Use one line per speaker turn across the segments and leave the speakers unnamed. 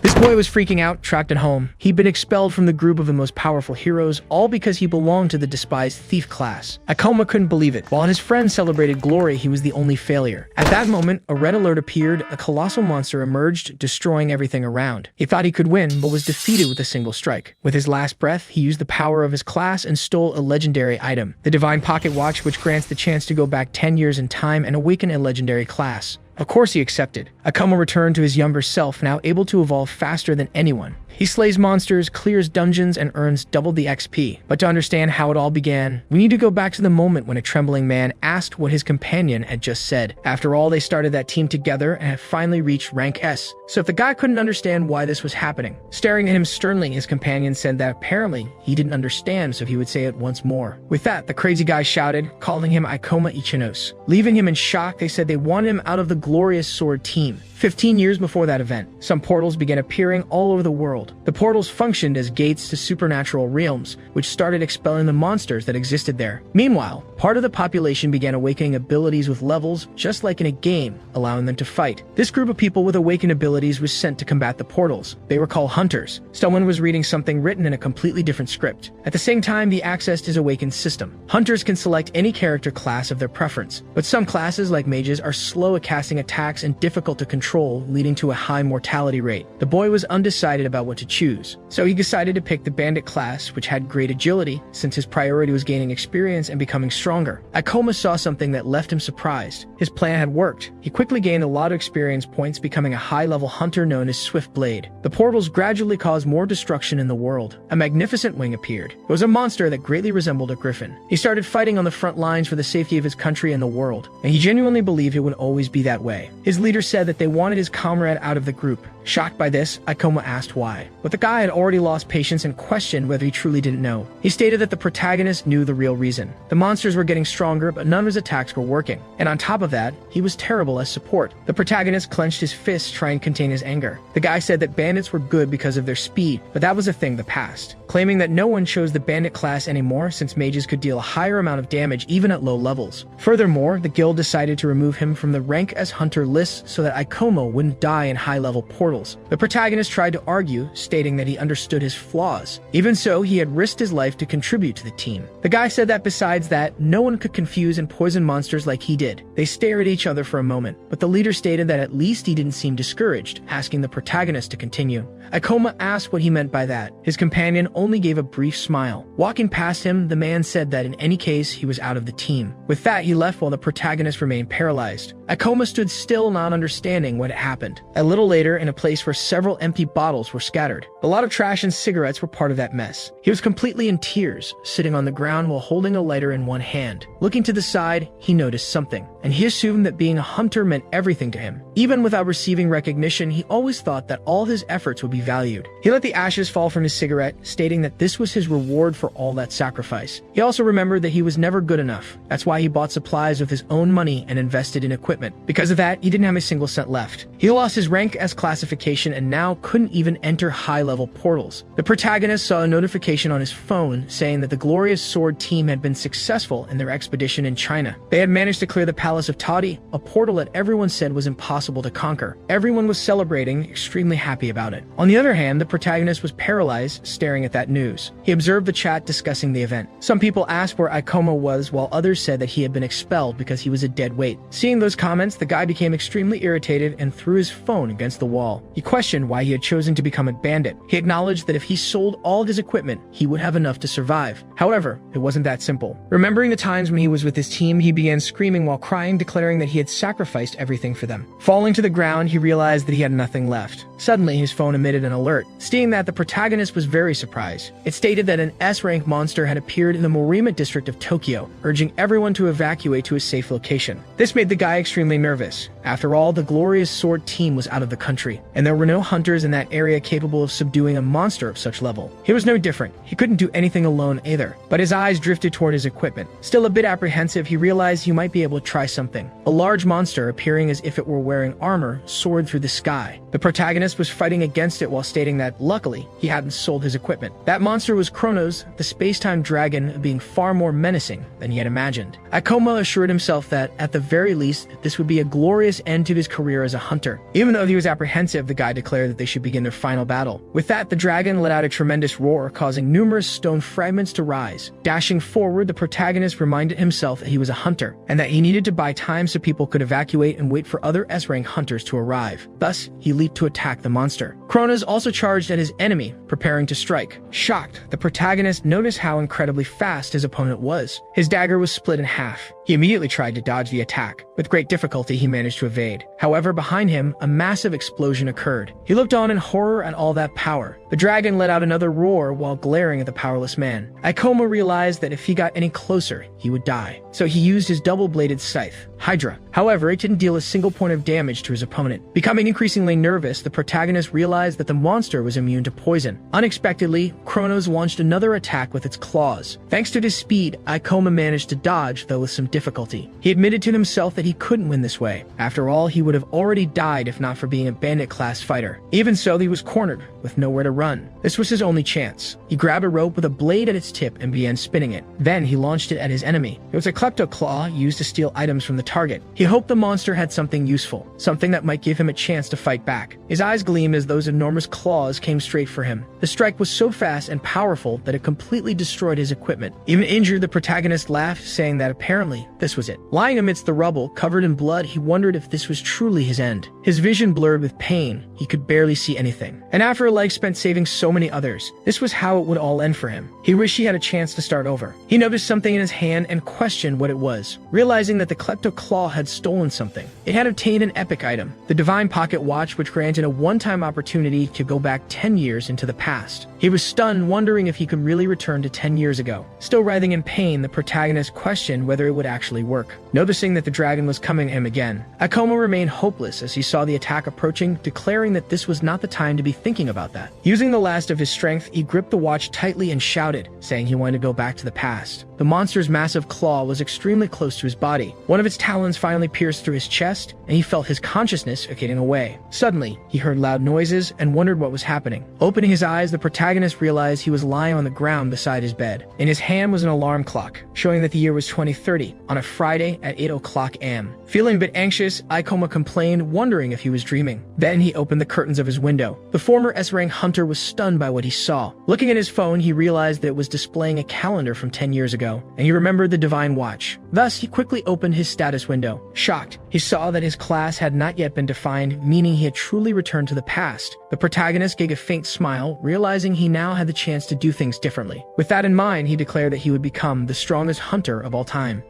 This boy was freaking out, trapped at home. He'd been expelled from the group of the most powerful heroes, all because he belonged to the despised thief class. Akoma couldn't believe it. While his friends celebrated glory, he was the only failure. At that moment, a red alert appeared. A colossal monster emerged, destroying everything around. He thought he could win, but was defeated with a single strike. With his last breath, he used the power of his class and stole a legendary item, the Divine Pocket Watch, which grants the chance to go back 10 years in time and awaken a legendary class. Of course he accepted. Akoma returned to his younger self, now able to evolve faster than anyone. He slays monsters, clears dungeons, and earns double the XP. But to understand how it all began, we need to go back to the moment when a trembling man asked what his companion had just said. After all, they started that team together and have finally reached rank S. So if the guy couldn't understand why this was happening, staring at him sternly, his companion said that apparently he didn't understand, so he would say it once more. With that, the crazy guy shouted, calling him Ikoma Ichinos. Leaving him in shock, they said they wanted him out of the glorious sword team. 15 years before that event, some portals began appearing all over the world. The portals functioned as gates to supernatural realms, which started expelling the monsters that existed there. Meanwhile, part of the population began awakening abilities with levels, just like in a game, allowing them to fight. This group of people with awakened abilities was sent to combat the portals. They were called hunters. Someone was reading something written in a completely different script. At the same time, he accessed his awakened system. Hunters can select any character class of their preference, but some classes, like mages, are slow at casting attacks and difficult to control, leading to a high mortality rate. The boy was undecided about what to choose, so he decided to pick the bandit class, which had great agility, since his priority was gaining experience and becoming stronger. Akoma saw something that left him surprised. His plan had worked. He quickly gained a lot of experience points, becoming a high-level hunter known as Swift Blade. The portals gradually caused more destruction in the world. A magnificent wing appeared. It was a monster that greatly resembled a griffin. He started fighting on the front lines for the safety of his country and the world, and he genuinely believed it would always be that way. His leader said that they wanted his comrade out of the group. Shocked by this, Ikoma asked why. But the guy had already lost patience and questioned whether he truly didn't know. He stated that the protagonist knew the real reason. The monsters were getting stronger, but none of his attacks were working. And on top of that, he was terrible as support. The protagonist clenched his fists, trying to contain his anger. The guy said that bandits were good because of their speed, but that was a thing of the past, claiming that no one chose the bandit class anymore since mages could deal a higher amount of damage even at low levels. Furthermore, the guild decided to remove him from the rank as hunter list so that Ikoma wouldn't die in high-level portals. The protagonist tried to argue, stating that he understood his flaws. Even so, he had risked his life to contribute to the team. The guy said that besides that, no one could confuse and poison monsters like he did. They stared at each other for a moment, but the leader stated that at least he didn't seem discouraged, asking the protagonist to continue. Ikoma asked what he meant by that. His companion only gave a brief smile. Walking past him, the man said that in any case, he was out of the team. With that, he left while the protagonist remained paralyzed. Ikoma stood still, not understanding what had happened. A little later, in a place where several empty bottles were scattered. A lot of trash and cigarettes were part of that mess. He was completely in tears, sitting on the ground while holding a lighter in one hand. Looking to the side, he noticed something, and he assumed that being a hunter meant everything to him. Even without receiving recognition, he always thought that all his efforts would be valued. He let the ashes fall from his cigarette, stating that this was his reward for all that sacrifice. He also remembered that he was never good enough. That's why he bought supplies with his own money and invested in equipment. Because of that, he didn't have a single cent left. He lost his rank as classification and now couldn't even enter high-level portals. The protagonist saw a notification on his phone saying that the glorious sword team had been successful in their expedition in China. They had managed to clear the Palace of Toddy, a portal that everyone said was impossible to conquer. Everyone was celebrating, extremely happy about it. On the other hand, the protagonist was paralyzed, staring at that news. He observed the chat discussing the event. Some people asked where Ikoma was, while others said that he had been expelled because he was a dead weight. Seeing those comments, the guy became extremely irritated and threw his phone against the wall. He questioned why he had chosen to become a bandit. He acknowledged that if he sold all of his equipment, he would have enough to survive. However, it wasn't that simple. Remembering the times when he was with his team, he began screaming while crying, declaring that he had sacrificed everything for them. Falling to the ground, he realized that he had nothing left. Suddenly, his phone emitted an alert, stating that the protagonist was very surprised. It stated that an S-rank monster had appeared in the Morima district of Tokyo, urging everyone to evacuate to a safe location. This made the guy extremely nervous. After all, the glorious sword team was out of the country, and there were no hunters in that area capable of subduing a monster of such level. He was no different. He couldn't do anything alone either, but his eyes drifted toward his equipment. Still a bit apprehensive, he realized he might be able to try something. A large monster, appearing as if it were wearing armor, soared through the sky. The protagonist was fighting against it while stating that, luckily, he hadn't sold his equipment. That monster was Kronos, the space-time dragon, being far more menacing than he had imagined. Akoma assured himself that, at the very least, this would be a glorious end to his career as a hunter. Even though he was apprehensive, the guy declared that they should begin their final battle. With that, the dragon let out a tremendous roar, causing numerous stone fragments to rise. Dashing forward, the protagonist reminded himself that he was a hunter, and that he needed to buy time so people could evacuate and wait for other S-rank hunters to arrive. Thus, he leaped to attack the monster. Kronos also charged at his enemy, preparing to strike. Shocked, the protagonist noticed how incredibly fast his opponent was. His dagger was split in half. He immediately tried to dodge the attack. With great difficulty, he managed to evade. However, behind him, a massive explosion occurred. He looked on in horror at all that power. The dragon let out another roar while glaring at the powerless man. Akoma realized that if he got any closer, he would die. So he used his double-bladed scythe, Hydra. However, it didn't deal a single point of damage to his opponent. Becoming increasingly nervous, the protagonist realized that the monster was immune to poison. Unexpectedly, Kronos launched another attack with its claws. Thanks to his speed, Akoma managed to dodge, though with some difficulty. He admitted to himself that he couldn't win this way. After all, he would have already died if not for being a bandit-class fighter. Even so, he was cornered, with nowhere to run. This was his only chance. He grabbed a rope with a blade at its tip and began spinning it. Then he launched it at his enemy. It was a klepto claw used to steal items from the target. He hoped the monster had something useful, something that might give him a chance to fight back. His eyes gleamed as those enormous claws came straight for him. The strike was so fast and powerful that it completely destroyed his equipment. Even injured, the protagonist laughed, saying that apparently this was it. Lying amidst the rubble, covered in blood, he wondered if this was truly his end. His vision blurred with pain. He could barely see anything. And after a life spent saving so many others, this was how it would all end for him. He wished he had a chance to start over. He noticed something in his hand and questioned what it was, realizing that the klepto claw had stolen something. It had obtained an epic item, the divine pocket watch, which granted a one-time opportunity to go back 10 years into the past. He was stunned, wondering if he could really return to 10 years ago. Still writhing in pain, the protagonist questioned whether it would actually work. Noticing that the dragon was coming at him again, Akoma remained hopeless as he saw the attack approaching, declaring that this was not the time to be thinking about that. Using the last of his strength, he gripped the watch tightly and shouted, saying he wanted to go back to the past. The monster's massive claw was extremely close to his body. One of its talons finally pierced through his chest, and he felt his consciousness fading away. Suddenly, he heard loud noises and wondered what was happening. Opening his eyes, the protagonist realized he was lying on the ground beside his bed. In his hand was an alarm clock, showing that the year was 2030, on a Friday at 8 o'clock a.m. Feeling a bit anxious, Akoma complained, wondering if he was dreaming. Then he opened the curtains of his window. The former S-rank hunter was stunned by what he saw. Looking at his phone, he realized that it was displaying a calendar from 10 years ago, and he remembered the divine watch. Thus, he quickly opened his status window. Shocked, he saw that his class had not yet been defined, meaning he had truly returned to the past. The protagonist gave a faint smile, realizing he now had the chance to do things differently. With that in mind, he declared that he would become the strongest hunter of all time.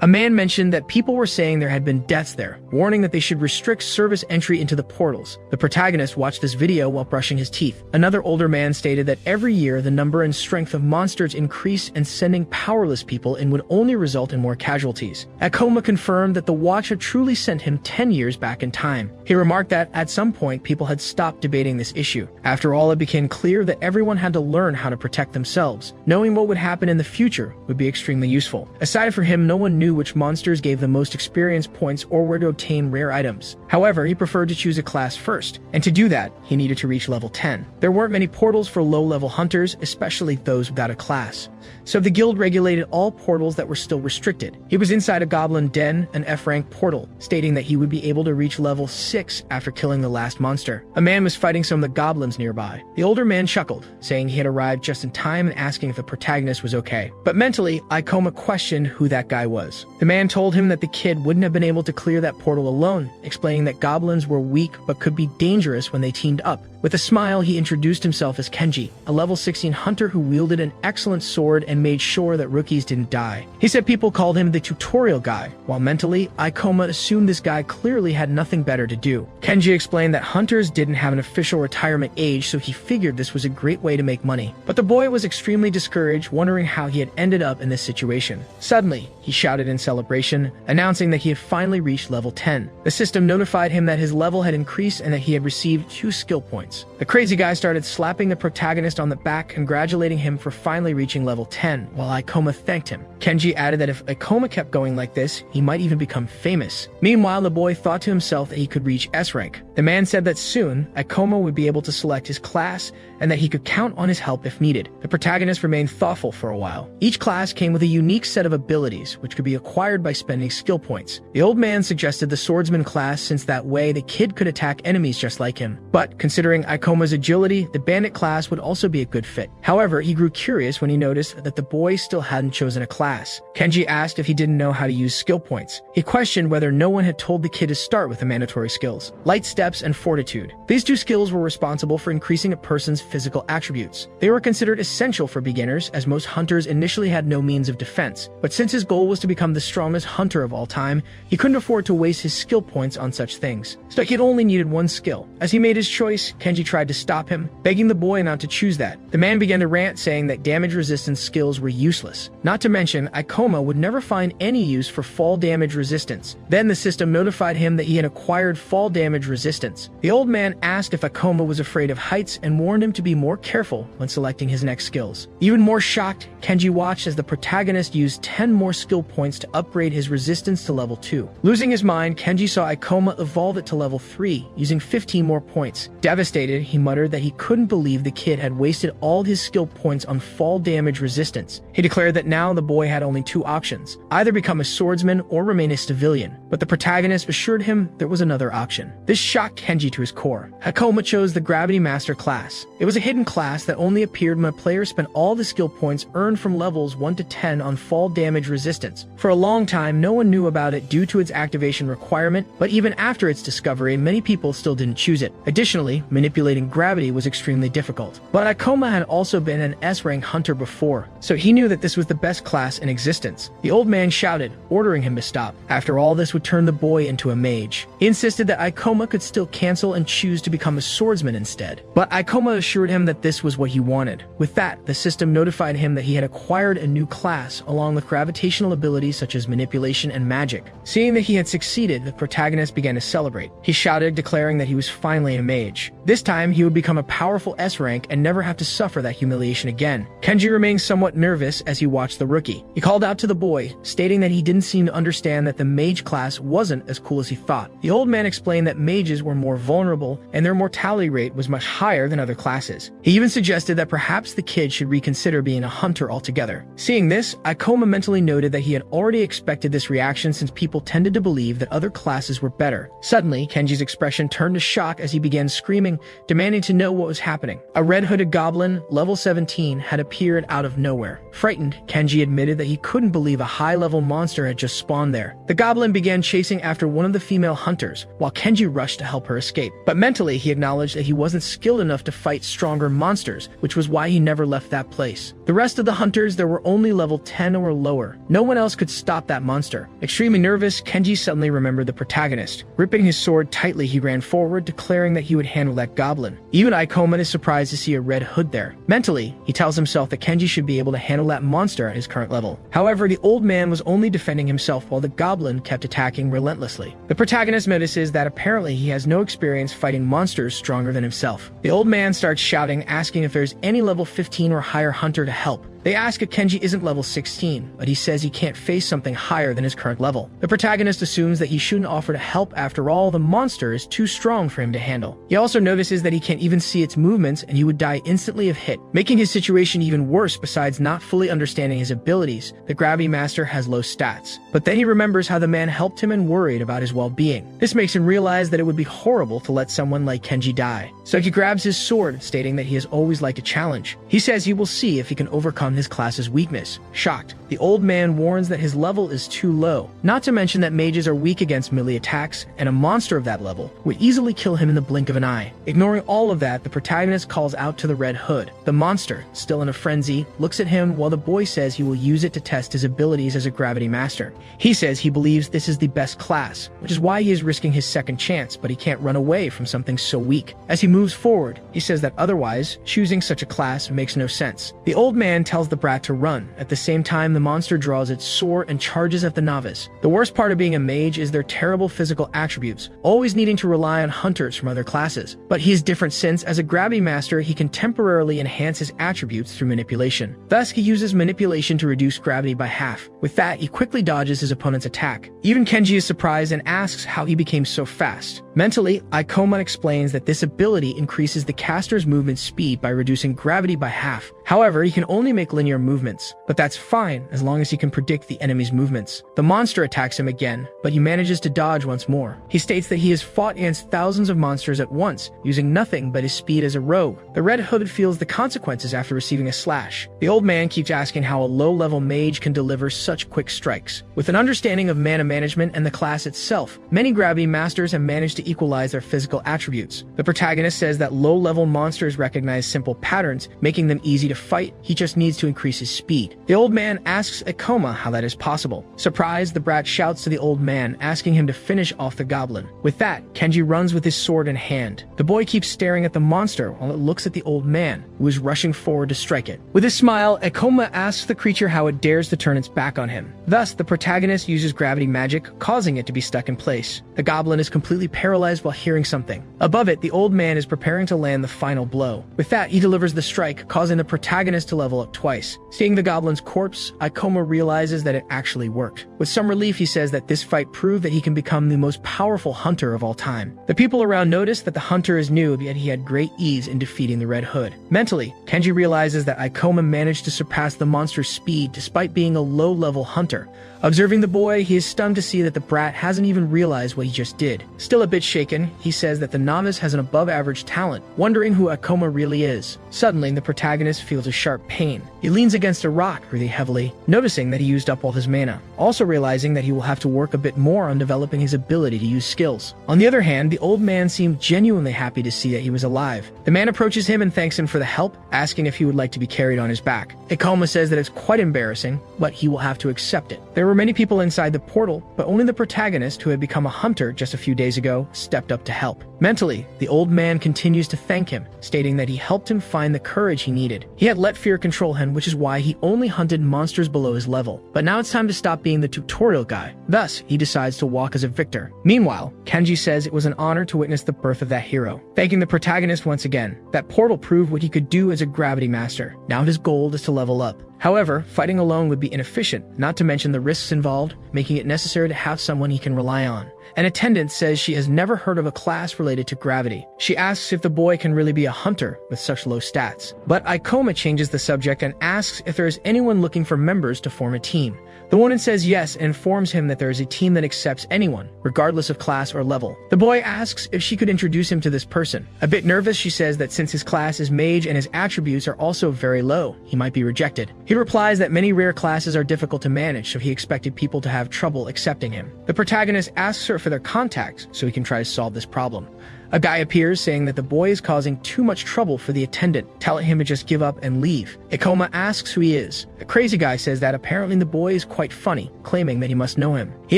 A man mentioned that people were saying there had been deaths there, warning that they should restrict service entry into the portals. The protagonist watched this video while brushing his teeth. Another older man stated that every year the number and strength of monsters increased, and sending powerless people in would only result in more casualties. Akoma confirmed that the watch had truly sent him 10 years back in time. He remarked that at some point people had stopped debating this issue. After all, it became clear that everyone had to learn how to protect themselves. Knowing what would happen in the future would be extremely useful. Aside from him, no one knew which monsters gave the most experience points or where to obtain rare items. However, he preferred to choose a class first, and to do that, he needed to reach level 10. There weren't many portals for low-level hunters, especially those without a class. So the guild regulated all portals that were still restricted. He was inside a goblin den, an F-rank portal, stating that he would be able to reach level 6 after killing the last monster. A man was fighting some of the goblins nearby. The older man chuckled, saying he had arrived just in time and asking if the protagonist was okay. But mentally, Akoma questioned who that guy was. The man told him that the kid wouldn't have been able to clear that portal alone, explaining that goblins were weak but could be dangerous when they teamed up. With a smile, he introduced himself as Kenji, a level 16 hunter who wielded an excellent sword and made sure that rookies didn't die. He said people called him the tutorial guy, while mentally, Akoma assumed this guy clearly had nothing better to do. Kenji explained that hunters didn't have an official retirement age, so he figured this was a great way to make money. But the boy was extremely discouraged, wondering how he had ended up in this situation. Suddenly, he shouted in celebration, announcing that he had finally reached level 10. The system notified him that his level had increased and that he had received 2 skill points. The crazy guy started slapping the protagonist on the back, congratulating him for finally reaching level 10, while Aikoma thanked him. Kenji added that if Aikoma kept going like this, he might even become famous. Meanwhile, the boy thought to himself that he could reach S rank. The man said that soon, Aikoma would be able to select his class and that he could count on his help if needed. The protagonist remained thoughtful for a while. Each class came with a unique set of abilities, which could be acquired by spending skill points. The old man suggested the swordsman class since that way the kid could attack enemies just like him. But considering Aikoma's agility, the bandit class would also be a good fit. However, he grew curious when he noticed that the boy still hadn't chosen a class. Kenji asked if he didn't know how to use skill points. He questioned whether no one had told the kid to start with the mandatory skills, light steps and fortitude. These 2 skills were responsible for increasing a person's physical attributes. They were considered essential for beginners, as most hunters initially had no means of defense. But since his goal was to become the strongest hunter of all time, he couldn't afford to waste his skill points on such things. So he only needed 1 skill. As he made his choice, Kenji tried to stop him, begging the boy not to choose that. The man began to rant, saying that damage resistance skills were useless. Not to mention, Aikoma would never find any use for fall damage resistance. Then the system notified him that he had acquired fall damage resistance. The old man asked if Aikoma was afraid of heights and warned him to be more careful when selecting his next skills. Even more shocked, Kenji watched as the protagonist used 10 more skill points to upgrade his resistance to level 2. Losing his mind, Kenji saw Aikoma evolve it to level 3, using 15 more points. Devastated, he muttered that he couldn't believe the kid had wasted all his skill points on fall damage resistance. He declared that now the boy had only 2 options, either become a swordsman or remain a civilian. But the protagonist assured him there was another option. This shocked Kenji to his core. Aikoma chose the Gravity Master class. It was a hidden class that only appeared when a player spent all the skill points earned from levels 1 to 10 on fall damage resistance. For a long time, no one knew about it due to its activation requirement, but even after its discovery, many people still didn't choose it. Additionally, manipulating gravity was extremely difficult. But Aikoma had also been an S-rank hunter before, so he knew that this was the best class in existence. The old man shouted, ordering him to stop. After all, this would turn the boy into a mage. He insisted that Aikoma could still cancel and choose to become a swordsman instead. But Aikoma assured him that this was what he wanted. With that, the system notified him that he had acquired a new class along with gravitational abilities such as manipulation and magic. Seeing that he had succeeded, the protagonist began to celebrate. He shouted, declaring that he was finally a mage. This time, he would become a powerful S rank and never have to suffer that humiliation again. Kenji remained somewhat nervous as he watched the rookie. He called out to the boy, stating that he didn't seem to understand that the mage class wasn't as cool as he thought. The old man explained that mages were more vulnerable and their mortality rate was much higher than other classes. He even suggested that perhaps the kid should reconsider being a hunter altogether. Seeing this, Aikoma mentally noted that he had already expected this reaction since people tended to believe that other classes were better. Suddenly, Kenji's expression turned to shock as he began screaming, demanding to know what was happening. A red-hooded goblin, level 17, had appeared out of nowhere. Frightened, Kenji admitted that he couldn't believe a high-level monster had just spawned there. The goblin began chasing after one of the female hunters, while Kenji rushed to help her escape. But mentally, he acknowledged that he wasn't skilled enough to fight stronger monsters, which was why he never left that place. The rest of the hunters, there were only level 10 or lower. No one else could stop that monster. Extremely nervous, Kenji suddenly remembered the protagonist. Gripping his sword tightly, he ran forward, declaring that he would handle that goblin. Even Aikoma is surprised to see a red hood there. Mentally, he tells himself that Kenji should be able to handle that monster at his current level. However, the old man was only defending himself while the goblin kept attacking relentlessly. The protagonist notices that apparently he has no experience fighting monsters stronger than himself. The old man starts shouting, asking if there's any level 15 or higher hunter to help. They ask if Kenji isn't level 16, but he says he can't face something higher than his current level. The protagonist assumes that he shouldn't offer to help. After all, the monster is too strong for him to handle. He also notices that he can't even see its movements and he would die instantly if hit, making his situation even worse. Besides not fully understanding his abilities, the Gravity Master has low stats. But then he remembers how the man helped him and worried about his well-being. This makes him realize that it would be horrible to let someone like Kenji die. So he grabs his sword, stating that he has always liked a challenge. He says he will see if he can overcome his class's weakness. Shocked, the old man warns that his level is too low, not to mention that mages are weak against melee attacks, and a monster of that level would easily kill him in the blink of an eye. Ignoring all of that, the protagonist calls out to the Red Hood. The monster, still in a frenzy, looks at him while the boy says he will use it to test his abilities as a Gravity Master. He says he believes this is the best class, which is why he is risking his second chance, but he can't run away from something so weak. As he moves forward, he says that otherwise, choosing such a class makes no sense. The old man tells tells the brat to run. At the same time, the monster draws its sword and charges at the novice. The worst part of being a mage is their terrible physical attributes, always needing to rely on hunters from other classes. But he is different since, as a gravity master, he can temporarily enhance his attributes through manipulation. Thus, he uses manipulation to reduce gravity by half. With that, he quickly dodges his opponent's attack. Even Kenji is surprised and asks how he became so fast. Mentally, Ikoma explains that this ability increases the caster's movement speed by reducing gravity by half. However, he can only make linear movements, but that's fine as long as he can predict the enemy's movements. The monster attacks him again, but he manages to dodge once more. He states that he has fought against thousands of monsters at once, using nothing but his speed as a rogue. The Red Hood feels the consequences after receiving a slash. The old man keeps asking how a low-level mage can deliver such quick strikes. With an understanding of mana management and the class itself, many gravity masters have managed to equalize their physical attributes. The protagonist says that low-level monsters recognize simple patterns, making them easy to fight. He just needs to increase his speed. The old man asks Ikoma how that is possible. Surprised, the brat shouts to the old man, asking him to finish off the goblin. With that, Kenji runs with his sword in hand. The boy keeps staring at the monster while it looks at the old man, who is rushing forward to strike it. With a smile, Ikoma asks the creature how it dares to turn its back on him. Thus, the protagonist uses gravity magic, causing it to be stuck in place. The goblin is completely paralyzed while hearing something. Above it, the old man is preparing to land the final blow. With that, he delivers the strike, causing the protagonist to level up twice. Seeing the goblin's corpse, Ikoma realizes that it actually worked. With some relief, he says that this fight proved that he can become the most powerful hunter of all time. The people around notice that the hunter is new, yet he had great ease in defeating the Red Hood. Mentally, Kenji realizes that Ikoma managed to surpass the monster's speed despite being a low-level hunter. Observing the boy, he is stunned to see that the brat hasn't even realized what he just did. Still a bit shaken, he says that the novice has an above-average talent, wondering who Ikoma really is. Suddenly, the protagonist feels a sharp pain. He leans against a rock really heavily, noticing that he used up all his mana, also realizing that he will have to work a bit more on developing his ability to use skills. On the other hand, the old man seemed genuinely happy to see that he was alive. The man approaches him and thanks him for the help, asking if he would like to be carried on his back. Ikoma says that it's quite embarrassing, but he will have to accept it. There were many people inside the portal, but only the protagonist, who had become a hunter just a few days ago, stepped up to help. Mentally, the old man continues to thank him, stating that he helped him find the courage he needed. He had let fear control him, which is why he only hunted monsters below his level. But now it's time to stop being the tutorial guy. Thus, he decides to walk as a victor. Meanwhile, Kenji says it was an honor to witness the birth of that hero, thanking the protagonist once again. That portal proved what he could do as a gravity master. Now his goal is to level up. However, fighting alone would be inefficient, not to mention the risks involved, making it necessary to have someone he can rely on. An attendant says she has never heard of a class related to gravity. She asks if the boy can really be a hunter with such low stats. But Ikoma changes the subject and asks if there is anyone looking for members to form a team. The woman says yes and informs him that there is a team that accepts anyone, regardless of class or level. The boy asks if she could introduce him to this person. A bit nervous, she says that since his class is mage and his attributes are also very low, he might be rejected. He replies that many rare classes are difficult to manage, so he expected people to have trouble accepting him. The protagonist asks her for their contacts so he can try to solve this problem. A guy appears saying that the boy is causing too much trouble for the attendant, telling him to just give up and leave. Ikoma asks who he is. The crazy guy says that apparently the boy is quite funny, claiming that he must know him. He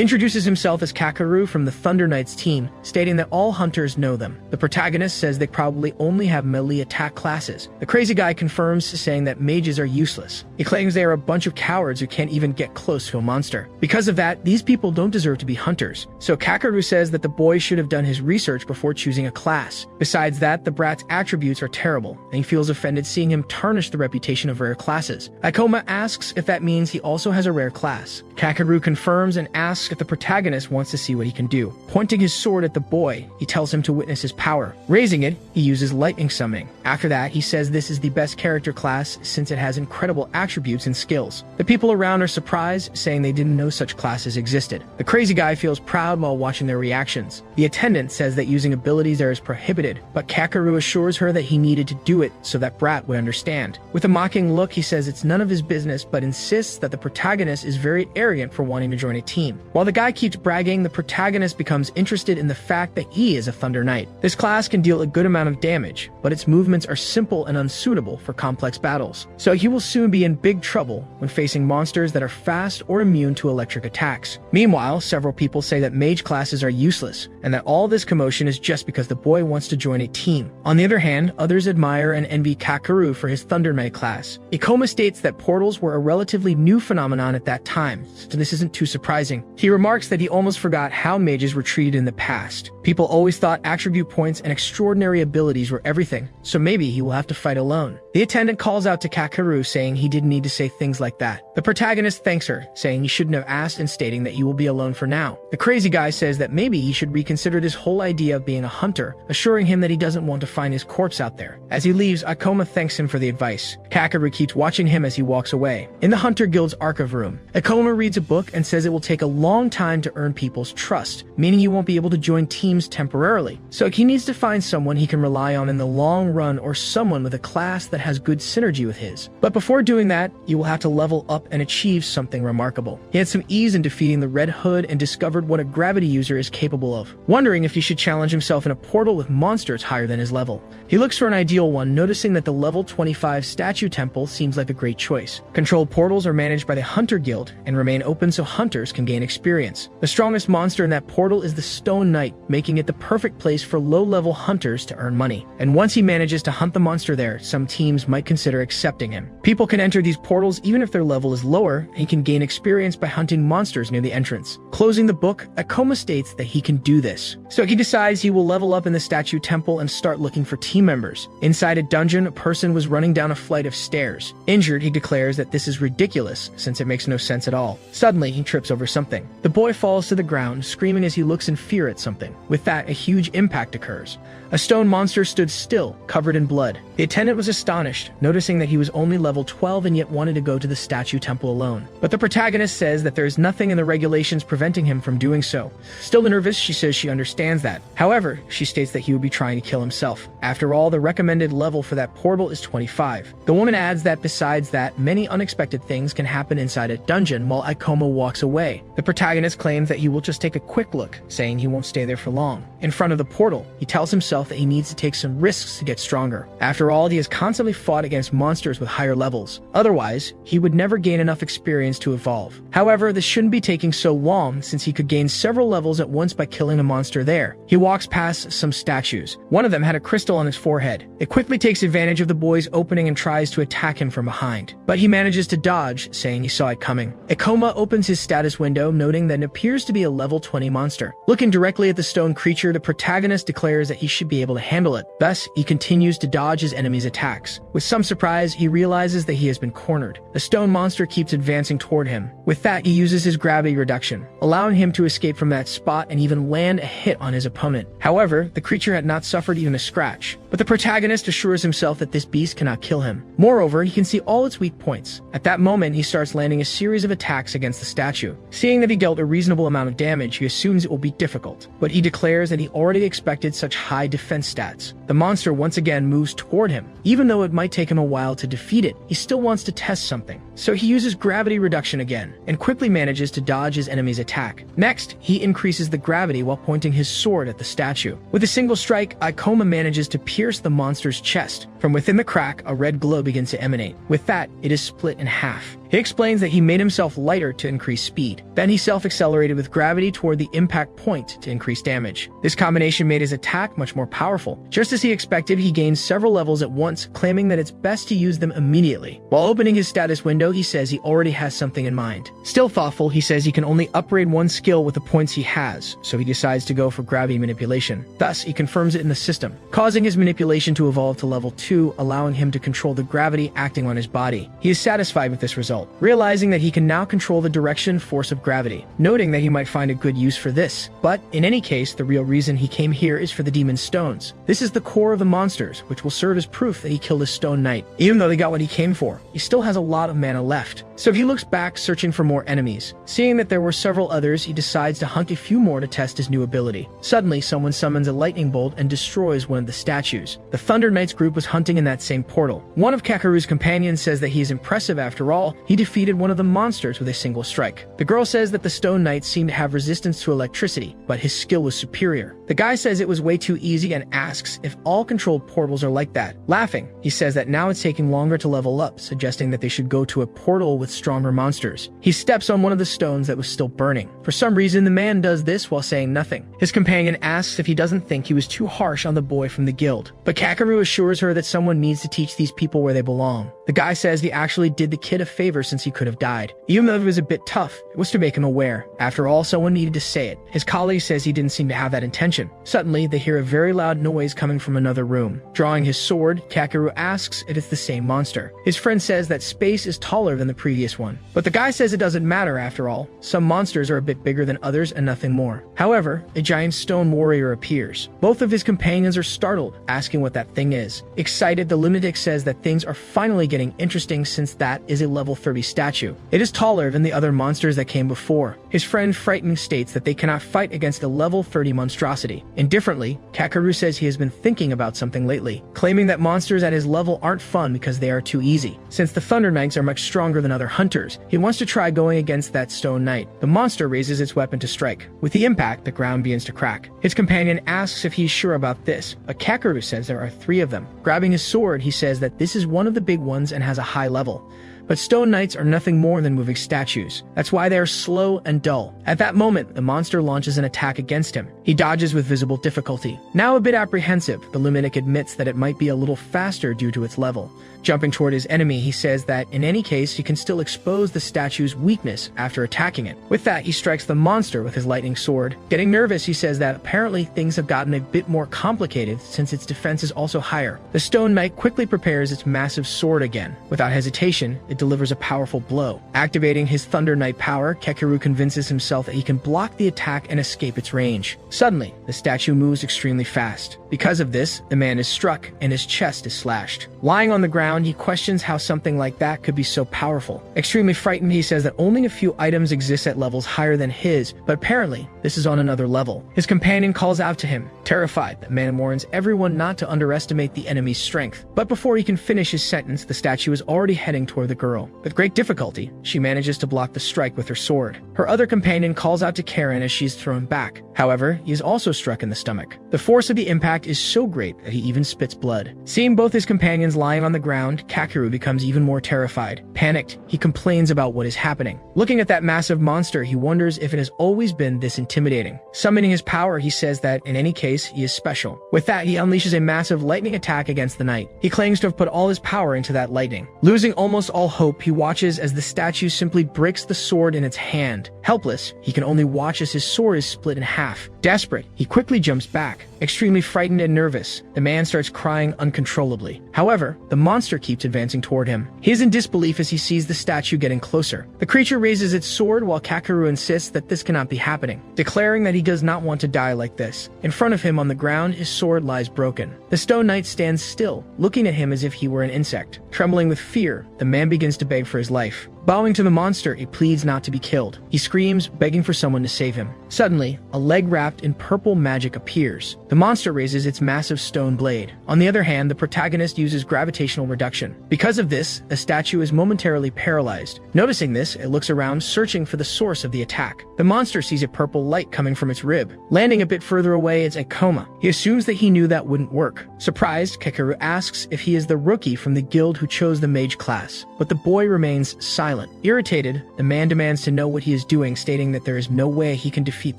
introduces himself as Kakeru from the Thunder Knights team, stating that all hunters know them. The protagonist says they probably only have melee attack classes. The crazy guy confirms, saying that mages are useless. He claims they are a bunch of cowards who can't even get close to a monster. Because of that, these people don't deserve to be hunters. So Kakeru says that the boy should have done his research before choosing a class. Besides that, the brat's attributes are terrible, and he feels offended seeing him tarnish the reputation of rare classes. Ikoma asks if that means he also has a rare class. Kakeru confirms and asks if the protagonist wants to see what he can do. Pointing his sword at the boy, he tells him to witness his power. Raising it, he uses lightning summoning. After that, he says this is the best character class since it has incredible attributes and skills. The people around are surprised, saying they didn't know such classes existed. The crazy guy feels proud while watching their reactions. The attendant says that using abilities there is prohibited, but Kakeru assures her that he needed to do it so that brat would understand. With a mocking look, he says it's none of his business, but insists that the protagonist is very arrogant for wanting to join a team. While the guy keeps bragging, the protagonist becomes interested in the fact that he is a Thunder Knight. This class can deal a good amount of damage, but its movements are simple and unsuitable for complex battles. So he will soon be in big trouble when facing monsters that are fast or immune to electric attacks. Meanwhile, several people say that mage classes are useless, and that all this commotion is just because because the boy wants to join a team. On the other hand, others admire and envy Kakeru for his Thunder Knight class. Ikoma states that portals were a relatively new phenomenon at that time, so this isn't too surprising. He remarks that he almost forgot how mages were treated in the past. People always thought attribute points and extraordinary abilities were everything, so maybe he will have to fight alone. The attendant calls out to Kakeru, saying he didn't need to say things like that. The protagonist thanks her, saying he shouldn't have asked and stating that you will be alone for now. The crazy guy says that maybe he should reconsider this whole idea of being a hunter, assuring him that he doesn't want to find his corpse out there. As he leaves, Ikoma thanks him for the advice. Kakeru keeps watching him as he walks away. In the Hunter Guild's archive room, Ikoma reads a book and says it will take a long time to earn people's trust, meaning he won't be able to join teams temporarily. So he needs to find someone he can rely on in the long run, or someone with a class that has good synergy with his. But before doing that, you will have to level up and achieve something remarkable. He had some ease in defeating the Red Hood and discovered what a gravity user is capable of, wondering if he should challenge himself in a portal with monsters higher than his level. He looks for an ideal one, noticing that the level 25 statue temple seems like a great choice. Controlled portals are managed by the Hunter Guild and remain open so hunters can gain experience. The strongest monster in that portal is the Stone Knight, making it the perfect place for low-level hunters to earn money. And once he manages to hunt the monster there, some teams might consider accepting him. People can enter these portals even if their level is lower, and he can gain experience by hunting monsters near the entrance. Closing the book, Ikoma states that he can do this. So he decides he will level up in the statue temple and start looking for team members. Inside a dungeon, a person was running down a flight of stairs. Injured, he declares that this is ridiculous, since it makes no sense at all. Suddenly, he trips over something. The boy falls to the ground, screaming as he looks in fear at something. With that, a huge impact occurs. A stone monster stood still, covered in blood. The attendant was astonished, noticing that he was only level 12 and yet wanted to go to the statue temple alone. But the protagonist says that there is nothing in the regulations preventing him from doing so. Still nervous, she says she understands that. However, she states that he would be trying to kill himself. After all, the recommended level for that portal is 25. The woman adds that besides that, many unexpected things can happen inside a dungeon while Ikoma walks away. The protagonist claims that he will just take a quick look, saying he won't stay there for long. In front of the portal, he tells himself that he needs to take some risks to get stronger. After all, he has constantly fought against monsters with higher levels. Otherwise, he would never gain enough experience to evolve. However, this shouldn't be taking so long, since he could gain several levels at once by killing a monster there. He walks past some statues. One of them had a crystal on his forehead. It quickly takes advantage of the boy's opening and tries to attack him from behind. But he manages to dodge, saying he saw it coming. Ikoma opens his status window, noting that it appears to be a level 20 monster. Looking directly at the stone creature, the protagonist declares that he should be able to handle it. Thus, he continues to dodge his enemy's attacks. With some surprise, he realizes that he has been cornered. The stone monster keeps advancing toward him. With that, he uses his gravity reduction, allowing him to escape from that spot and even land a hit on his opponent. However, the creature had not suffered even a scratch. But the protagonist assures himself that this beast cannot kill him. Moreover, he can see all its weak points. At that moment, he starts landing a series of attacks against the statue. Seeing that he dealt a reasonable amount of damage, he assumes it will be difficult. But he declares that he already expected such high defense stats. The monster once again moves toward him. Even though it might take him a while to defeat it, he still wants to test something. So he uses gravity reduction again, and quickly manages to dodge his enemy's attack. Next, he increases the gravity while pointing his sword at the statue. With a single strike, Ikoma manages to pierce the monster's chest. From within the crack, a red glow begins to emanate. With that, it is split in half. He explains that he made himself lighter to increase speed. Then he self-accelerated with gravity toward the impact point to increase damage. This combination made his attack much more powerful. Just as he expected, he gained several levels at once, claiming that it's best to use them immediately. While opening his status window, he says he already has something in mind. Still thoughtful, he says he can only upgrade one skill with the points he has, so he decides to go for gravity manipulation. Thus, he confirms it in the system, causing his manipulation to evolve to level 2, allowing him to control the gravity acting on his body. He is satisfied with this result, realizing that he can now control the direction force of gravity, noting that he might find a good use for this. But in any case, the real reason he came here is for the demon stones. This is the core of the monsters, which will serve as proof that he killed a stone knight. Even though they got what he came for, he still has a lot of mana left. So he looks back, searching for more enemies. Seeing that there were several others, he decides to hunt a few more to test his new ability. Suddenly, someone summons a lightning bolt and destroys one of the statues. The Thunder Knight's group was hunting hunting in that same portal. One of Kakeru's companions says that he is impressive after all. He defeated one of the monsters with a single strike. The girl says that the Stone Knight seemed to have resistance to electricity, but his skill was superior. The guy says it was way too easy and asks if all controlled portals are like that. Laughing, he says that now it's taking longer to level up, suggesting that they should go to a portal with stronger monsters. He steps on one of the stones that was still burning. For some reason, the man does this while saying nothing. His companion asks if he doesn't think he was too harsh on the boy from the guild, but Kakeru assures her that someone needs to teach these people where they belong. The guy says he actually did the kid a favor since he could have died. Even though it was a bit tough, it was to make him aware. After all, someone needed to say it. His colleague says he didn't seem to have that intention. Suddenly, they hear a very loud noise coming from another room. Drawing his sword, Kakeru asks if it's the same monster. His friend says that space is taller than the previous one, but the guy says it doesn't matter after all. Some monsters are a bit bigger than others and nothing more. However, a giant stone warrior appears. Both of his companions are startled, asking what that thing is. Excited, the lunatic says that things are finally getting interesting since that is a level 30 statue. It is taller than the other monsters that came before. His friend frightened states that they cannot fight against a level 30 monstrosity. Indifferently, Kakeru says he has been thinking about something lately, claiming that monsters at his level aren't fun because they are too easy. Since the Thunder Knights are much stronger than other hunters, he wants to try going against that Stone Knight. The monster raises its weapon to strike. With the impact, the ground begins to crack. His companion asks if he's sure about this, but Kakeru says there are 3 of them. Grabbing his sword, he says that this is one of the big ones and has a high level. But Stone Knights are nothing more than moving statues. That's why they are slow and dull. At that moment, the monster launches an attack against him. He dodges with visible difficulty. Now a bit apprehensive, the lunatic admits that it might be a little faster due to its level. Jumping toward his enemy, he says that in any case, he can still expose the statue's weakness after attacking it. With that, he strikes the monster with his lightning sword. Getting nervous, he says that apparently things have gotten a bit more complicated since its defense is also higher. The Stone Knight quickly prepares its massive sword again. Without hesitation, it delivers a powerful blow. Activating his Thunder Knight power, Kakeru convinces himself that he can block the attack and escape its range. Suddenly, the statue moves extremely fast. Because of this, the man is struck and his chest is slashed. Lying on the ground, he questions how something like that could be so powerful. Extremely frightened, he says that only a few items exist at levels higher than his, but apparently, this is on another level. His companion calls out to him. Terrified, the man warns everyone not to underestimate the enemy's strength. But before he can finish his sentence, the statue is already heading toward the girl. With great difficulty, she manages to block the strike with her sword. Her other companion calls out to Karen as she is thrown back. However, he is also struck in the stomach. The force of the impact is so great that he even spits blood. Seeing both his companions lying on the ground, Kakeru becomes even more terrified. Panicked, he complains about what is happening. Looking at that massive monster, he wonders if it has always been this intimidating. Summoning his power, he says that in any case, he is special. With that, he unleashes a massive lightning attack against the knight. He claims to have put all his power into that lightning. Losing almost all hope, he watches as the statue simply breaks the sword in its hand. Helpless, he can only watch as his sword is split in half. Desperate, he quickly jumps back. Extremely frightened and nervous, the man starts crying uncontrollably. However, the monster keeps advancing toward him. He is in disbelief as he sees the statue getting closer. The creature raises its sword while Kakeru insists that this cannot be happening, declaring that he does not want to die like this. In front of him on the ground, his sword lies broken. The Stone Knight stands still, looking at him as if he were an insect. Trembling with fear, the man begins to beg for his life. Bowing to the monster, he pleads not to be killed. He screams, begging for someone to save him. Suddenly, a leg wrapped in purple magic appears. The monster raises its massive stone blade. On the other hand, the protagonist uses gravitational reduction. Because of this, the statue is momentarily paralyzed. Noticing this, it looks around, searching for the source of the attack. The monster sees a purple light coming from its rib. Landing a bit further away, it's a coma. He assumes that he knew that wouldn't work. Surprised, Kakeru asks if he is the rookie from the guild who chose the mage class, but the boy remains silent. Irritated, the man demands to know what he is doing, stating that there is no way he can defeat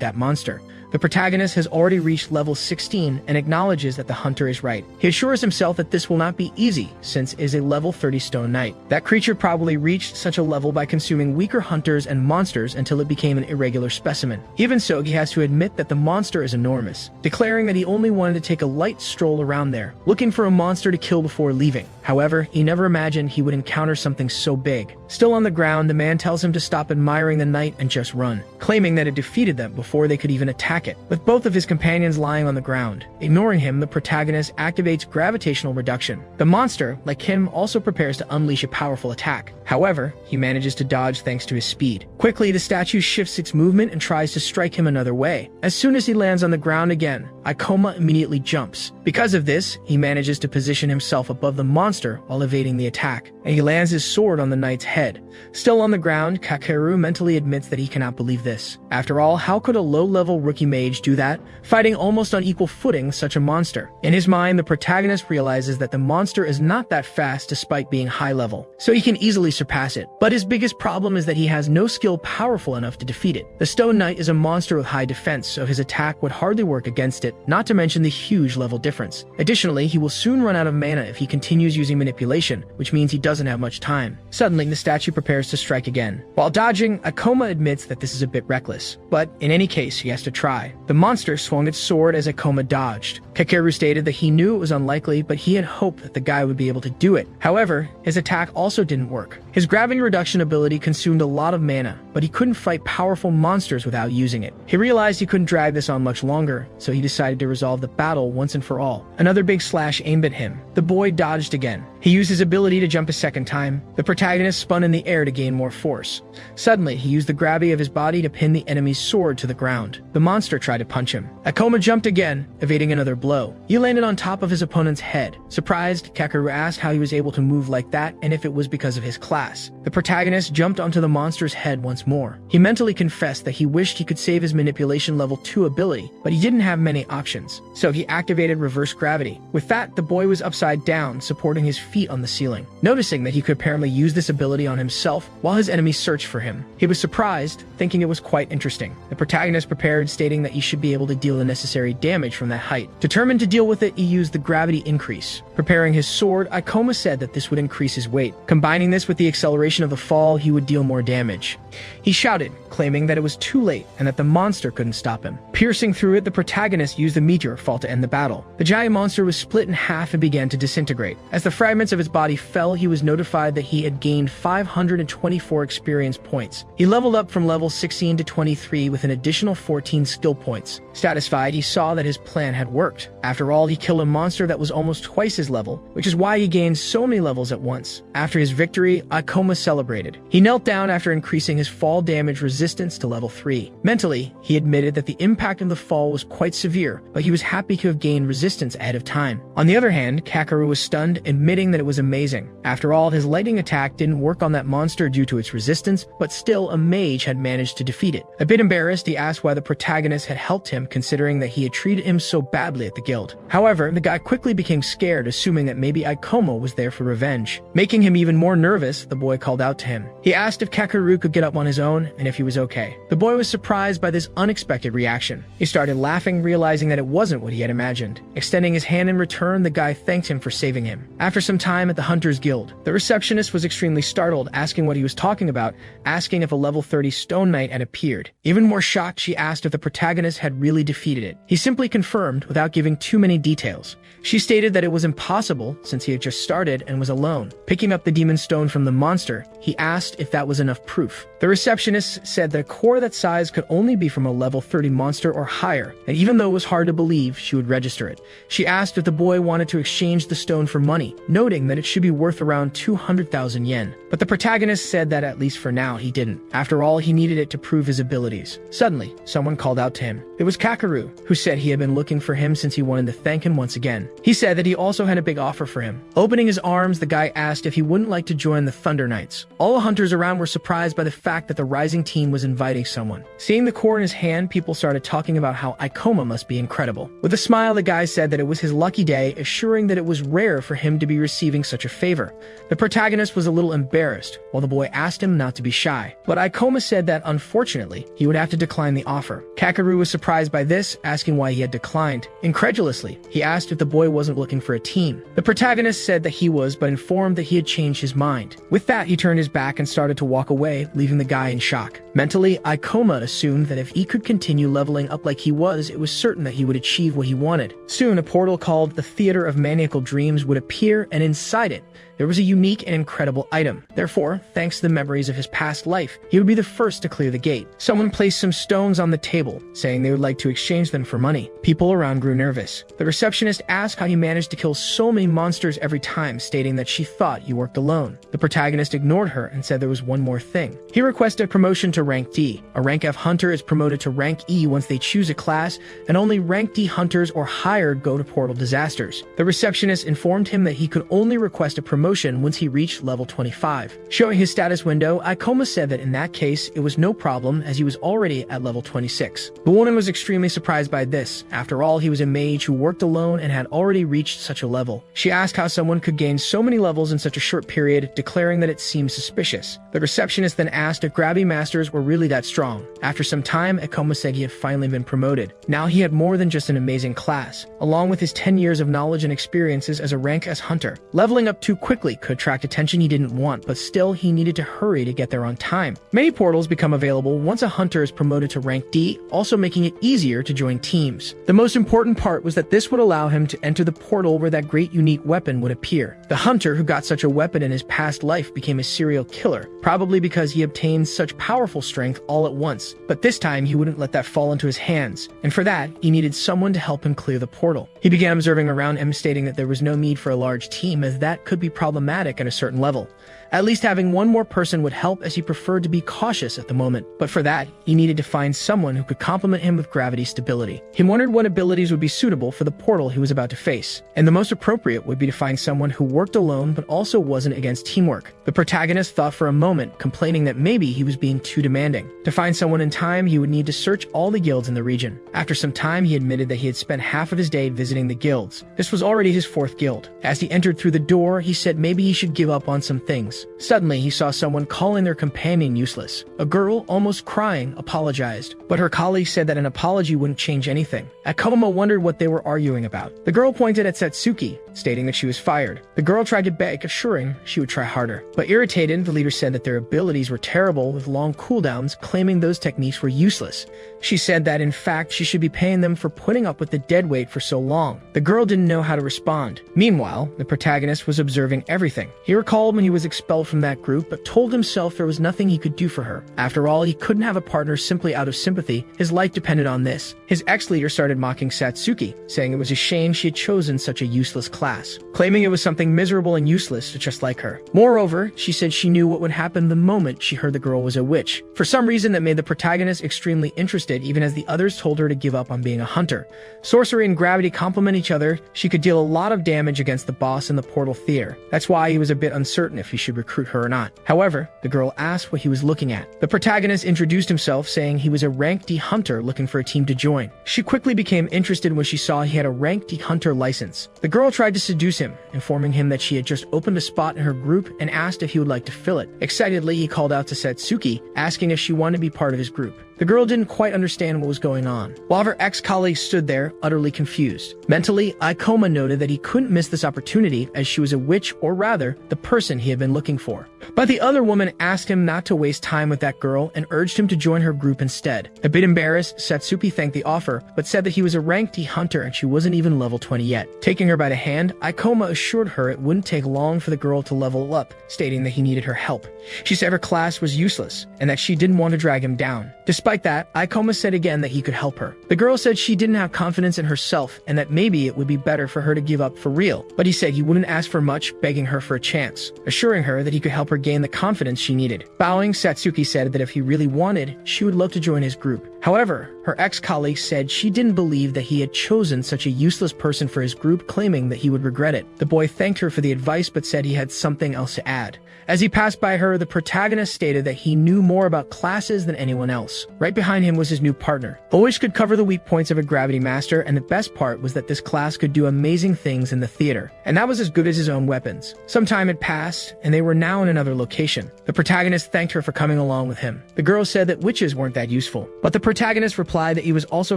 that monster. The protagonist has already reached level 16 and acknowledges that the hunter is right. He assures himself that this will not be easy, since it is a level 30 Stone Knight. That creature probably reached such a level by consuming weaker hunters and monsters until it became an irregular specimen. Even so, he has to admit that the monster is enormous, declaring that he only wanted to take a light stroll around there, looking for a monster to kill before leaving. However, he never imagined he would encounter something so big. Still on the ground, the man tells him to stop admiring the knight and just run, claiming that it defeated them before they could even attack it, with both of his companions lying on the ground. Ignoring him, the protagonist activates gravitational reduction. The monster, like him, also prepares to unleash a powerful attack. However, he manages to dodge thanks to his speed. Quickly, the statue shifts its movement and tries to strike him another way. As soon as he lands on the ground again, Ikoma immediately jumps. Because of this, he manages to position himself above the monster while evading the attack, and he lands his sword on the knight's head. Still on the ground, Kakeru mentally admits that he cannot believe this. After all, how could a low-level rookie mage do that, fighting almost on equal footing with such a monster? In his mind, the protagonist realizes that the monster is not that fast despite being high-level, so he can easily surpass it. But his biggest problem is that he has no skill powerful enough to defeat it. The Stone Knight is a monster with high defense, so his attack would hardly work against it, not to mention the huge level difference. Additionally, he will soon run out of mana if he continues using manipulation, which means he doesn't have much time. Suddenly, the statue prepares to strike again. While dodging, Ikoma admits that this is a bit reckless, but in any case, he has to try. The monster swung its sword as Ikoma dodged. Kakeru stated that he knew it was unlikely, but he had hoped that the guy would be able to do it. However, his attack also didn't work. His gravity reduction ability consumed a lot of mana, but he couldn't fight powerful monsters without using it. He realized he couldn't drag this on much longer, so he decided to resolve the battle once and for all. Another big slash aimed at him. The boy dodged again. He used his ability to jump a second time. The protagonist spun in the air to gain more force. Suddenly, he used the gravity of his body to pin the enemy's sword to the ground. The monster tried to punch him. Ikoma jumped again, evading another blow. He landed on top of his opponent's head. Surprised, Kakeru asked how he was able to move like that and if it was because of his class. The protagonist jumped onto the monster's head once more. He mentally confessed that he wished he could save his manipulation level 2 ability, but he didn't have many options, so he activated reverse gravity. With that, the boy was upside down, supporting his feet on the ceiling. Noticing that he could apparently use this ability on himself while his enemies searched for him, he was surprised, thinking it was quite interesting. The protagonist prepared, stating that he should be able to deal the necessary damage from that height. Determined to deal with it, he used the gravity increase. Preparing his sword, Ikoma said that this would increase his weight. Combining this with the acceleration of the fall, he would deal more damage. He shouted, claiming that it was too late and that the monster couldn't stop him. Piercing through it, the protagonist used the meteor fall to end the battle. The giant monster was split in half and began to disintegrate. As the fragments of his body fell, he was notified that he had gained 524 experience points. He leveled up from level 16 to 23 with an additional 14 skill points. Satisfied, he saw that his plan had worked. After all, he killed a monster that was almost twice his level, which is why he gained so many levels at once. After his victory, Ikoma celebrated. He knelt down after increasing his fall damage resistance to level 3. Mentally, he admitted that the impact of the fall was quite severe, but he was happy to have gained resistance ahead of time. On the other hand, Kakeru was stunned, admitting that it was amazing. After all, his lightning attack didn't work on that monster due to its resistance, but still a mage had managed to defeat it. A bit embarrassed, he asked why the protagonist had helped him, considering that he had treated him so badly at the guild. However, the guy quickly became scared, assuming that maybe Ikoma was there for revenge. Making him even more nervous, the boy called out to him. He asked if Kakeru could get up on his own and if he was okay. The boy was surprised by this unexpected reaction. He started laughing, realizing that it wasn't what he had imagined. Extending his hand in return, the guy thanked him for saving him. After some time at the Hunter's Guild, the receptionist was extremely startled, asking what he was talking about, asking if a level 30 Stone Knight had appeared. Even more shocked, she asked if the protagonist had really defeated it. He simply confirmed without giving too many details. She stated that it was impossible since he had just started and was alone. Picking up the demon stone from the monster, he asked if that was enough proof. The receptionist said that a core that size could only be from a level 30 monster or higher, and even though it was hard to believe, she would register it. She asked if the boy wanted to exchange the stone for money, noting that it should be worth around 200,000 yen. But the protagonist said that at least for now he didn't. After all, he needed it to prove his abilities. Suddenly, someone called out to him. It was Kakeru, who said he had been looking for him since he wanted to thank him once again. He said that he also had a big offer for him. Opening his arms, the guy asked if he wouldn't like to join the Thunder Knights. All the hunters around were surprised by the fact that the rising team was inviting someone. Seeing the core in his hand, people started talking about how Ikoma must be incredible. With a smile, the guy said that it was his lucky day, assuring that it was rare for him to be receiving such a favor. The protagonist was a little embarrassed, while the boy asked him not to be shy. But Ikoma said that, unfortunately, he would have to decline the offer. Kakeru was surprised by this, asking why he had declined. Incredulously, he asked if the boy wasn't looking for a team. The protagonist said that he was, but informed that he had changed his mind. With that, he turned his back and started to walk away, leaving the guy in shock. Mentally, Ikoma assumed that if he could continue leveling up like he was, it was certain that he would achieve what he wanted. Soon, a portal called the Theater of Maniacal Dreams would appear, and inside it, there was a unique and incredible item. Therefore, thanks to the memories of his past life, he would be the first to clear the gate. Someone placed some stones on the table, saying they would like to exchange them for money. People around grew nervous. The receptionist asked how he managed to kill so many monsters every time, stating that she thought he worked alone. The protagonist ignored her and said there was one more thing. He requested promotion to rank D. A rank F hunter is promoted to rank E once they choose a class, and only rank D hunters or higher go to portal disasters. The receptionist informed him that he could only request a promotion once he reached level 25. Showing his status window, Ikoma said that in that case, it was no problem as he was already at level 26. The woman was extremely surprised by this. After all, he was a mage who worked alone and had already reached such a level. She asked how someone could gain so many levels in such a short period, declaring that it seemed suspicious. The receptionist then asked if gravity masters were really that strong. After some time, Ikoma said he had finally been promoted. Now he had more than just an amazing class, along with his 10 years of knowledge and experiences as a rank S hunter. Leveling up too quickly could attract attention he didn't want, but still he needed to hurry to get there on time. Many portals become available once a hunter is promoted to rank D, also making it easier to join teams. The most important part was that this would allow him to enter the portal where that great unique weapon would appear. The hunter who got such a weapon in his past life became a serial killer, probably because he obtained such powerful strength all at once. But this time he wouldn't let that fall into his hands, and for that he needed someone to help him clear the portal. He began observing around him, stating that there was no need for a large team as that could be problematic at a certain level. At least having one more person would help, as he preferred to be cautious at the moment. But for that, he needed to find someone who could complement him with gravity stability. He wondered what abilities would be suitable for the portal he was about to face, and the most appropriate would be to find someone who worked alone but also wasn't against teamwork. The protagonist thought for a moment, complaining that maybe he was being too demanding. To find someone in time, he would need to search all the guilds in the region. After some time, he admitted that he had spent half of his day visiting the guilds. This was already his 4th guild. As he entered through the door, he said maybe he should give up on some things. Suddenly, he saw someone calling their companion useless. A girl, almost crying, apologized, but her colleague said that an apology wouldn't change anything. Akoma wondered what they were arguing about. The girl pointed at Satsuki, stating that she was fired. The girl tried to beg, assuring she would try harder. But irritated, the leader said that their abilities were terrible with long cooldowns, claiming those techniques were useless. She said that, in fact, she should be paying them for putting up with the dead weight for so long. The girl didn't know how to respond. Meanwhile, the protagonist was observing everything. He recalled when he was expelled from that group, but told himself there was nothing he could do for her. After all, he couldn't have a partner simply out of sympathy. His life depended on this. His ex-leader started mocking Satsuki, saying it was a shame she had chosen such a useless class, claiming it was something miserable and useless just like her. Moreover, she said she knew what would happen the moment she heard the girl was a witch. For some reason that made the protagonist extremely interested, even as the others told her to give up on being a hunter. Sorcery and gravity complement each other. She could deal a lot of damage against the boss in the portal theater. That's why he was a bit uncertain if he should recruit her or not. However, the girl asked what he was looking at. The protagonist introduced himself, saying he was a rank D hunter looking for a team to join. She quickly became interested when she saw he had a rank D hunter license. The girl tried to seduce him, informing him that she had just opened a spot in her group and asked if he would like to fill it. Excitedly, he called out to Satsuki, asking if she wanted to be part of his group. The girl didn't quite understand what was going on, while her ex-colleague stood there, utterly confused. Mentally, Ikoma noted that he couldn't miss this opportunity, as she was a witch, or rather, the person he had been looking for. But the other woman asked him not to waste time with that girl and urged him to join her group instead. A bit embarrassed, Satsuki thanked the offer, but said that he was a rank D hunter and she wasn't even level 20 yet. Taking her by the hand, Ikoma assured her it wouldn't take long for the girl to level up, stating that he needed her help. She said her class was useless, and that she didn't want to drag him down. Despite that, Ikoma said again that he could help her. The girl said she didn't have confidence in herself and that maybe it would be better for her to give up for real, but he said he wouldn't ask for much, begging her for a chance, assuring her that he could help her gain the confidence she needed. Bowing, Satsuki said that if he really wanted, she would love to join his group. However, her ex-colleague said she didn't believe that he had chosen such a useless person for his group, claiming that he would regret it. The boy thanked her for the advice but said he had something else to add. As he passed by her, the protagonist stated that he knew more about classes than anyone else. Right behind him was his new partner. Oish could cover the weak points of a gravity master, and the best part was that this class could do amazing things in the theater, and that was as good as his own weapons. Some time had passed, and they were now in another location. The protagonist thanked her for coming along with him. The girl said that witches weren't that useful, but the protagonist replied that he was also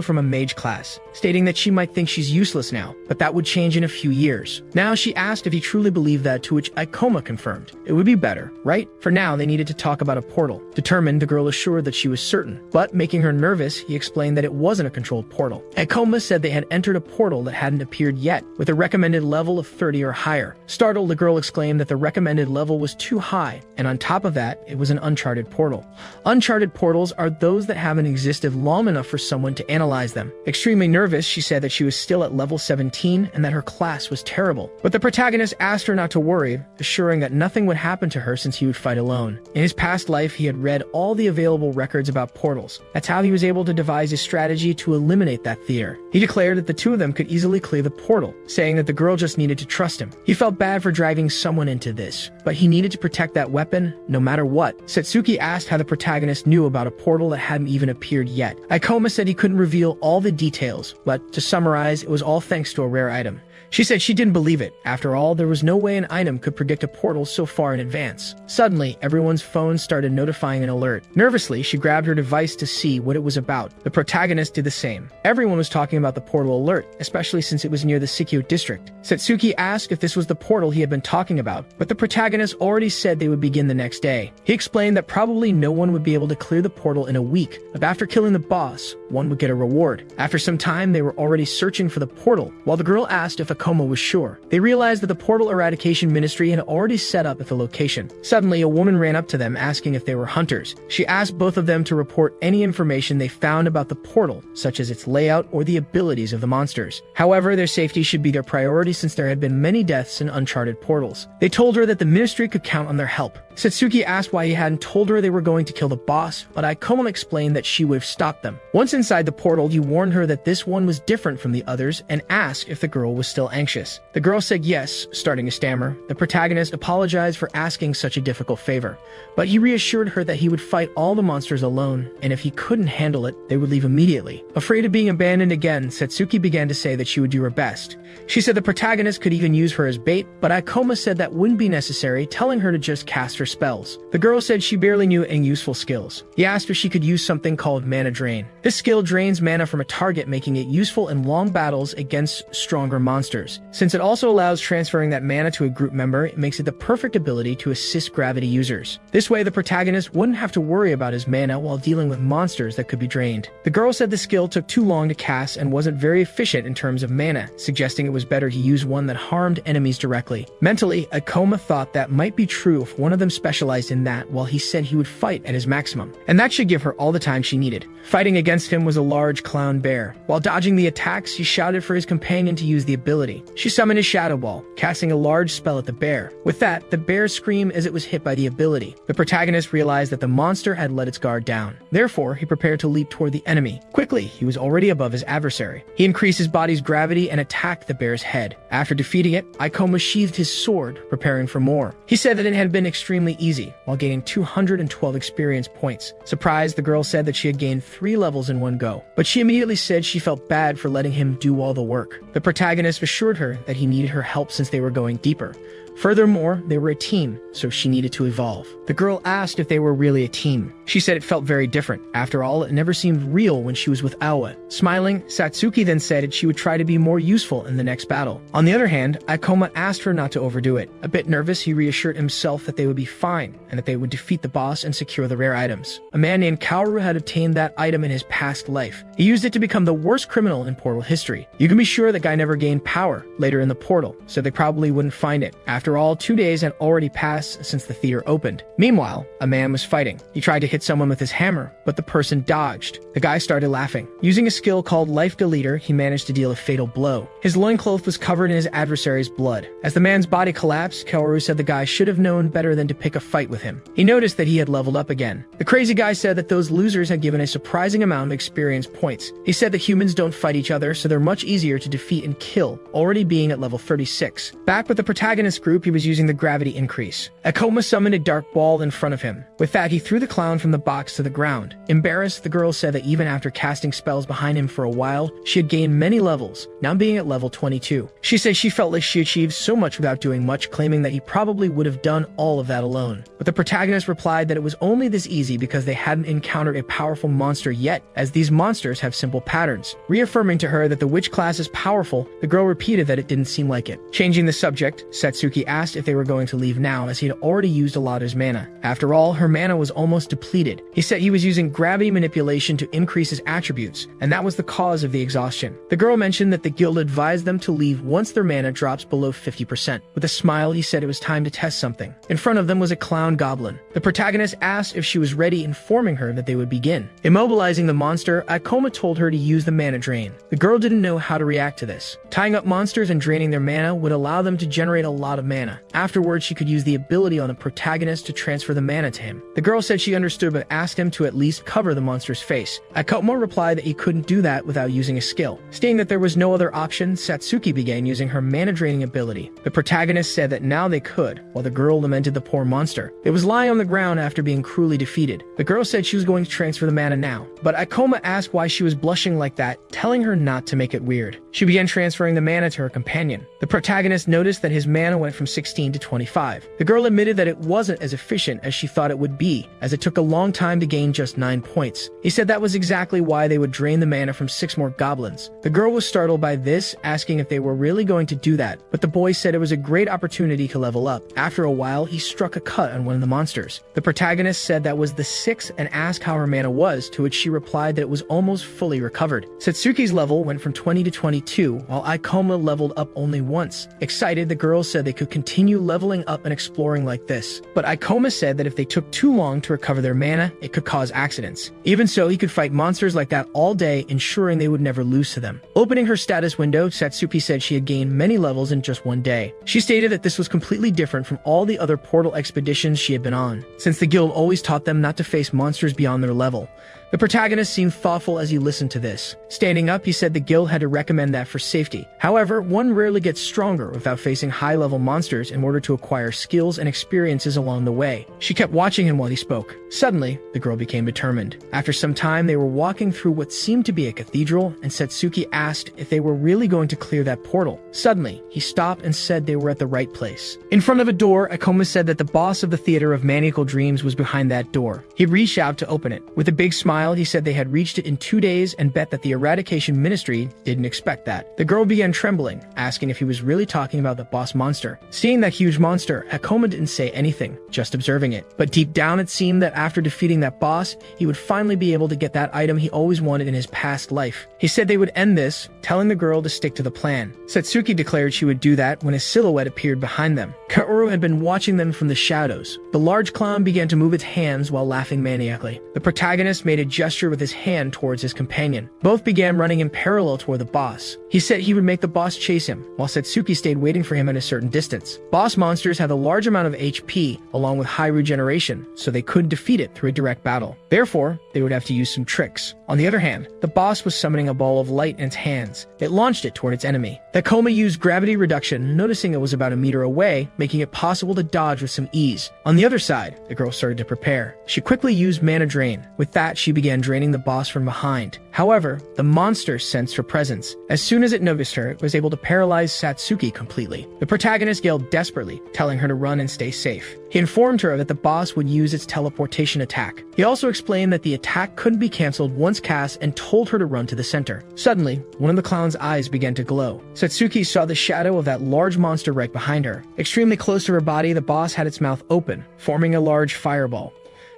from a mage class, stating that she might think she's useless now, but that would change in a few years. Now she asked if he truly believed that, to which Ikoma confirmed. It would be better, right? For now, they needed to talk about a portal. Determined, the girl assured that she was certain, but making her nervous, he explained that it wasn't a controlled portal. Ikoma said they had entered a portal that hadn't appeared yet, with a recommended level of 30 or higher. Startled, the girl exclaimed that the recommended level was too high, and on top of that, it was an uncharted portal. Uncharted portals are those that haven't existed long enough for someone to analyze them. Extremely nervous, she said that she was still at level 17 and that her class was terrible. But the protagonist asked her not to worry, assuring that nothing would happen to her since he would fight alone. In his past life, he had read all the available records about portals. That's how he was able to devise his strategy to eliminate that fear. He declared that the two of them could easily clear the portal, saying that the girl just needed to trust him. He felt bad for driving someone into this, but he needed to protect that weapon no matter what. Setsuki asked how the protagonist knew about a portal that hadn't even appeared yet. Ikoma said he couldn't reveal all the details, but to summarize, it was all thanks to a rare item. She said she didn't believe it. After all, there was no way an item could predict a portal so far in advance. Suddenly, everyone's phones started notifying an alert. Nervously, she grabbed her device to see what it was about. The protagonist did the same. Everyone was talking about the portal alert, especially since it was near the Sikyo district. Setsuki asked if this was the portal he had been talking about, but the protagonist already said they would begin the next day. He explained that probably no one would be able to clear the portal in a week, but after killing the boss, one would get a reward. After some time, they were already searching for the portal, while the girl asked if Akoma was sure. They realized that the portal eradication ministry had already set up at the location. Suddenly, a woman ran up to them asking if they were hunters. She asked both of them to report any information they found about the portal, such as its layout or the abilities of the monsters. However, their safety should be their priority since there had been many deaths in uncharted portals. They told her that the ministry could count on their help. Setsuki asked why he hadn't told her they were going to kill the boss, but Ikoma explained that she would have stopped them. Once inside the portal, he warned her that this one was different from the others and asked if the girl was still anxious. The girl said yes, starting to stammer. The protagonist apologized for asking such a difficult favor, but he reassured her that he would fight all the monsters alone, and if he couldn't handle it, they would leave immediately. Afraid of being abandoned again, Setsuki began to say that she would do her best. She said the protagonist could even use her as bait, but Ikoma said that wouldn't be necessary, telling her to just cast her spells. The girl said she barely knew any useful skills. He asked if she could use something called mana drain. This skill drains mana from a target, making it useful in long battles against stronger monsters. Since it also allows transferring that mana to a group member, it makes it the perfect ability to assist gravity users. This way, the protagonist wouldn't have to worry about his mana while dealing with monsters that could be drained. The girl said the skill took too long to cast and wasn't very efficient in terms of mana, suggesting it was better he use one that harmed enemies directly. Mentally, Ikoma thought that might be true if one of them specialized in that, while he said he would fight at his maximum, and that should give her all the time she needed. Fighting against him was a large clown bear. While dodging the attacks, he shouted for his companion to use the ability. She summoned his shadow ball, casting a large spell at the bear. With that, the bear screamed as it was hit by the ability. The protagonist realized that the monster had let its guard down. Therefore, he prepared to leap toward the enemy. Quickly, he was already above his adversary. He increased his body's gravity and attacked the bear's head. After defeating it, Ikoma sheathed his sword, preparing for more. He said that it had been extremely easy, while gaining 212 experience points. Surprised, the girl said that she had gained 3 levels in one go, but she immediately said she felt bad for letting him do all the work. The protagonist assured her that he needed her help since they were going deeper. Furthermore, they were a team, so she needed to evolve. The girl asked if they were really a team. She said it felt very different. After all, it never seemed real when she was with Awa. Smiling, Satsuki then said that she would try to be more useful in the next battle. On the other hand, Ikoma asked her not to overdo it. A bit nervous, he reassured himself that they would be fine, and that they would defeat the boss and secure the rare items. A man named Kaoru had obtained that item in his past life. He used it to become the worst criminal in Portal history. You can be sure the guy never gained power later in the Portal, so they probably wouldn't find it. After all, 2 days had already passed since the theater opened. Meanwhile, a man was fighting. He tried to hit someone with his hammer, but the person dodged. The guy started laughing. Using a skill called Life Deleter, he managed to deal a fatal blow. His loincloth was covered in his adversary's blood. As the man's body collapsed, Kaoru said the guy should have known better than to pick a fight with him. He noticed that he had leveled up again. The crazy guy said that those losers had given a surprising amount of experience points. He said that humans don't fight each other, so they're much easier to defeat and kill, already being at level 36. Back with the protagonist group, group, he was using the gravity increase. Akoma summoned a dark ball in front of him. With that, he threw the clown from the box to the ground. Embarrassed, the girl said that even after casting spells behind him for a while, she had gained many levels, now being at level 22. She said she felt like she achieved so much without doing much, claiming that he probably would have done all of that alone. But the protagonist replied that it was only this easy because they hadn't encountered a powerful monster yet, as these monsters have simple patterns. Reaffirming to her that the witch class is powerful, the girl repeated that it didn't seem like it. Changing the subject, Satsuki asked if they were going to leave now, as he had already used a lot of his mana. After all, her mana was almost depleted. He said he was using gravity manipulation to increase his attributes, and that was the cause of the exhaustion. The girl mentioned that the guild advised them to leave once their mana drops below 50%. With a smile, he said it was time to test something. In front of them was a clown goblin. The protagonist asked if she was ready, informing her that they would begin. Immobilizing the monster, Akoma told her to use the mana drain. The girl didn't know how to react to this. Tying up monsters and draining their mana would allow them to generate a lot of mana. Afterwards, she could use the ability on the protagonist to transfer the mana to him. The girl said she understood but asked him to at least cover the monster's face. Akoma replied that he couldn't do that without using a skill. Stating that there was no other option, Satsuki began using her mana draining ability. The protagonist said that now they could, while the girl lamented the poor monster. It was lying on the ground after being cruelly defeated. The girl said she was going to transfer the mana now, but Akoma asked why she was blushing like that, telling her not to make it weird. She began transferring the mana to her companion. The protagonist noticed that his mana went from 16 to 25. The girl admitted that it wasn't as efficient as she thought it would be, as it took a long time to gain just 9 points. He said that was exactly why they would drain the mana from 6 more goblins. The girl was startled by this, asking if they were really going to do that, but the boy said it was a great opportunity to level up. After a while, he struck a cut on one of the monsters. The protagonist said that was the 6th and asked how her mana was, to which she replied that it was almost fully recovered. Satsuki's level went from 20 to 22, while Akoma leveled up only once. Excited, the girl said they could continue leveling up and exploring like this. But Akoma said that if they took too long to recover their mana, it could cause accidents. Even so, he could fight monsters like that all day, ensuring they would never lose to them. Opening her status window, Satsuki said she had gained many levels in just one day. She stated that this was completely different from all the other portal expeditions she had been on, since the guild always taught them not to face monsters beyond their level. The protagonist seemed thoughtful as he listened to this. Standing up, he said the guild had to recommend that for safety. However, one rarely gets stronger without facing high-level monsters in order to acquire skills and experiences along the way. She kept watching him while he spoke. Suddenly, the girl became determined. After some time, they were walking through what seemed to be a cathedral, and Satsuki asked if they were really going to clear that portal. Suddenly, he stopped and said they were at the right place. In front of a door, Akoma said that the boss of the Theater of Maniacal Dreams was behind that door. He reached out to open it. With a big smile, he said they had reached it in 2 days and bet that the Eradication Ministry didn't expect that. The girl began trembling, asking if he was really talking about the boss monster. Seeing that huge monster, Akoma didn't say anything, just observing it. But deep down it seemed that after defeating that boss, he would finally be able to get that item he always wanted in his past life. He said they would end this, telling the girl to stick to the plan. Satsuki declared she would do that when a silhouette appeared behind them. Kaoru had been watching them from the shadows. The large clown began to move its hands while laughing maniacally. The protagonist made a gesture with his hand towards his companion. Both began running in parallel toward the boss. He said he would make the boss chase him, while Satsuki stayed waiting for him at a certain distance. Boss monsters have a large amount of HP, along with high regeneration, so they couldn't defeat it through a direct battle. Therefore, they would have to use some tricks. On the other hand, the boss was summoning a ball of light in its hands. It launched it toward its enemy. Akoma used gravity reduction, noticing it was about a meter away, making it possible to dodge with some ease. On the other side, the girl started to prepare. She quickly used mana drain. With that, she began draining the boss from behind. However, the monster sensed her presence. As soon as it noticed her, it was able to paralyze Satsuki completely. The protagonist yelled desperately, telling her to run and stay safe. He informed her that the boss would use its teleportation attack. He also explained that the attack couldn't be cancelled once cast and told her to run to the center. Suddenly, one of the clown's eyes began to glow. Satsuki saw the shadow of that large monster right behind her. Extremely close to her body, the boss had its mouth open, forming a large fireball.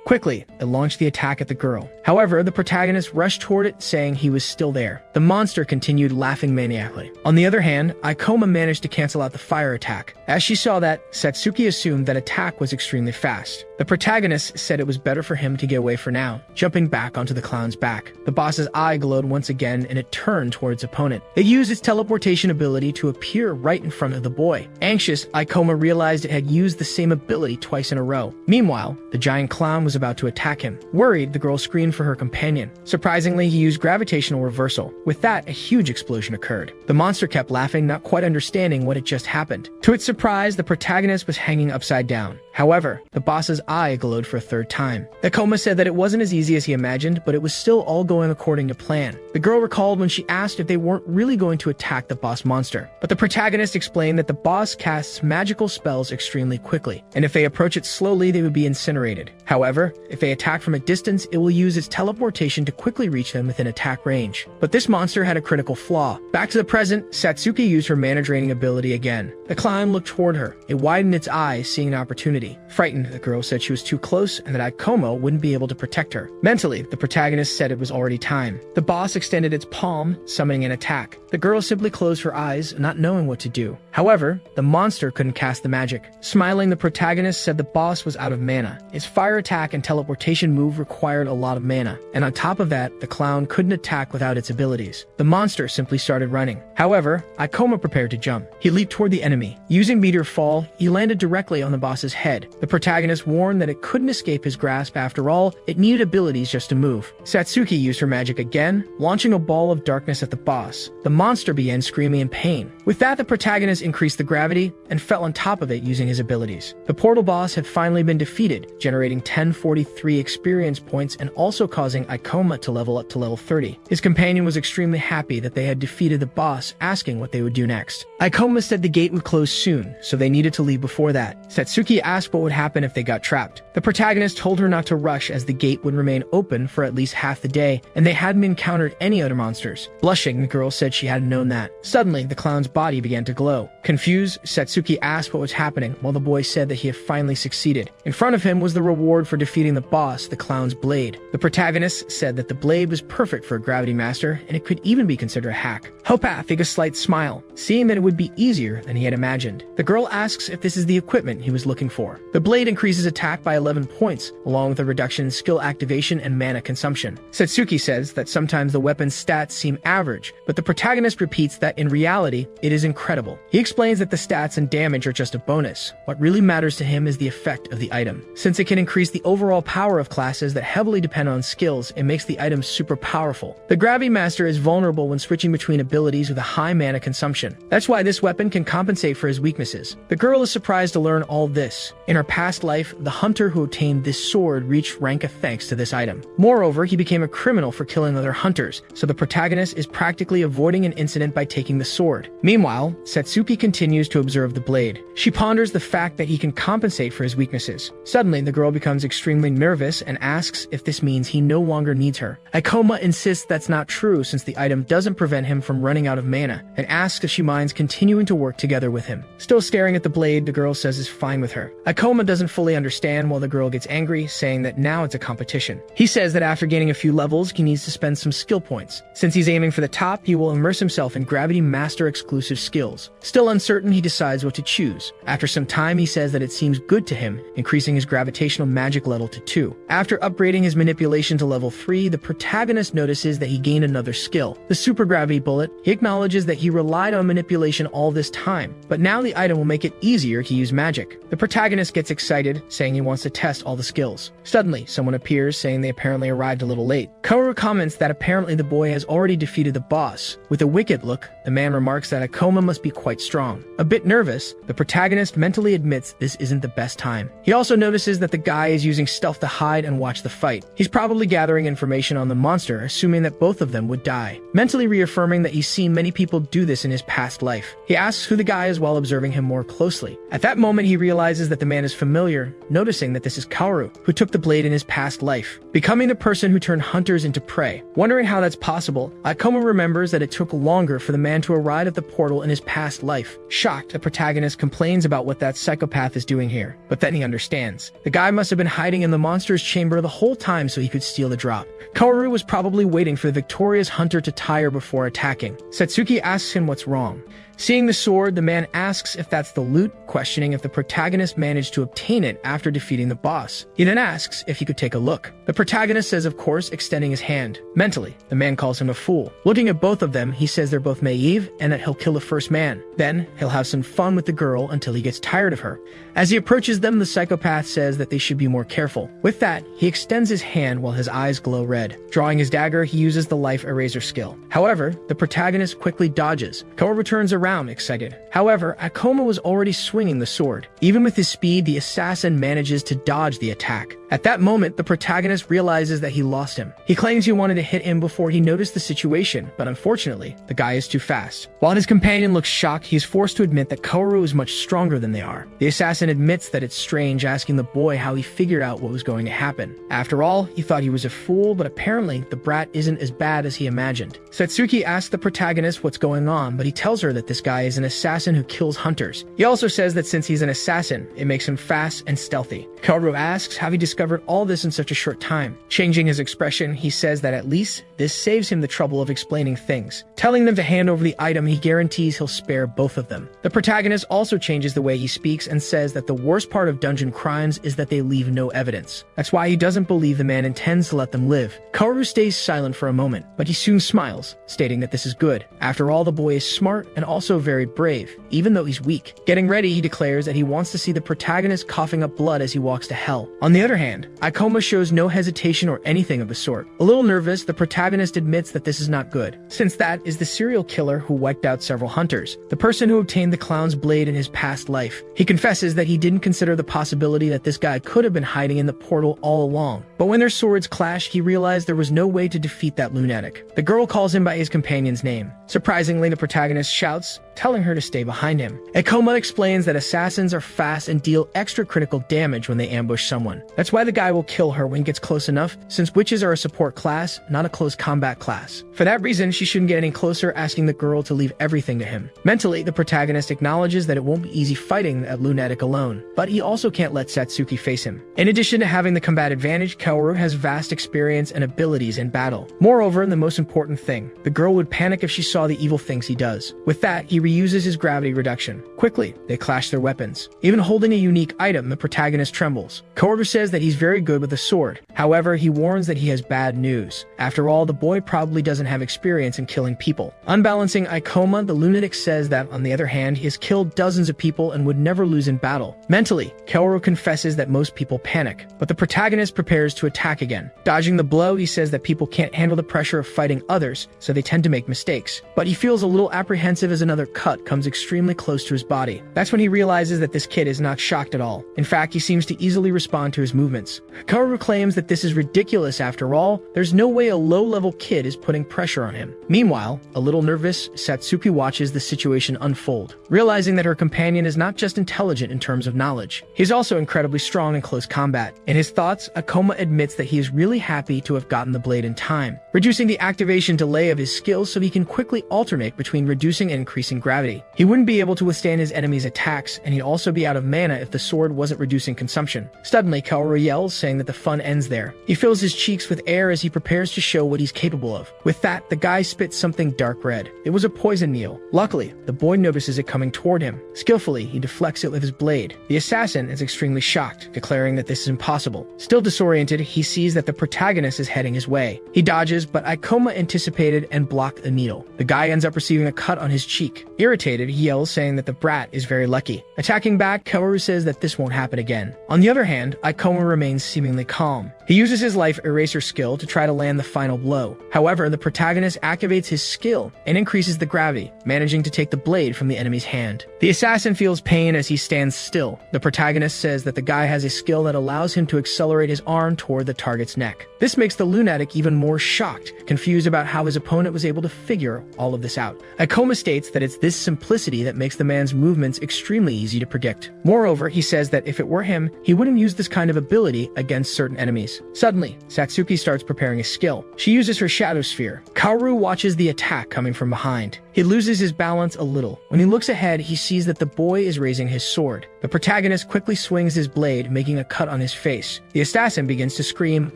Quickly, it launched the attack at the girl. However, the protagonist rushed toward it, saying he was still there. The monster continued laughing maniacally. On the other hand, Akoma managed to cancel out the fire attack. As she saw that, Satsuki assumed that attack was extremely fast. The protagonist said it was better for him to get away for now, jumping back onto the clown's back. The boss's eye glowed once again, and it turned towards its opponent. It used its teleportation ability to appear right in front of the boy. Anxious, Akoma realized it had used the same ability twice in a row. Meanwhile, the giant clown was was about to attack him. Worried, the girl screamed for her companion. Surprisingly, he used gravitational reversal. With that, a huge explosion occurred. The monster kept laughing, not quite understanding what had just happened. To its surprise, the protagonist was hanging upside down. However, the boss's eye glowed for a third time. Akoma said that it wasn't as easy as he imagined, but it was still all going according to plan. The girl recalled when she asked if they weren't really going to attack the boss monster. But the protagonist explained that the boss casts magical spells extremely quickly, and if they approach it slowly, they would be incinerated. However, if they attack from a distance, it will use its teleportation to quickly reach them within attack range. But this monster had a critical flaw. Back to the present, Satsuki used her mana draining ability again. The clown looked toward her. It widened its eyes, seeing an opportunity. Frightened, the girl said she was too close and that Akoma wouldn't be able to protect her. Mentally, the protagonist said it was already time. The boss extended its palm, summoning an attack. The girl simply closed her eyes, not knowing what to do. However, the monster couldn't cast the magic. Smiling, the protagonist said the boss was out of mana. Its fire attack and teleportation move required a lot of mana, and on top of that, the clown couldn't attack without its abilities. The monster simply started running. However, Akoma prepared to jump. He leaped toward the enemy. Using meteor fall, he landed directly on the boss's head. The protagonist warned that it couldn't escape his grasp. After all, it needed abilities just to move. Satsuki used her magic again, launching a ball of darkness at the boss. The monster began screaming in pain. With that, the protagonist increased the gravity and fell on top of it using his abilities. The portal boss had finally been defeated, generating 1043 experience points and also causing Akoma to level up to level 30. His companion was extremely happy that they had defeated the boss, asking what they would do next. Akoma said the gate would close soon, so they needed to leave before that. Satsuki asked what would happen if they got trapped. The protagonist told her not to rush as the gate would remain open for at least half the day, and they hadn't encountered any other monsters. Blushing, the girl said she hadn't known that. Suddenly, the clown's body began to glow. Confused, Satsuki asked what was happening, while the boy said that he had finally succeeded. In front of him was the reward for defeating the boss, the clown's blade. The protagonist said that the blade was perfect for a gravity master, and it could even be considered a hack. Hopath gave a slight smile, seeing that it would be easier than he had imagined. The girl asks if this is the equipment he was looking for. The blade increases attack by 11 points, along with a reduction in skill activation and mana consumption. Satsuki says that sometimes the weapon's stats seem average, but the protagonist repeats that in reality, it is incredible. He explains that the stats and damage are just a bonus. What really matters to him is the effect of the item. Since it can increase the overall power of classes that heavily depend on skills, it makes the item super powerful. The Gravity Master is vulnerable when switching between abilities with a high mana consumption. That's why this weapon can compensate for his weaknesses. The girl is surprised to learn all this. In her past life, the hunter who obtained this sword reached rank of thanks to this item. Moreover, he became a criminal for killing other hunters, so the protagonist is practically avoiding an incident by taking the sword. Meanwhile, Satsuki continues to observe the blade. She ponders the fact that he can compensate for his weaknesses. Suddenly, the girl becomes extremely nervous and asks if this means he no longer needs her. Akoma insists that's not true since the item doesn't prevent him from running out of mana, and asks if she minds continuing to work together with him. Still staring at the blade, the girl says is fine with her. Akoma doesn't fully understand while the girl gets angry, saying that now it's a competition. He says that after gaining a few levels, he needs to spend some skill points. Since he's aiming for the top, he will immerse himself in Gravity Master exclusive skills. Still uncertain, he decides what to choose. After some time, he says that it seems good to him, increasing his gravitational magic level to 2. After upgrading his manipulation to level 3, the protagonist notices that he gained another skill, the Super Gravity Bullet. He acknowledges that he relied on manipulation all this time, but now the item will make it easier to use magic. The protagonist gets excited, saying he wants to test all the skills. Suddenly, someone appears, saying they apparently arrived a little late. Kaoru comments that apparently the boy has already defeated the boss. With a wicked look, the man remarks that Akoma must be quite strong. A bit nervous, the protagonist mentally admits this isn't the best time. He also notices that the guy is using stealth to hide and watch the fight. He's probably gathering information on the monster, assuming that both of them would die. Mentally reaffirming that he's seen many people do this in his past life. He asks who the guy is while observing him more closely. At that moment, he realizes that the man is familiar, noticing that this is Kaoru, who took the blade in his past life, becoming the person who turned hunters into prey. Wondering how that's possible, Akoma remembers that it took longer for the man to arrive at the portal in his past life. Shocked, the protagonist complains about what that psychopath is doing here, but then he understands. The guy must have been hiding in the monster's chamber the whole time so he could steal the drop. Kaoru was probably waiting for the victorious hunter to tire before attacking. Satsuki asks him what's wrong. Seeing the sword, the man asks if that's the loot, questioning if the protagonist managed to obtain it after defeating the boss. He then asks if he could take a look. The protagonist says of course, extending his hand. Mentally, the man calls him a fool. Looking at both of them, he says they're both naive and that he'll kill the first man. Then, he'll have some fun with the girl until he gets tired of her. As he approaches them, the psychopath says that they should be more careful. With that, he extends his hand while his eyes glow red. Drawing his dagger, he uses the life eraser skill. However, the protagonist quickly dodges. Kaoru turns around, excited. However, Akoma was already swinging the sword. Even with his speed, the assassin manages to dodge the attack. At that moment, the protagonist realizes that he lost him. He claims he wanted to hit him before he noticed the situation, but unfortunately, the guy is too fast. While his companion looks shocked, he is forced to admit that Kaoru is much stronger than they are. The assassin admits that it's strange, asking the boy how he figured out what was going to happen. After all, he thought he was a fool, but apparently, the brat isn't as bad as he imagined. Satsuki asks the protagonist what's going on, but he tells her that this guy is an assassin who kills hunters. He also says that since he's an assassin, it makes him fast and stealthy. Kaoru asks how he discovered all this in such a short time. Changing his expression, he says that at least this saves him the trouble of explaining things. Telling them to hand over the item, he guarantees he'll spare both of them. The protagonist also changes the way he speaks and says that the worst part of dungeon crimes is that they leave no evidence. That's why he doesn't believe the man intends to let them live. Kaoru stays silent for a moment, but he soon smiles, stating that this is good. After all, the boy is smart and also very brave, even though he's weak. Getting ready, he declares that he wants to see the protagonist coughing up blood as he walks to hell. On the other hand, Akoma shows no hesitation or anything of the sort. A little nervous, the protagonist admits that this is not good, since that is the serial killer who wiped out several hunters, the person who obtained the clown's blade in his past life. He confesses that he didn't consider the possibility that this guy could have been hiding in the portal all along. But when their swords clash, he realized there was no way to defeat that lunatic. The girl calls him by his companion's name. Surprisingly, the protagonist shouts, telling her to stay behind him. Akoma explains that assassins are fast and deal extra critical damage when they ambush someone. That's why the guy will kill her when he gets close enough, since witches are a support class, not a close combat class. For that reason, she shouldn't get any closer, asking the girl to leave everything to him. Mentally, the protagonist acknowledges that it won't be easy fighting that lunatic alone, but he also can't let Satsuki face him. In addition to having the combat advantage, Kaoru has vast experience and abilities in battle. Moreover, and the most important thing, the girl would panic if she saw the evil things he does. With that, he reuses his gravity reduction. Quickly, they clash their weapons. Even holding a unique item, the protagonist trembles. Kaoru says that he's very good with a sword. However, he warns that he has bad news. After all, the boy probably doesn't have experience in killing people. Unbalancing Akoma, the lunatic says that, on the other hand, he has killed dozens of people and would never lose in battle. Mentally, Kaoru confesses that most people panic, but the protagonist prepares to attack again. Dodging the blow, he says that people can't handle the pressure of fighting others, so they tend to make mistakes. But he feels a little apprehensive as another cut comes extremely close to his body. That's when he realizes that this kid is not shocked at all. In fact, he seems to easily respond to his movements. Kaoru claims that this is ridiculous after all. There's no way a low-level kid is putting pressure on him. Meanwhile, a little nervous, Satsuki watches the situation unfold, realizing that her companion is not just intelligent in terms of knowledge. He's also incredibly strong in close combat. In his thoughts, Akoma admits that he is really happy to have gotten the blade in time, reducing the activation delay of his skills so he can quickly alternate between reducing and increasing gravity. He wouldn't be able to withstand his enemy's attacks, and he'd also be out of mana if the sword wasn't reducing consumption. Suddenly, Kaoru yells, saying that the fun ends there. He fills his cheeks with air as he prepares to show what he's capable of. With that, the guy spits something dark red. It was a poison needle. Luckily, the boy notices it coming toward him. Skillfully, he deflects it with his blade. The assassin is extremely shocked, declaring that this is impossible. Still disoriented, he sees that the protagonist is heading his way. He dodges, but Akoma anticipated and blocked the needle. The guy ends up receiving a cut on his cheek. Irritated, he yells, saying that the brat is very lucky. Attacking back, Kaoru says that this won't happen again. On the other hand, Akoma remains seemingly calm. He uses his life eraser skill to try to land the final blow. However, the protagonist activates his skill and increases the gravity, managing to take the blade from the enemy's hand. The assassin feels pain as he stands still. The protagonist says that the guy has a skill that allows him to accelerate his arm toward the target's neck. This makes the lunatic even more shocked, confused about how his opponent was able to figure all of this out. Akoma states that it's this simplicity that makes the man's movements extremely easy to predict. Moreover, he says that if it were him, he wouldn't use this kind of ability against certain enemies. Suddenly, Satsuki starts preparing a skill. She uses her shadow sphere. Kaoru watches the attack coming from behind. He loses his balance a little. When he looks ahead, he sees that the boy is raising his sword. The The protagonist quickly swings his blade, making a cut on his face. The assassin begins to scream,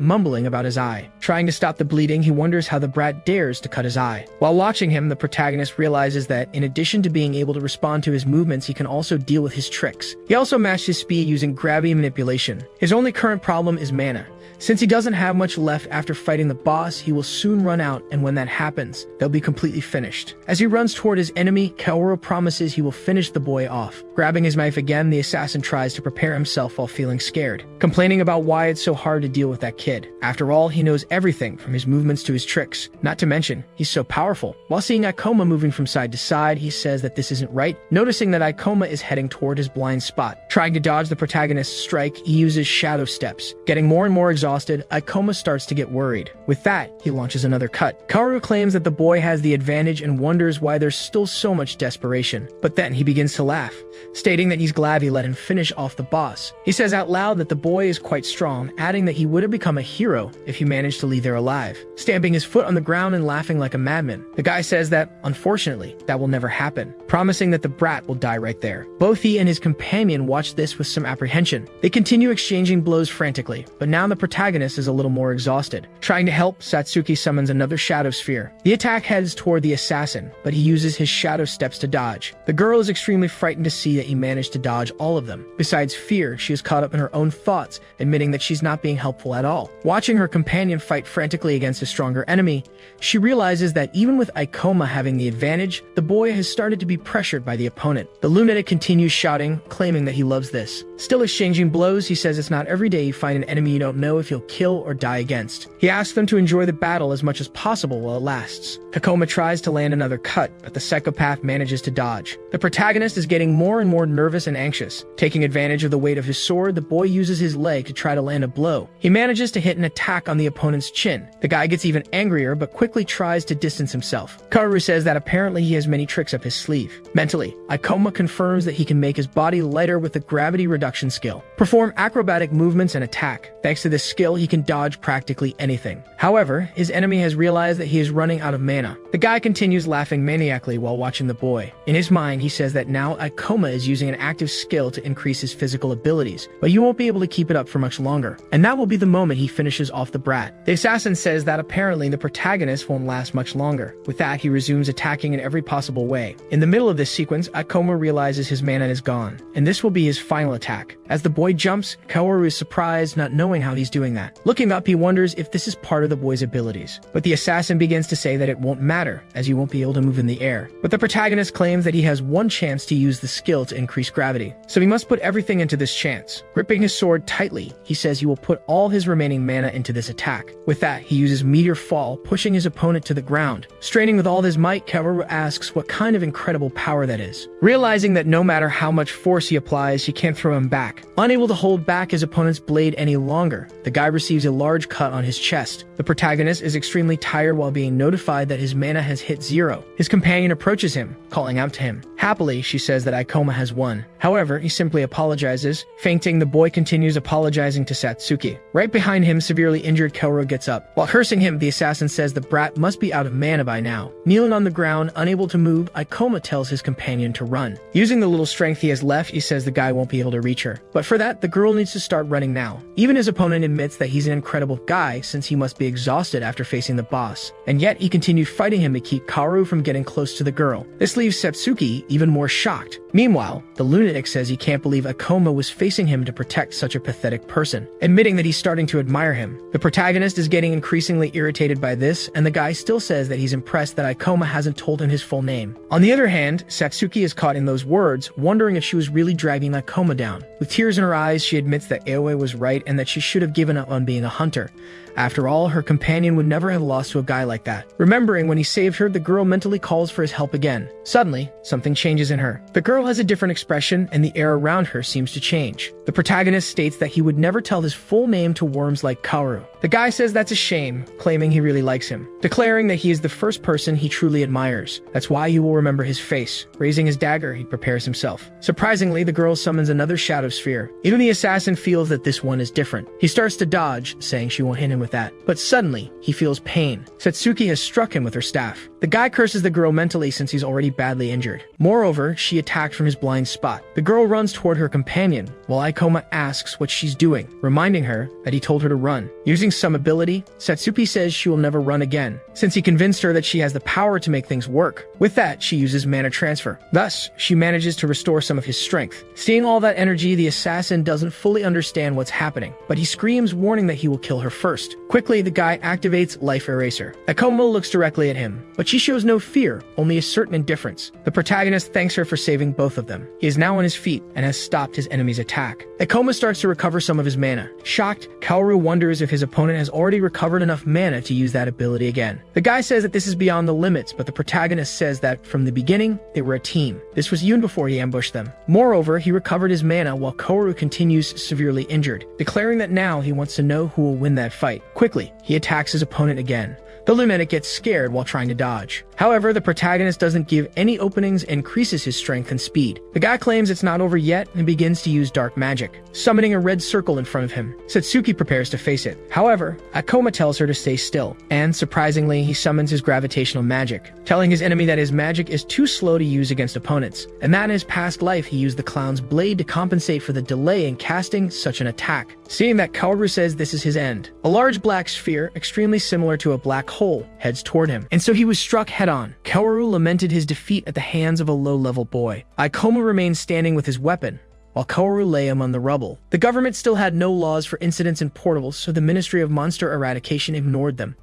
mumbling about his eye. Trying to stop the bleeding, he wonders how the brat dares to cut his eye. While watching him, the protagonist realizes that in addition to being able to respond to his movements, he can also deal with his tricks. He also matched his speed using gravity manipulation. His only current problem is mana. Since he doesn't have much left after fighting the boss, he will soon run out, and when that happens, they'll be completely finished. As he runs toward his enemy, Kaoru promises he will finish the boy off. Grabbing his knife again, the assassin tries to prepare himself while feeling scared, complaining about why it's so hard to deal with that kid. After all, he knows everything from his movements to his tricks. Not to mention, he's so powerful. While seeing Ikoma moving from side to side, he says that this isn't right, noticing that Ikoma is heading toward his blind spot. Trying to dodge the protagonist's strike, he uses shadow steps. Getting more and more exhausted, Ikoma starts to get worried. With that, he launches another cut. Kaoru claims that the boy has the advantage and wonders why there's still so much desperation. But then he begins to laugh, stating that he's glad he let him finish off the boss. He says out loud that the boy is quite strong, adding that he would have become a hero if he managed to leave there alive, stamping his foot on the ground and laughing like a madman. The guy says that, unfortunately, that will never happen, promising that the brat will die right there. Both he and his companion watch this with some apprehension. They continue exchanging blows frantically, but now the protagonist is a little more exhausted. Trying to help, Satsuki summons another shadow sphere. The attack heads toward the assassin, but he uses his shadow steps to dodge. The girl is extremely frightened to see that he managed to dodge all of them. Besides fear, she is caught up in her own thoughts, admitting that she's not being helpful at all. Watching her companion fight frantically against a stronger enemy, she realizes that even with Ikoma having the advantage, the boy has started to be pressured by the opponent. The lunatic continues shouting, claiming that he loves this. Still exchanging blows, he says it's not every day you find an enemy you don't know if you'll kill or die against. He asks them to enjoy the battle as much as possible while it lasts. Ikoma tries to land another cut, but the psychopath manages to dodge. The protagonist is getting more and more nervous and anxious. Taking advantage of the weight of his sword, the boy uses his leg to try to land a blow. He manages to hit an attack on the opponent's chin. The guy gets even angrier, but quickly tries to distance himself. Kaoru says that apparently he has many tricks up his sleeve. Mentally, Ikoma confirms that he can make his body lighter with the gravity reduction skill, perform acrobatic movements and attack. Thanks to this skill, he can dodge practically anything. However, his enemy has realized that he is running out of mana. The guy continues laughing maniacally while watching the boy. In his mind, he says that now Ikoma is using an active skill to increase his physical abilities, but you won't be able to keep it up for much longer. And that will be the moment he finishes off the brat. The assassin says that apparently the protagonist won't last much longer. With that, he resumes attacking in every possible way. In the middle of this sequence, Ikoma realizes his mana is gone, and this will be his final attack. As the boy jumps, Kaoru is surprised, not knowing how he's doing that. Looking up, he wonders if this is part of the boy's abilities. But the assassin begins to say that it won't matter, as he won't be able to move in the air. But the protagonist claims that he has one chance to use the skill to increase gravity, so he must put everything into this chance. Gripping his sword tightly, he says he will put all his remaining mana into this attack. With that, he uses Meteor Fall, pushing his opponent to the ground. Straining with all his might, Kaoru asks what kind of incredible power that is. Realizing that no matter how much force he applies, he can't throw him back. Unable to hold back his opponent's blade any longer, the guy receives a large cut on his chest. The protagonist is extremely tired while being notified that his mana has hit 0. His companion approaches him, calling out to him. Happily, she says that Ikoma has won. However, he simply apologizes. Fainting, the boy continues apologizing to Satsuki. Right behind him, severely injured Kaoru gets up. While cursing him, the assassin says the brat must be out of mana by now. Kneeling on the ground, unable to move, Ikoma tells his companion to run. Using the little strength he has left, he says the guy won't be able to reach her. But for that, the girl needs to start running now. Even his opponent admits that he's an incredible guy since he must be exhausted after facing the boss. And yet, he continued fighting him to keep Kaoru from getting close to the girl. This leaves Satsuki even more shocked. Meanwhile, the lunatic says he can't believe Ikoma was facing him to protect such a pathetic person, admitting that he's starting to admire him. The protagonist is getting increasingly irritated by this, and the guy still says that he's impressed that Ikoma hasn't told him his full name. On the other hand, Satsuki is caught in those words, wondering if she was really dragging Ikoma down. With tears in her eyes, she admits that Aoi was right and that she should have given up on being a hunter. After all, her companion would never have lost to a guy like that. Remembering when he saved her, the girl mentally calls for his help again. Suddenly, something changes in her. The girl has a different expression, and the air around her seems to change. The protagonist states that he would never tell his full name to worms like Kaoru. The guy says that's a shame, claiming he really likes him, declaring that he is the first person he truly admires. That's why he will remember his face. Raising his dagger, he prepares himself. Surprisingly, the girl summons another shadow sphere. Even the assassin feels that this one is different. He starts to dodge, saying she won't hit him with that. But suddenly, he feels pain. Satsuki has struck him with her staff. The guy curses the girl mentally since he's already badly injured. Moreover, she attacked from his blind spot. The girl runs toward her companion, while Aikoma asks what she's doing, reminding her that he told her to run. Using some ability, Satsuki says she will never run again, since he convinced her that she has the power to make things work. With that, she uses mana transfer. Thus, she manages to restore some of his strength. Seeing all that energy, the assassin doesn't fully understand what's happening, but he screams, warning that he will kill her first. Quickly, the guy activates Life Eraser. Aikoma looks directly at him, but she shows no fear, only a certain indifference. The protagonist thanks her for saving both of them. He is now on his feet and has stopped his enemy's attack. Aikoma starts to recover some of his mana. Shocked, Kaoru wonders if his opponent has already recovered enough mana to use that ability again. The guy says that this is beyond the limits, but the protagonist says that from the beginning, they were a team. This was even before he ambushed them. Moreover, he recovered his mana while Kaoru continues severely injured, declaring that now he wants to know who will win that fight. Quickly, he attacks his opponent again. The lunatic gets scared while trying to dodge. However, the protagonist doesn't give any openings and increases his strength and speed. The guy claims it's not over yet and begins to use dark magic, summoning a red circle in front of him. Satsuki prepares to face it. However, Aikoma tells her to stay still, and surprisingly, he summons his gravitational magic, telling his enemy that his magic is too slow to use against opponents, and that in his past life he used the clown's blade to compensate for the delay in casting such an attack. Seeing that Kaoru says this is his end, a large black sphere, extremely similar to a black hole, heads toward him, and so he was struck head-on. Kaoru lamented his defeat at the hands of a low-level boy. Aikoma remained standing with his weapon, while Kaoru lay among the rubble. The government still had no laws for incidents in portals, so the Ministry of Monster Eradication ignored them.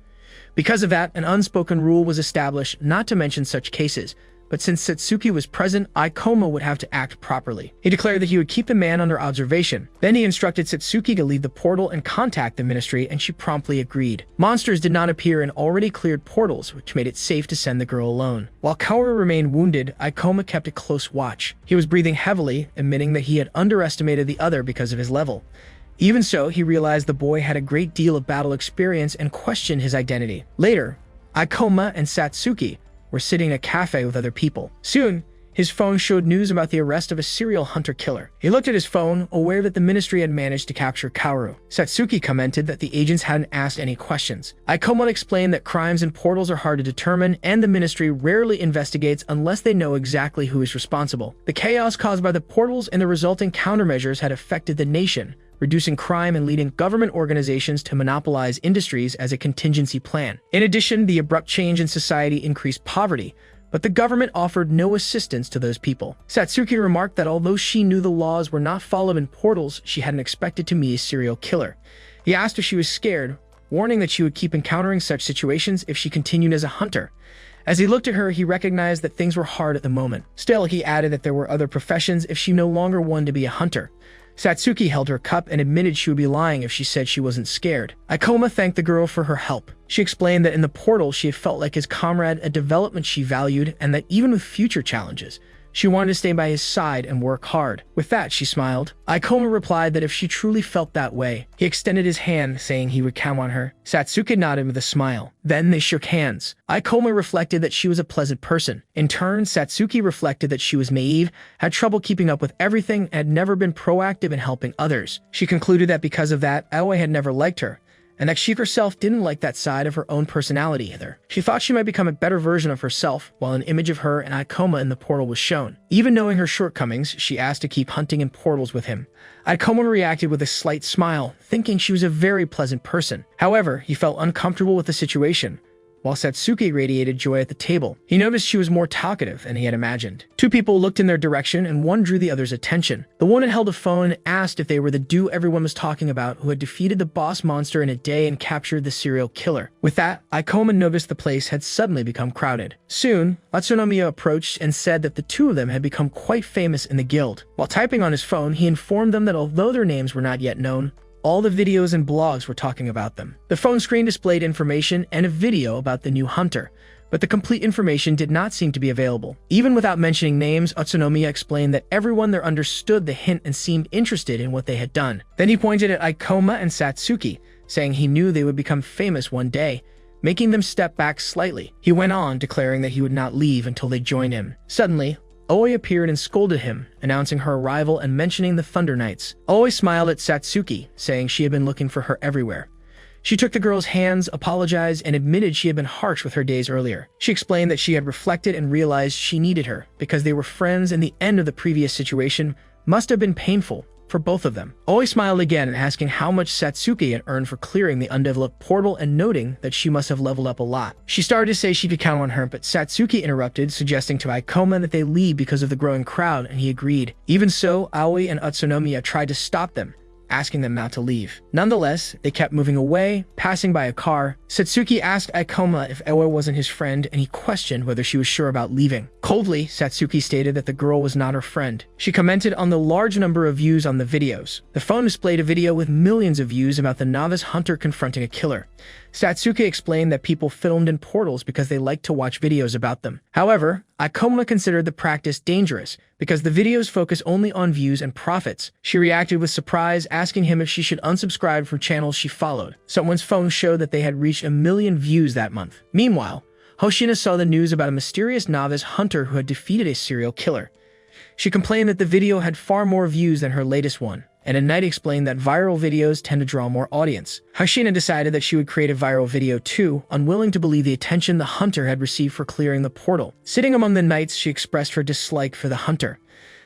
Because of that, an unspoken rule was established not to mention such cases, but since Satsuki was present, Aikoma would have to act properly. He declared that he would keep the man under observation. Then he instructed Satsuki to leave the portal and contact the ministry, and she promptly agreed. Monsters did not appear in already cleared portals, which made it safe to send the girl alone. While Kaoru remained wounded, Aikoma kept a close watch. He was breathing heavily, admitting that he had underestimated the other because of his level. Even so, he realized the boy had a great deal of battle experience and questioned his identity. Later, Aikoma and Satsuki were sitting in a cafe with other people. Soon, his phone showed news about the arrest of a serial hunter-killer. He looked at his phone, aware that the ministry had managed to capture Kaoru. Satsuki commented that the agents hadn't asked any questions. Aikoma explained that crimes in portals are hard to determine, and the ministry rarely investigates unless they know exactly who is responsible. The chaos caused by the portals and the resulting countermeasures had affected the nation, reducing crime and leading government organizations to monopolize industries as a contingency plan. In addition, the abrupt change in society increased poverty, but the government offered no assistance to those people. Satsuki remarked that although she knew the laws were not followed in portals, she hadn't expected to meet a serial killer. He asked if she was scared, warning that she would keep encountering such situations if she continued as a hunter. As he looked at her, he recognized that things were hard at the moment. Still, he added that there were other professions if she no longer wanted to be a hunter. Satsuki held her cup and admitted she would be lying if she said she wasn't scared. Aikoma thanked the girl for her help. She explained that in the portal she had felt like his comrade, a development she valued, and that even with future challenges, she wanted to stay by his side and work hard. With that, she smiled. Aikoma replied that if she truly felt that way, he extended his hand, saying he would count on her. Satsuki nodded with a smile. Then they shook hands. Aikoma reflected that she was a pleasant person. In turn, Satsuki reflected that she was naive, had trouble keeping up with everything, and had never been proactive in helping others. She concluded that because of that, Aoi had never liked her, and that she herself didn't like that side of her own personality either. She thought she might become a better version of herself, while an image of her and Aikoma in the portal was shown. Even knowing her shortcomings, she asked to keep hunting in portals with him. Aikoma reacted with a slight smile, thinking she was a very pleasant person. However, he felt uncomfortable with the situation, while Satsuki radiated joy at the table. He noticed she was more talkative than he had imagined. Two people looked in their direction, and one drew the other's attention. The one had held a phone and asked if they were the dude everyone was talking about who had defeated the boss monster in a day and captured the serial killer. With that, Aikoma noticed the place had suddenly become crowded. Soon, Utsunomiya approached and said that the two of them had become quite famous in the guild. While typing on his phone, he informed them that although their names were not yet known, all the videos and blogs were talking about them. The phone screen displayed information and a video about the new hunter, but the complete information did not seem to be available. Even without mentioning names, Utsunomiya explained that everyone there understood the hint and seemed interested in what they had done. Then he pointed at Aikoma and Satsuki, saying he knew they would become famous one day, making them step back slightly. He went on, declaring that he would not leave until they joined him. Suddenly, Aoi appeared and scolded him, announcing her arrival and mentioning the Thunder Knights. Aoi smiled at Satsuki, saying she had been looking for her everywhere. She took the girl's hands, apologized, and admitted she had been harsh with her days earlier. She explained that she had reflected and realized she needed her because they were friends and the end of the previous situation must have been painful for both of them. Oi smiled again and asking how much Satsuki had earned for clearing the undeveloped portal and noting that she must have leveled up a lot. She started to say she could count on her, but Satsuki interrupted, suggesting to Ikoma that they leave because of the growing crowd, and he agreed. Even so, Aoi and Utsunomiya tried to stop them, asking them not to leave. Nonetheless, they kept moving away, passing by a car. Satsuki asked Ikoma if Aoi wasn't his friend, and he questioned whether she was sure about leaving. Coldly, Satsuki stated that the girl was not her friend. She commented on the large number of views on the videos. The phone displayed a video with millions of views about the novice hunter confronting a killer. Satsuki explained that people filmed in portals because they liked to watch videos about them. However, Ikoma considered the practice dangerous because the videos focus only on views and profits. She reacted with surprise, asking him if she should unsubscribe from channels she followed. Someone's phone showed that they had reached 1 million views that month. Meanwhile, Hoshina saw the news about a mysterious novice hunter who had defeated a serial killer. She complained that the video had far more views than her latest one, and at night explained that viral videos tend to draw more audience. Hoshina decided that she would create a viral video too, unwilling to believe the attention the hunter had received for clearing the portal. Sitting among the knights, she expressed her dislike for the hunter.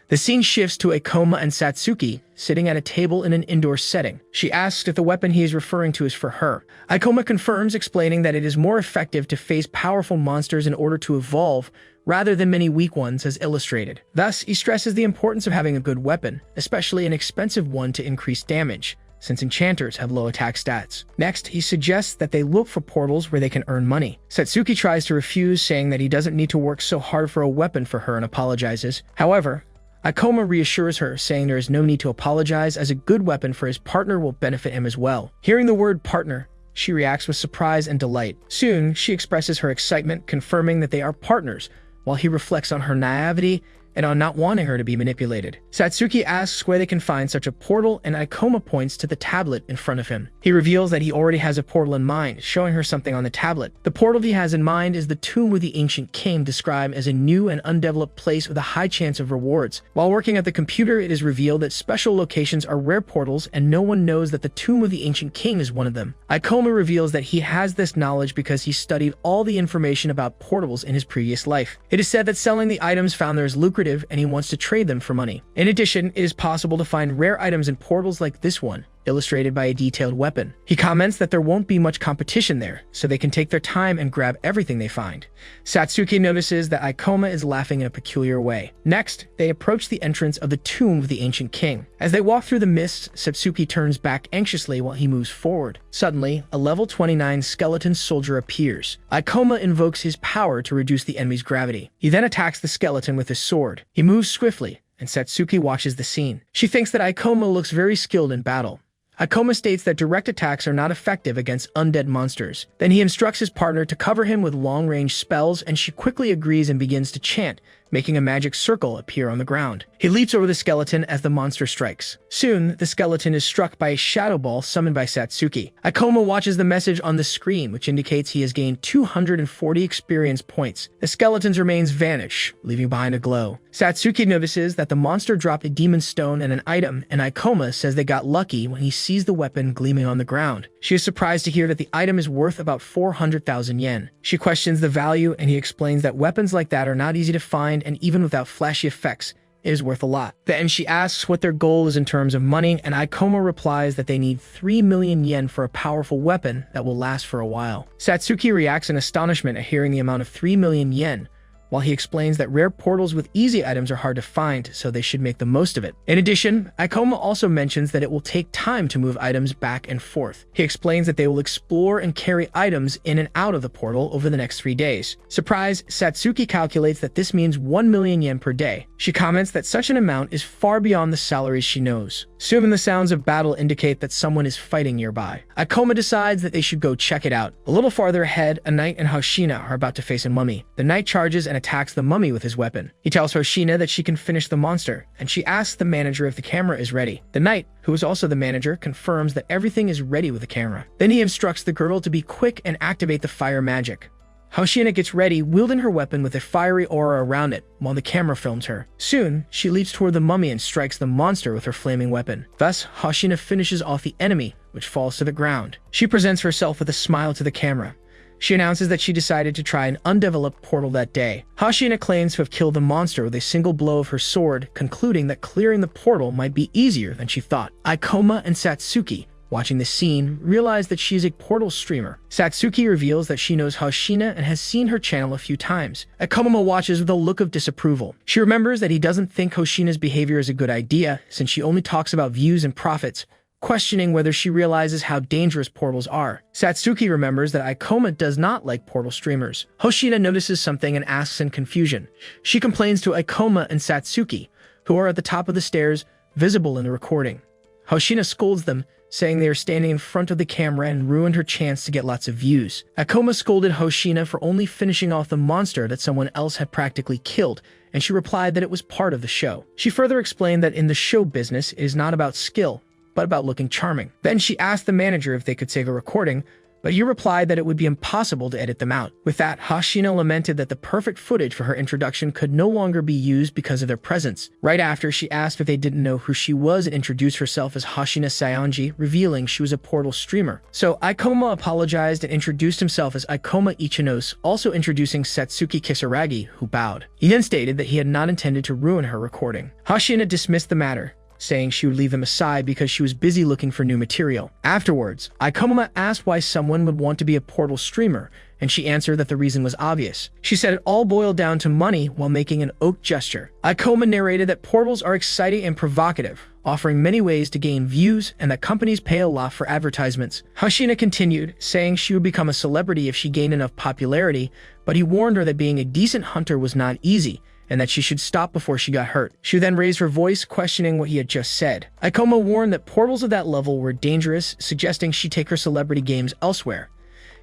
The scene shifts to Ikoma and Satsuki, sitting at a table in an indoor setting. She asks if the weapon he is referring to is for her. Ikoma confirms, explaining that it is more effective to face powerful monsters in order to evolve, rather than many weak ones as illustrated. Thus, he stresses the importance of having a good weapon, especially an expensive one to increase damage, since enchanters have low attack stats. Next, he suggests that they look for portals where they can earn money. Satsuki tries to refuse, saying that he doesn't need to work so hard for a weapon for her, and apologizes. However, Ikoma reassures her, saying there is no need to apologize as a good weapon for his partner will benefit him as well. Hearing the word partner, she reacts with surprise and delight. Soon, she expresses her excitement, confirming that they are partners, while he reflects on her naivety and on not wanting her to be manipulated. Satsuki asks where they can find such a portal, and Ikoma points to the tablet in front of him. He reveals that he already has a portal in mind, showing her something on the tablet. The portal he has in mind is the tomb of the ancient king, described as a new and undeveloped place with a high chance of rewards. While working at the computer, it is revealed that special locations are rare portals, and no one knows that the tomb of the ancient king is one of them. Ikoma reveals that he has this knowledge because he studied all the information about portals in his previous life. It is said that selling the items found there is lucrative, and he wants to trade them for money. In addition, it is possible to find rare items in portals like this one, illustrated by a detailed weapon. He comments that there won't be much competition there, so they can take their time and grab everything they find. Satsuki notices that Ikoma is laughing in a peculiar way. Next, they approach the entrance of the tomb of the ancient king. As they walk through the mist, Satsuki turns back anxiously while he moves forward. Suddenly, a level 29 skeleton soldier appears. Ikoma invokes his power to reduce the enemy's gravity. He then attacks the skeleton with his sword. He moves swiftly, and Satsuki watches the scene. She thinks that Ikoma looks very skilled in battle. Ikoma states that direct attacks are not effective against undead monsters. Then he instructs his partner to cover him with long-range spells, and she quickly agrees and begins to chant, making a magic circle appear on the ground. He leaps over the skeleton as the monster strikes. Soon, the skeleton is struck by a shadow ball summoned by Satsuki. Ikoma watches the message on the screen, which indicates he has gained 240 experience points. The skeleton's remains vanish, leaving behind a glow. Satsuki notices that the monster dropped a demon stone and an item, and Ikoma says they got lucky when he sees the weapon gleaming on the ground. She is surprised to hear that the item is worth about 400,000 yen. She questions the value, and he explains that weapons like that are not easy to find, and even without flashy effects, it is worth a lot. Then she asks what their goal is in terms of money, and Ikoma replies that they need 3 million yen for a powerful weapon that will last for a while. Satsuki reacts in astonishment at hearing the amount of 3 million yen, while he explains that rare portals with easy items are hard to find, so they should make the most of it. In addition, Ikoma also mentions that it will take time to move items back and forth. He explains that they will explore and carry items in and out of the portal over the next 3 days. Surprised, Satsuki calculates that this means 1 million yen per day. She comments that such an amount is far beyond the salaries she knows. Soon the sounds of battle indicate that someone is fighting nearby. Ikoma decides that they should go check it out. A little farther ahead, a knight and Hoshina are about to face a mummy. The knight charges and attacks the mummy with his weapon. He tells Hoshina that she can finish the monster, and she asks the manager if the camera is ready. The knight, who is also the manager, confirms that everything is ready with the camera. Then he instructs the girl to be quick and activate the fire magic. Hoshina gets ready, wielding her weapon with a fiery aura around it, while the camera films her. Soon, she leaps toward the mummy and strikes the monster with her flaming weapon. Thus, Hoshina finishes off the enemy, which falls to the ground. She presents herself with a smile to the camera. She announces that she decided to try an undeveloped portal that day. Hoshina claims to have killed the monster with a single blow of her sword, concluding that clearing the portal might be easier than she thought. Ikoma and Satsuki, watching the scene, realize that she is a portal streamer. Satsuki reveals that she knows Hoshina and has seen her channel a few times. Ikoma watches with a look of disapproval. She remembers that he doesn't think Hoshina's behavior is a good idea, since she only talks about views and profits, questioning whether she realizes how dangerous portals are. Satsuki remembers that Ikoma does not like portal streamers. Hoshina notices something and asks in confusion. She complains to Ikoma and Satsuki, who are at the top of the stairs, visible in the recording. Hoshina scolds them, saying they are standing in front of the camera and ruined her chance to get lots of views. Ikoma scolded Hoshina for only finishing off the monster that someone else had practically killed, and she replied that it was part of the show. She further explained that in the show business, it is not about skill, but about looking charming. Then she asked the manager if they could save a recording, but he replied that it would be impossible to edit them out. With that, Hoshina lamented that the perfect footage for her introduction could no longer be used because of their presence. Right after, she asked if they didn't know who she was and introduced herself as Hoshina Saionji, revealing she was a portal streamer. So Ikoma apologized and introduced himself as Ikoma Ichinos, also introducing Satsuki Kisaragi, who bowed. He then stated that he had not intended to ruin her recording. Hoshina dismissed the matter, saying she would leave them aside because she was busy looking for new material. Afterwards, Ikoma asked why someone would want to be a portal streamer, and she answered that the reason was obvious. She said it all boiled down to money while making an oak gesture. Ikoma narrated that portals are exciting and provocative, offering many ways to gain views and that companies pay a lot for advertisements. Hoshina continued, saying she would become a celebrity if she gained enough popularity, but he warned her that being a decent hunter was not easy, and that she should stop before she got hurt. She then raised her voice, questioning what he had just said. Ikoma warned that portals of that level were dangerous, suggesting she take her celebrity games elsewhere.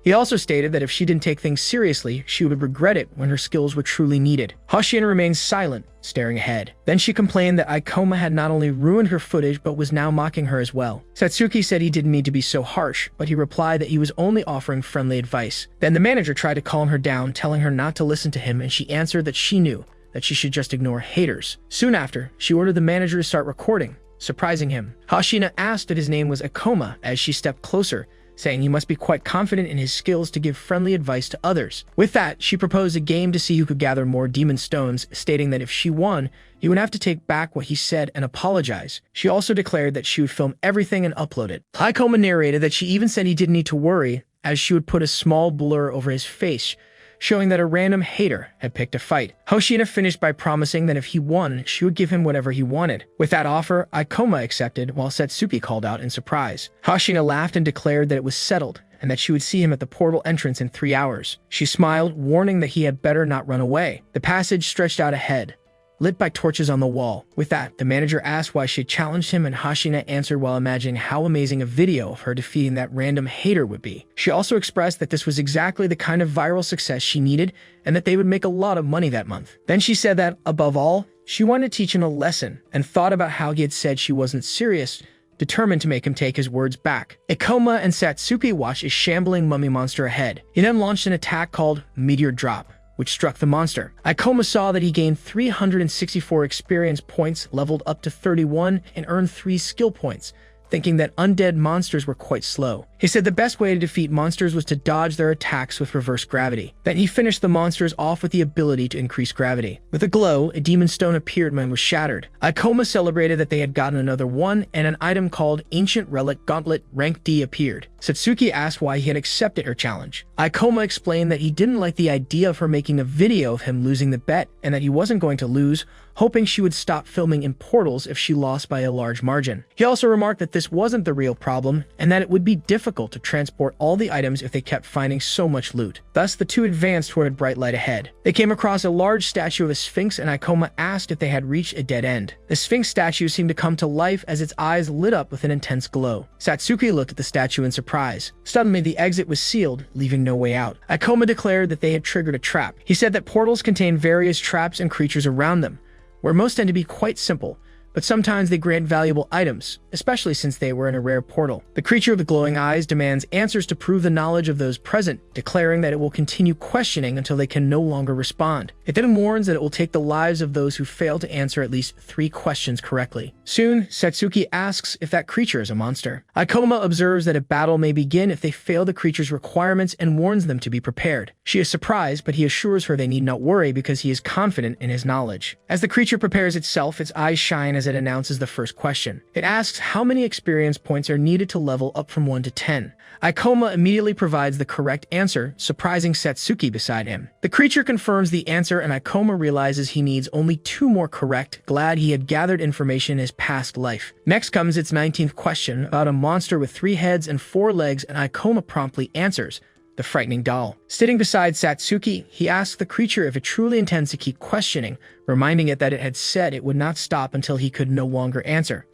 He also stated that if she didn't take things seriously, she would regret it when her skills were truly needed. Hoshina remained silent, staring ahead. Then she complained that Ikoma had not only ruined her footage, but was now mocking her as well. Satsuki said he didn't mean to be so harsh, but he replied that he was only offering friendly advice. Then the manager tried to calm her down, telling her not to listen to him, and she answered that she knew that she should just ignore haters. Soon after, she ordered the manager to start recording, surprising him. Hoshina asked that his name was Ikoma as she stepped closer, saying he must be quite confident in his skills to give friendly advice to others. With that, she proposed a game to see who could gather more demon stones, stating that if she won, he would have to take back what he said and apologize. She also declared that she would film everything and upload it. Ikoma narrated that she even said he didn't need to worry, as she would put a small blur over his face, showing that a random hater had picked a fight. Hoshina finished by promising that if he won, she would give him whatever he wanted. With that offer, Ikoma accepted, while Satsuki called out in surprise. Hoshina laughed and declared that it was settled, and that she would see him at the portal entrance in 3 hours. She smiled, warning that he had better not run away. The passage stretched out ahead, lit by torches on the wall. With that, the manager asked why she had challenged him, and Hoshina answered while imagining how amazing a video of her defeating that random hater would be. She also expressed that this was exactly the kind of viral success she needed, and that they would make a lot of money that month. Then she said that, above all, she wanted to teach him a lesson, and thought about how he had said she wasn't serious, determined to make him take his words back. Ikoma and Satsuki watched a shambling mummy monster ahead. He then launched an attack called Meteor Drop, which struck the monster. Ikoma saw that he gained 364 experience points, leveled up to 31, and earned 3 skill points, thinking that undead monsters were quite slow. He said the best way to defeat monsters was to dodge their attacks with reverse gravity. Then he finished the monsters off with the ability to increase gravity. With a glow, a demon stone appeared when it was shattered. Ikoma celebrated that they had gotten another one, and an item called Ancient Relic Gauntlet Rank D appeared. Satsuki asked why he had accepted her challenge. Ikoma explained that he didn't like the idea of her making a video of him losing the bet, and that he wasn't going to lose, hoping she would stop filming in portals if she lost by a large margin. He also remarked that this wasn't the real problem, and that it would be difficult to transport all the items if they kept finding so much loot. Thus, the two advanced toward a bright light ahead. They came across a large statue of a sphinx, and Ikoma asked if they had reached a dead end. The sphinx statue seemed to come to life as its eyes lit up with an intense glow. Satsuki looked at the statue in surprise. Suddenly, the exit was sealed, leaving no way out. Ikoma declared that they had triggered a trap. He said that portals contain various traps and creatures around them, where most tend to be quite simple, but sometimes they grant valuable items, especially since they were in a rare portal. The creature of the glowing eyes demands answers to prove the knowledge of those present, declaring that it will continue questioning until they can no longer respond. It then warns that it will take the lives of those who fail to answer at least 3 questions correctly. Soon, Satsuki asks if that creature is a monster. Ikoma observes that a battle may begin if they fail the creature's requirements and warns them to be prepared. She is surprised, but he assures her they need not worry because he is confident in his knowledge. As the creature prepares itself, its eyes shine as it announces the first question. It asks how many experience points are needed to level up from 1 to 10. Ikoma immediately provides the correct answer, surprising Satsuki beside him. The creature confirms the answer and Ikoma realizes he needs only 2 more correct, glad he had gathered information in his past life. Next comes its 19th question about a monster with 3 heads and 4 legs, and Ikoma promptly answers, the frightening doll. Sitting beside Satsuki, he asks the creature if it truly intends to keep questioning, reminding it that it had said it would not stop until he could no longer answer.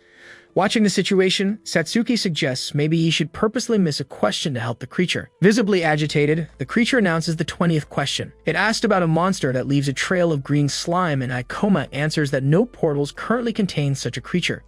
Watching the situation, Satsuki suggests maybe he should purposely miss a question to help the creature. Visibly agitated, the creature announces the 20th question. It asked about a monster that leaves a trail of green slime, and Ikoma answers that no portals currently contain such a creature.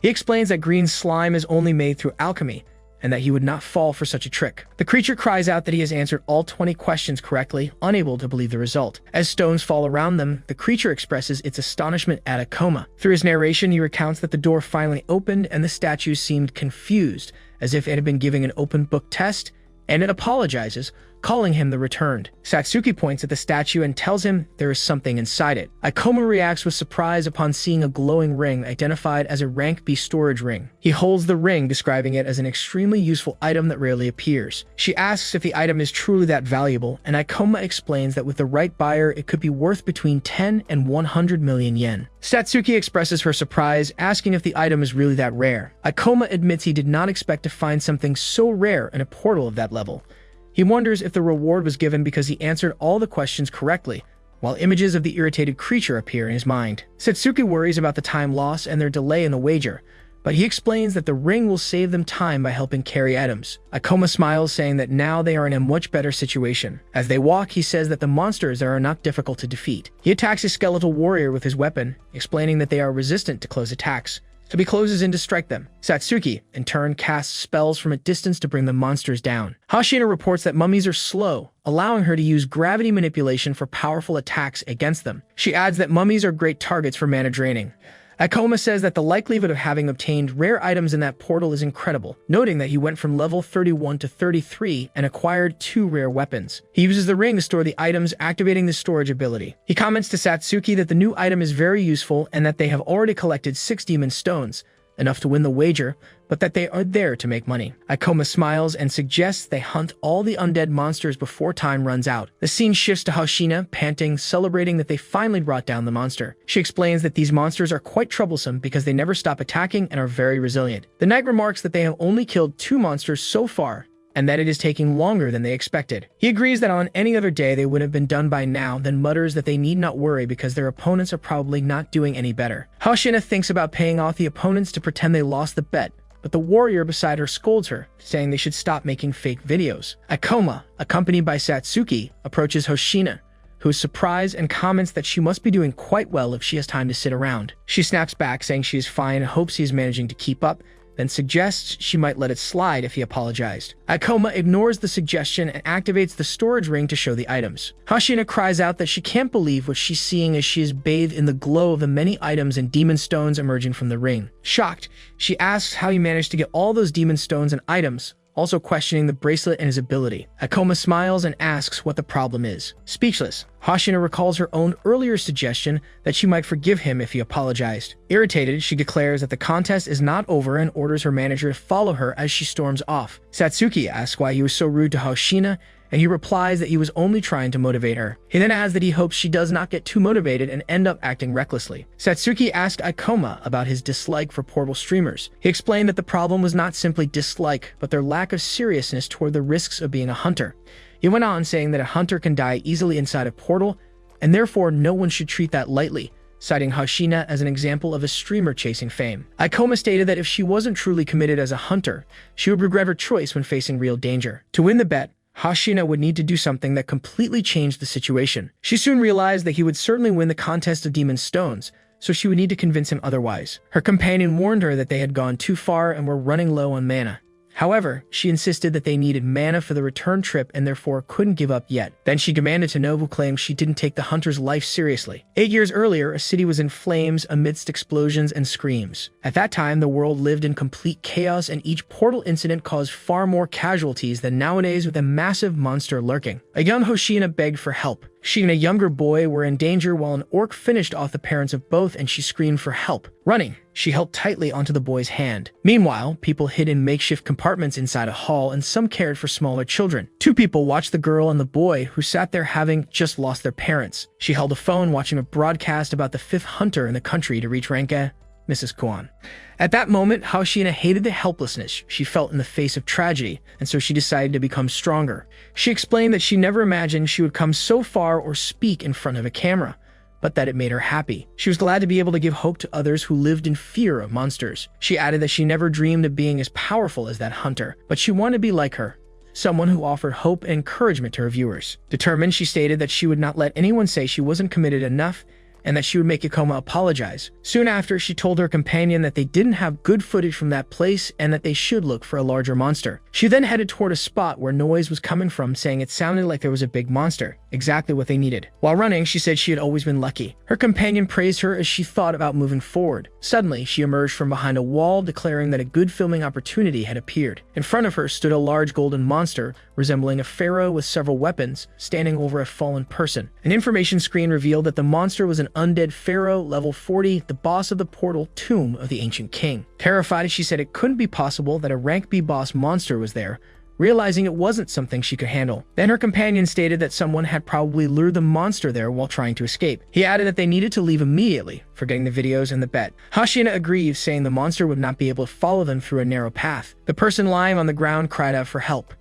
He explains that green slime is only made through alchemy, and that he would not fall for such a trick. The creature cries out that he has answered all 20 questions correctly, unable to believe the result. As stones fall around them, the creature expresses its astonishment at Ikoma. Through his narration, he recounts that the door finally opened and the statue seemed confused, as if it had been giving an open book test, and it apologizes, calling him the returned. Satsuki points at the statue and tells him there is something inside it. Ikoma reacts with surprise upon seeing a glowing ring identified as a rank B storage ring. He holds the ring, describing it as an extremely useful item that rarely appears. She asks if the item is truly that valuable, and Ikoma explains that with the right buyer, it could be worth between 10 and 100 million yen. Satsuki expresses her surprise, asking if the item is really that rare. Ikoma admits he did not expect to find something so rare in a portal of that level. He wonders if the reward was given because he answered all the questions correctly, while images of the irritated creature appear in his mind. Satsuki worries about the time loss and their delay in the wager, but he explains that the ring will save them time by helping carry items. Ikoma smiles, saying that now they are in a much better situation. As they walk, he says that the monsters are not difficult to defeat. He attacks a skeletal warrior with his weapon, explaining that they are resistant to close attacks, so he closes in to strike them. Satsuki, in turn, casts spells from a distance to bring the monsters down. Hashina reports that mummies are slow, allowing her to use gravity manipulation for powerful attacks against them. She adds that mummies are great targets for mana draining. Ikoma says that the likelihood of having obtained rare items in that portal is incredible, noting that he went from level 31 to 33 and acquired 2 rare weapons. He uses the ring to store the items, activating the storage ability. He comments to Satsuki that the new item is very useful and that they have already collected 6 demon stones, enough to win the wager, but that they are there to make money. Ikoma smiles and suggests they hunt all the undead monsters before time runs out. The scene shifts to Hashina, panting, celebrating that they finally brought down the monster. She explains that these monsters are quite troublesome because they never stop attacking and are very resilient. The knight remarks that they have only killed 2 monsters so far, and that it is taking longer than they expected. He agrees that on any other day they would have been done by now, then mutters that they need not worry because their opponents are probably not doing any better. Hashina thinks about paying off the opponents to pretend they lost the bet, but the warrior beside her scolds her, saying they should stop making fake videos. Ikoma, accompanied by Satsuki, approaches Hoshina, who is surprised and comments that she must be doing quite well if she has time to sit around. She snaps back, saying she is fine and hopes he is managing to keep up, then suggests she might let it slide if he apologized. Ikoma ignores the suggestion and activates the storage ring to show the items. Hashina cries out that she can't believe what she's seeing as she is bathed in the glow of the many items and demon stones emerging from the ring. Shocked, she asks how he managed to get all those demon stones and items, also questioning the bracelet and his ability. Ikoma smiles and asks what the problem is. Speechless, Hashina recalls her own earlier suggestion that she might forgive him if he apologized. Irritated, she declares that the contest is not over and orders her manager to follow her as she storms off. Satsuki asks why he was so rude to Hashina, and he replies that he was only trying to motivate her. He then adds that he hopes she does not get too motivated and end up acting recklessly. Satsuki asked Ikoma about his dislike for portal streamers. He explained that the problem was not simply dislike, but their lack of seriousness toward the risks of being a hunter. He went on saying that a hunter can die easily inside a portal, and therefore no one should treat that lightly, citing Hashina as an example of a streamer chasing fame. Ikoma stated that if she wasn't truly committed as a hunter, she would regret her choice when facing real danger. To win the bet, Hashina would need to do something that completely changed the situation. She soon realized that he would certainly win the contest of demon stones, so she would need to convince him otherwise. Her companion warned her that they had gone too far and were running low on mana. However, she insisted that they needed mana for the return trip and therefore couldn't give up yet. Then she demanded to know who claimed she didn't take the hunter's life seriously. 8 years earlier, a city was in flames amidst explosions and screams. At that time, the world lived in complete chaos and each portal incident caused far more casualties than nowadays with a massive monster lurking. A young Hoshina begged for help. She and a younger boy were in danger while an orc finished off the parents of both and she screamed for help. Running, she held tightly onto the boy's hand. Meanwhile, people hid in makeshift compartments inside a hall and some cared for smaller children. 2 people watched the girl and the boy who sat there having just lost their parents. She held a phone watching a broadcast about the 5th hunter in the country to reach Ranka, Mrs. Kwan. At that moment, Hoshina hated the helplessness she felt in the face of tragedy, and so she decided to become stronger. She explained that she never imagined she would come so far or speak in front of a camera, but that it made her happy. She was glad to be able to give hope to others who lived in fear of monsters. She added that she never dreamed of being as powerful as that hunter, but she wanted to be like her, someone who offered hope and encouragement to her viewers. Determined, she stated that she would not let anyone say she wasn't committed enough and that she would make Ikoma apologize. Soon after, she told her companion that they didn't have good footage from that place and that they should look for a larger monster. She then headed toward a spot where noise was coming from, saying it sounded like there was a big monster, exactly what they needed. While running, she said she had always been lucky. Her companion praised her as she thought about moving forward. Suddenly, she emerged from behind a wall, declaring that a good filming opportunity had appeared. In front of her stood a large golden monster, resembling a pharaoh with several weapons, standing over a fallen person. An information screen revealed that the monster was an undead pharaoh, level 40, the boss of the portal tomb of the ancient king. Terrified, she said it couldn't be possible that a rank B boss monster was there, realizing it wasn't something she could handle. Then her companion stated that someone had probably lured the monster there while trying to escape. He added that they needed to leave immediately, forgetting the videos and the bet. Hoshina agreed, saying the monster would not be able to follow them through a narrow path. The person lying on the ground cried out for help.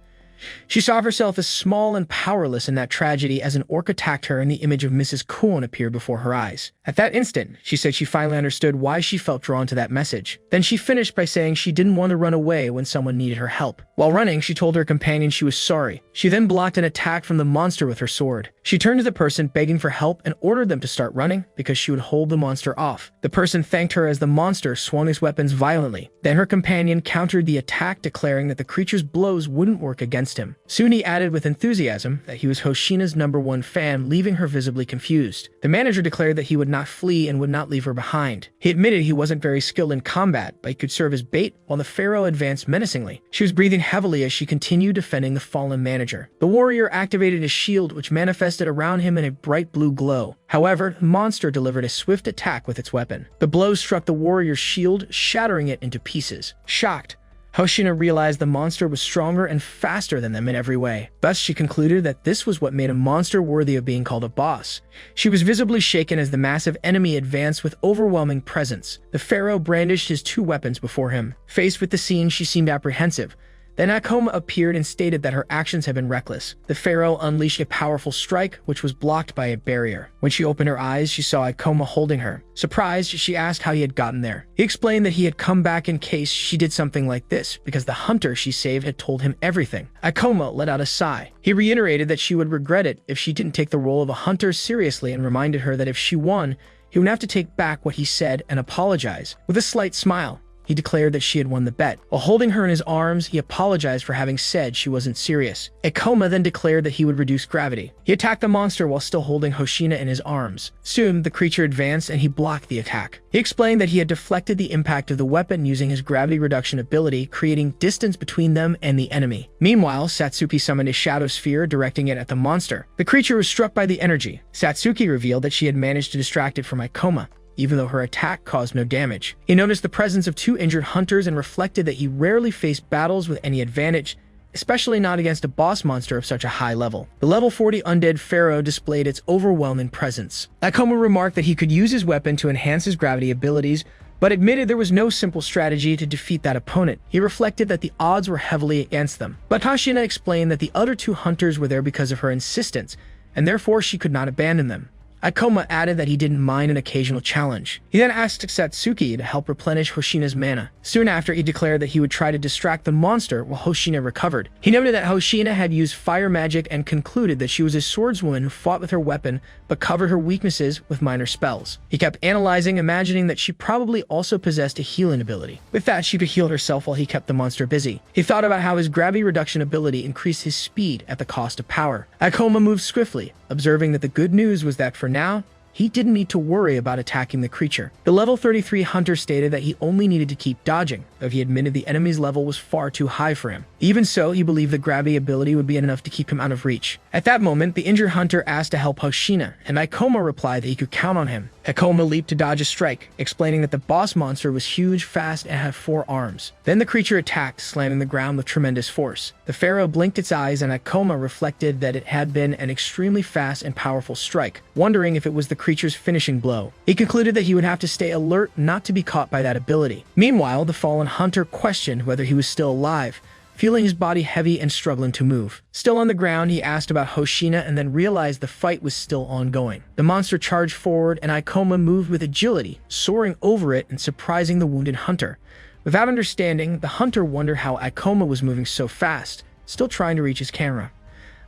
She saw herself as small and powerless in that tragedy as an orc attacked her and the image of Mrs. Kuon appeared before her eyes. At that instant, she said she finally understood why she felt drawn to that message. Then she finished by saying she didn't want to run away when someone needed her help. While running, she told her companion she was sorry. She then blocked an attack from the monster with her sword. She turned to the person begging for help and ordered them to start running because she would hold the monster off. The person thanked her as the monster swung his weapons violently. Then her companion countered the attack, declaring that the creature's blows wouldn't work against him. Soon he added with enthusiasm that he was Hoshina's #1 fan, leaving her visibly confused. The manager declared that he would not flee and would not leave her behind. He admitted he wasn't very skilled in combat, but he could serve as bait while the pharaoh advanced menacingly. She was breathing heavily as she continued defending the fallen manager. The warrior activated his shield, which manifested around him in a bright blue glow. However, the monster delivered a swift attack with its weapon. The blows struck the warrior's shield, shattering it into pieces. Shocked, Hoshina realized the monster was stronger and faster than them in every way. Thus, she concluded that this was what made a monster worthy of being called a boss. She was visibly shaken as the massive enemy advanced with overwhelming presence. The pharaoh brandished his 2 weapons before him. Faced with the scene, she seemed apprehensive. Then Akoma appeared and stated that her actions had been reckless. The pharaoh unleashed a powerful strike, which was blocked by a barrier. When she opened her eyes, she saw Akoma holding her. Surprised, she asked how he had gotten there. He explained that he had come back in case she did something like this, because the hunter she saved had told him everything. Akoma let out a sigh. He reiterated that she would regret it if she didn't take the role of a hunter seriously and reminded her that if she won, he would have to take back what he said and apologize. With a slight smile, he declared that she had won the bet. While holding her in his arms, he apologized for having said she wasn't serious. Akoma then declared that he would reduce gravity. He attacked the monster while still holding Hoshina in his arms. Soon, the creature advanced and he blocked the attack. He explained that he had deflected the impact of the weapon using his gravity reduction ability, creating distance between them and the enemy. Meanwhile, Satsuki summoned a shadow sphere, directing it at the monster. The creature was struck by the energy. Satsuki revealed that she had managed to distract it from Akoma, even though her attack caused no damage. He noticed the presence of 2 injured hunters and reflected that he rarely faced battles with any advantage, especially not against a boss monster of such a high level. The level 40 undead pharaoh displayed its overwhelming presence. Akoma remarked that he could use his weapon to enhance his gravity abilities, but admitted there was no simple strategy to defeat that opponent. He reflected that the odds were heavily against them. But Hoshina explained that the other 2 hunters were there because of her insistence, and therefore she could not abandon them. Ikoma added that he didn't mind an occasional challenge. He then asked Satsuki to help replenish Hoshina's mana. Soon after, he declared that he would try to distract the monster while Hoshina recovered. He noted that Hoshina had used fire magic and concluded that she was a swordswoman who fought with her weapon but covered her weaknesses with minor spells. He kept analyzing, imagining that she probably also possessed a healing ability. With that, she could heal herself while he kept the monster busy. He thought about how his gravity reduction ability increased his speed at the cost of power. Ikoma moved swiftly, observing that the good news was that for now, he didn't need to worry about attacking the creature. The level 33 hunter stated that he only needed to keep dodging, though he admitted the enemy's level was far too high for him. Even so, he believed the gravity ability would be enough to keep him out of reach. At that moment, the injured hunter asked to help Hoshina, and Ikoma replied that he could count on him. Ikoma leaped to dodge a strike, explaining that the boss monster was huge, fast, and had 4 arms. Then the creature attacked, slamming the ground with tremendous force. The pharaoh blinked its eyes, and Ikoma reflected that it had been an extremely fast and powerful strike, wondering if it was the creature's finishing blow. He concluded that he would have to stay alert not to be caught by that ability. Meanwhile, the fallen hunter questioned whether he was still alive, feeling his body heavy and struggling to move. Still on the ground, he asked about Hoshina and then realized the fight was still ongoing. The monster charged forward and Ikoma moved with agility, soaring over it and surprising the wounded hunter. Without understanding, the hunter wondered how Ikoma was moving so fast, still trying to reach his camera.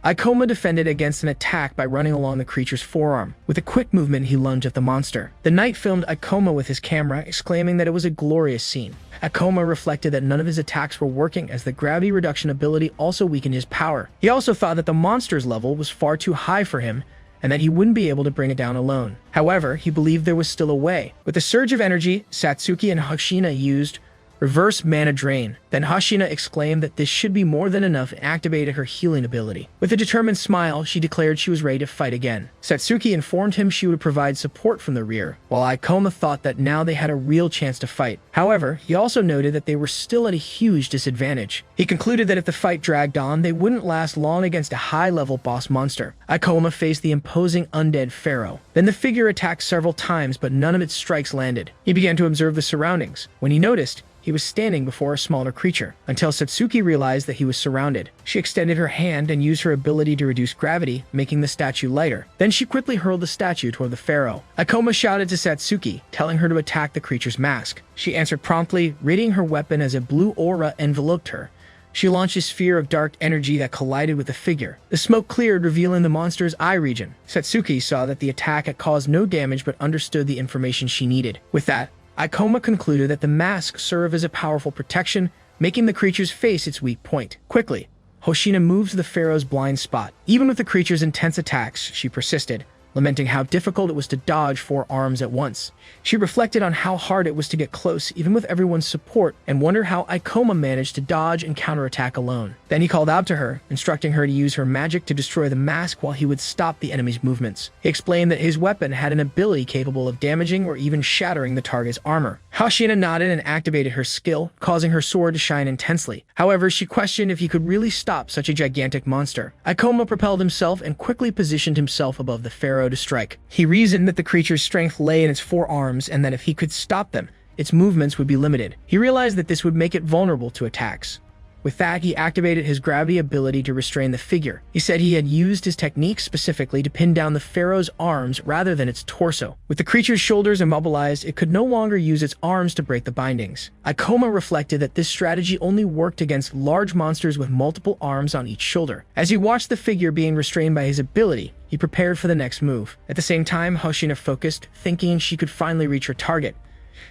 Ikoma defended against an attack by running along the creature's forearm. With a quick movement, he lunged at the monster. The knight filmed Ikoma with his camera, exclaiming that it was a glorious scene. Ikoma reflected that none of his attacks were working as the gravity reduction ability also weakened his power. He also thought that the monster's level was far too high for him and that he wouldn't be able to bring it down alone. However, he believed there was still a way. With a surge of energy, Satsuki and Hoshina used reverse mana drain. Then Hoshina exclaimed that this should be more than enough and activated her healing ability. With a determined smile, she declared she was ready to fight again. Satsuki informed him she would provide support from the rear, while Ikoma thought that now they had a real chance to fight. However, he also noted that they were still at a huge disadvantage. He concluded that if the fight dragged on, they wouldn't last long against a high-level boss monster. Ikoma faced the imposing undead pharaoh. Then the figure attacked several times, but none of its strikes landed. He began to observe the surroundings. When he noticed, he was standing before a smaller creature, until Satsuki realized that he was surrounded. She extended her hand and used her ability to reduce gravity, making the statue lighter. Then she quickly hurled the statue toward the pharaoh. Ikoma shouted to Satsuki, telling her to attack the creature's mask. She answered promptly, readying her weapon as a blue aura enveloped her. She launched a sphere of dark energy that collided with the figure. The smoke cleared, revealing the monster's eye region. Satsuki saw that the attack had caused no damage but understood the information she needed. With that, Ikoma concluded that the mask served as a powerful protection, making the creature's face its weak point. Quickly, Hoshina moved to the pharaoh's blind spot. Even with the creature's intense attacks, she persisted, lamenting how difficult it was to dodge 4 arms at once. She reflected on how hard it was to get close, even with everyone's support, and wondered how Ikoma managed to dodge and counterattack alone. Then he called out to her, instructing her to use her magic to destroy the mask while he would stop the enemy's movements. He explained that his weapon had an ability capable of damaging or even shattering the target's armor. Hoshina nodded and activated her skill, causing her sword to shine intensely. However, she questioned if he could really stop such a gigantic monster. Ikoma propelled himself and quickly positioned himself above the pharaoh to strike. He reasoned that the creature's strength lay in its 4 arms and that if he could stop them, its movements would be limited. He realized that this would make it vulnerable to attacks. With that, he activated his gravity ability to restrain the figure. He said he had used his technique specifically to pin down the pharaoh's arms rather than its torso. With the creature's shoulders immobilized, it could no longer use its arms to break the bindings. Ikoma reflected that this strategy only worked against large monsters with multiple arms on each shoulder. As he watched the figure being restrained by his ability, he prepared for the next move. At the same time, Hoshina focused, thinking she could finally reach her target.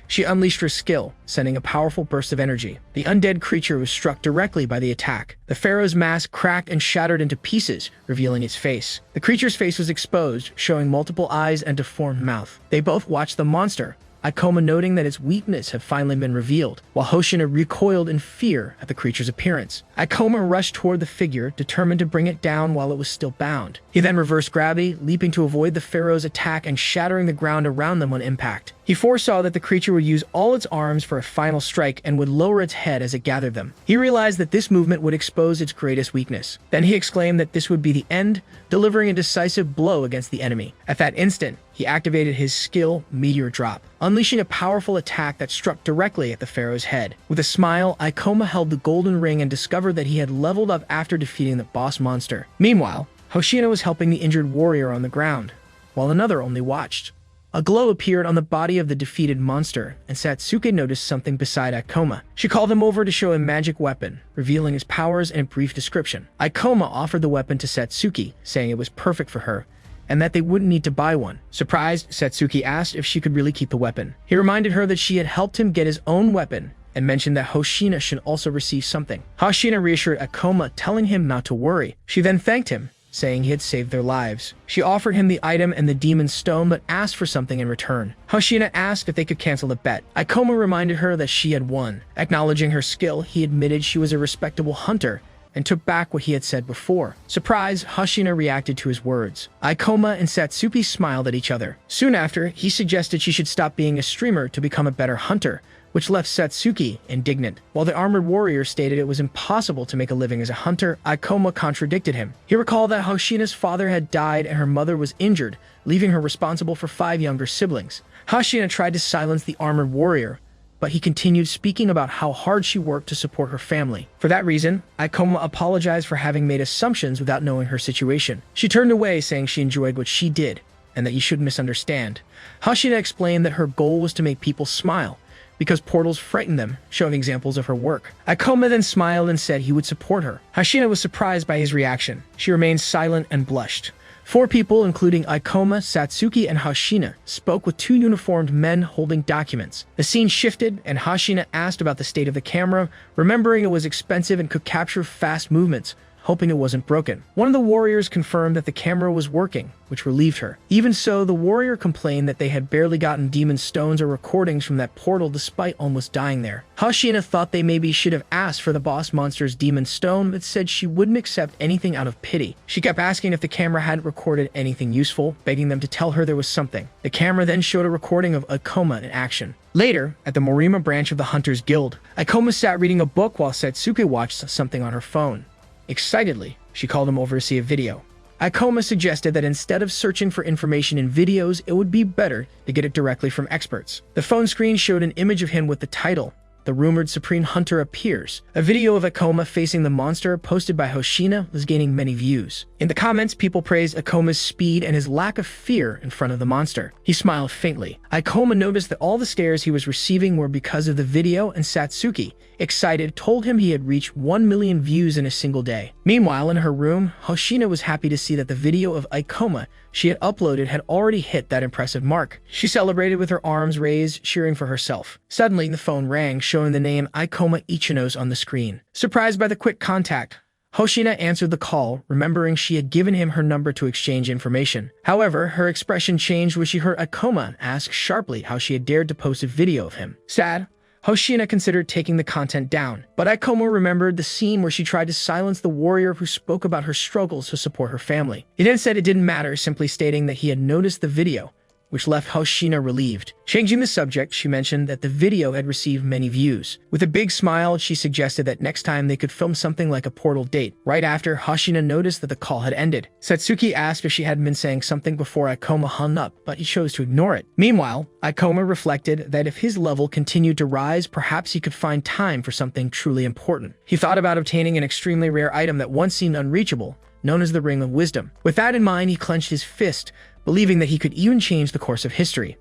She unleashed her skill, sending a powerful burst of energy. The undead creature was struck directly by the attack. The pharaoh's mask cracked and shattered into pieces, revealing its face. The creature's face was exposed, showing multiple eyes and deformed mouth. They both watched the monster, Ikoma noting that its weakness had finally been revealed, while Hoshina recoiled in fear at the creature's appearance. Ikoma rushed toward the figure, determined to bring it down while it was still bound. He then reversed gravity, leaping to avoid the pharaoh's attack and shattering the ground around them on impact. He foresaw that the creature would use all its arms for a final strike and would lower its head as it gathered them. He realized that this movement would expose its greatest weakness. Then he exclaimed that this would be the end, delivering a decisive blow against the enemy. At that instant, he activated his skill, Meteor Drop, unleashing a powerful attack that struck directly at the pharaoh's head. With a smile, Ikoma held the golden ring and discovered that he had leveled up after defeating the boss monster. Meanwhile, Hoshina was helping the injured warrior on the ground. while another only watched. A glow appeared on the body of the defeated monster, and Satsuki noticed something beside Ikoma. She called him over to show a magic weapon, revealing his powers and a brief description. Ikoma offered the weapon to Satsuki, saying it was perfect for her, and that they wouldn't need to buy one. Surprised, Satsuki asked if she could really keep the weapon. He reminded her that she had helped him get his own weapon, and mentioned that Hoshina should also receive something. Hoshina reassured Ikoma, telling him not to worry. She then thanked him, saying he had saved their lives. She offered him the item and the demon stone, but asked for something in return. Hoshina asked if they could cancel the bet. Ikoma reminded her that she had won. Acknowledging her skill, he admitted she was a respectable hunter, and took back what he had said before. Surprised, Hoshina reacted to his words. Ikoma and Satsuki smiled at each other. Soon after, he suggested she should stop being a streamer to become a better hunter, which left Satsuki indignant. While the armored warrior stated it was impossible to make a living as a hunter, Ikoma contradicted him. He recalled that Hoshina's father had died and her mother was injured, leaving her responsible for 5 younger siblings. Hoshina tried to silence the armored warrior, but he continued speaking about how hard she worked to support her family. For that reason, Ikoma apologized for having made assumptions without knowing her situation. She turned away, saying she enjoyed what she did, and that he shouldn't misunderstand. Hoshina explained that her goal was to make people smile, because portals frightened them, showing examples of her work. Ikoma then smiled and said he would support her. Hoshina was surprised by his reaction. She remained silent and blushed. 4 people, including Ikoma, Satsuki, and Hoshina, spoke with 2 uniformed men holding documents. The scene shifted, and Hoshina asked about the state of the camera, remembering it was expensive and could capture fast movements, hoping it wasn't broken. One of the warriors confirmed that the camera was working, which relieved her. Even so, the warrior complained that they had barely gotten demon stones or recordings from that portal despite almost dying there. Hoshina thought they maybe should have asked for the boss monster's demon stone, but said she wouldn't accept anything out of pity. She kept asking if the camera hadn't recorded anything useful, begging them to tell her there was something. The camera then showed a recording of Ikoma in action. Later, at the Morima branch of the Hunters Guild, Ikoma sat reading a book while Satsuki watched something on her phone. Excitedly, she called him over to see a video. Ikoma suggested that instead of searching for information in videos, it would be better to get it directly from experts. The phone screen showed an image of him with the title, "The Rumored Supreme Hunter Appears." A video of Ikoma facing the monster posted by Hoshina was gaining many views. In the comments, people praised Ikoma's speed and his lack of fear in front of the monster. He smiled faintly. Ikoma noticed that all the stares he was receiving were because of the video, and Satsuki, excited, told him he had reached 1 million views in a single day. Meanwhile, in her room, Hoshina was happy to see that the video of Ikoma she had uploaded had already hit that impressive mark. She celebrated with her arms raised, cheering for herself. Suddenly, the phone rang, showing the name Ikoma Ichinos on the screen. Surprised by the quick contact, Hoshina answered the call, remembering she had given him her number to exchange information. However, her expression changed when she heard Ikoma ask sharply how she had dared to post a video of him. Sad, Hoshina considered taking the content down, but Ikoma remembered the scene where she tried to silence the warrior who spoke about her struggles to support her family. He then said it didn't matter, simply stating that he had noticed the video, which left Hoshina relieved. Changing the subject, she mentioned that the video had received many views. With a big smile, she suggested that next time they could film something like a portal date. Right after, Hoshina noticed that the call had ended. Satsuki asked if she had been saying something before Ikoma hung up, but he chose to ignore it. Meanwhile, Ikoma reflected that if his level continued to rise, perhaps he could find time for something truly important. He thought about obtaining an extremely rare item that once seemed unreachable, known as the Ring of Wisdom. With that in mind, he clenched his fist, believing that he could even change the course of history.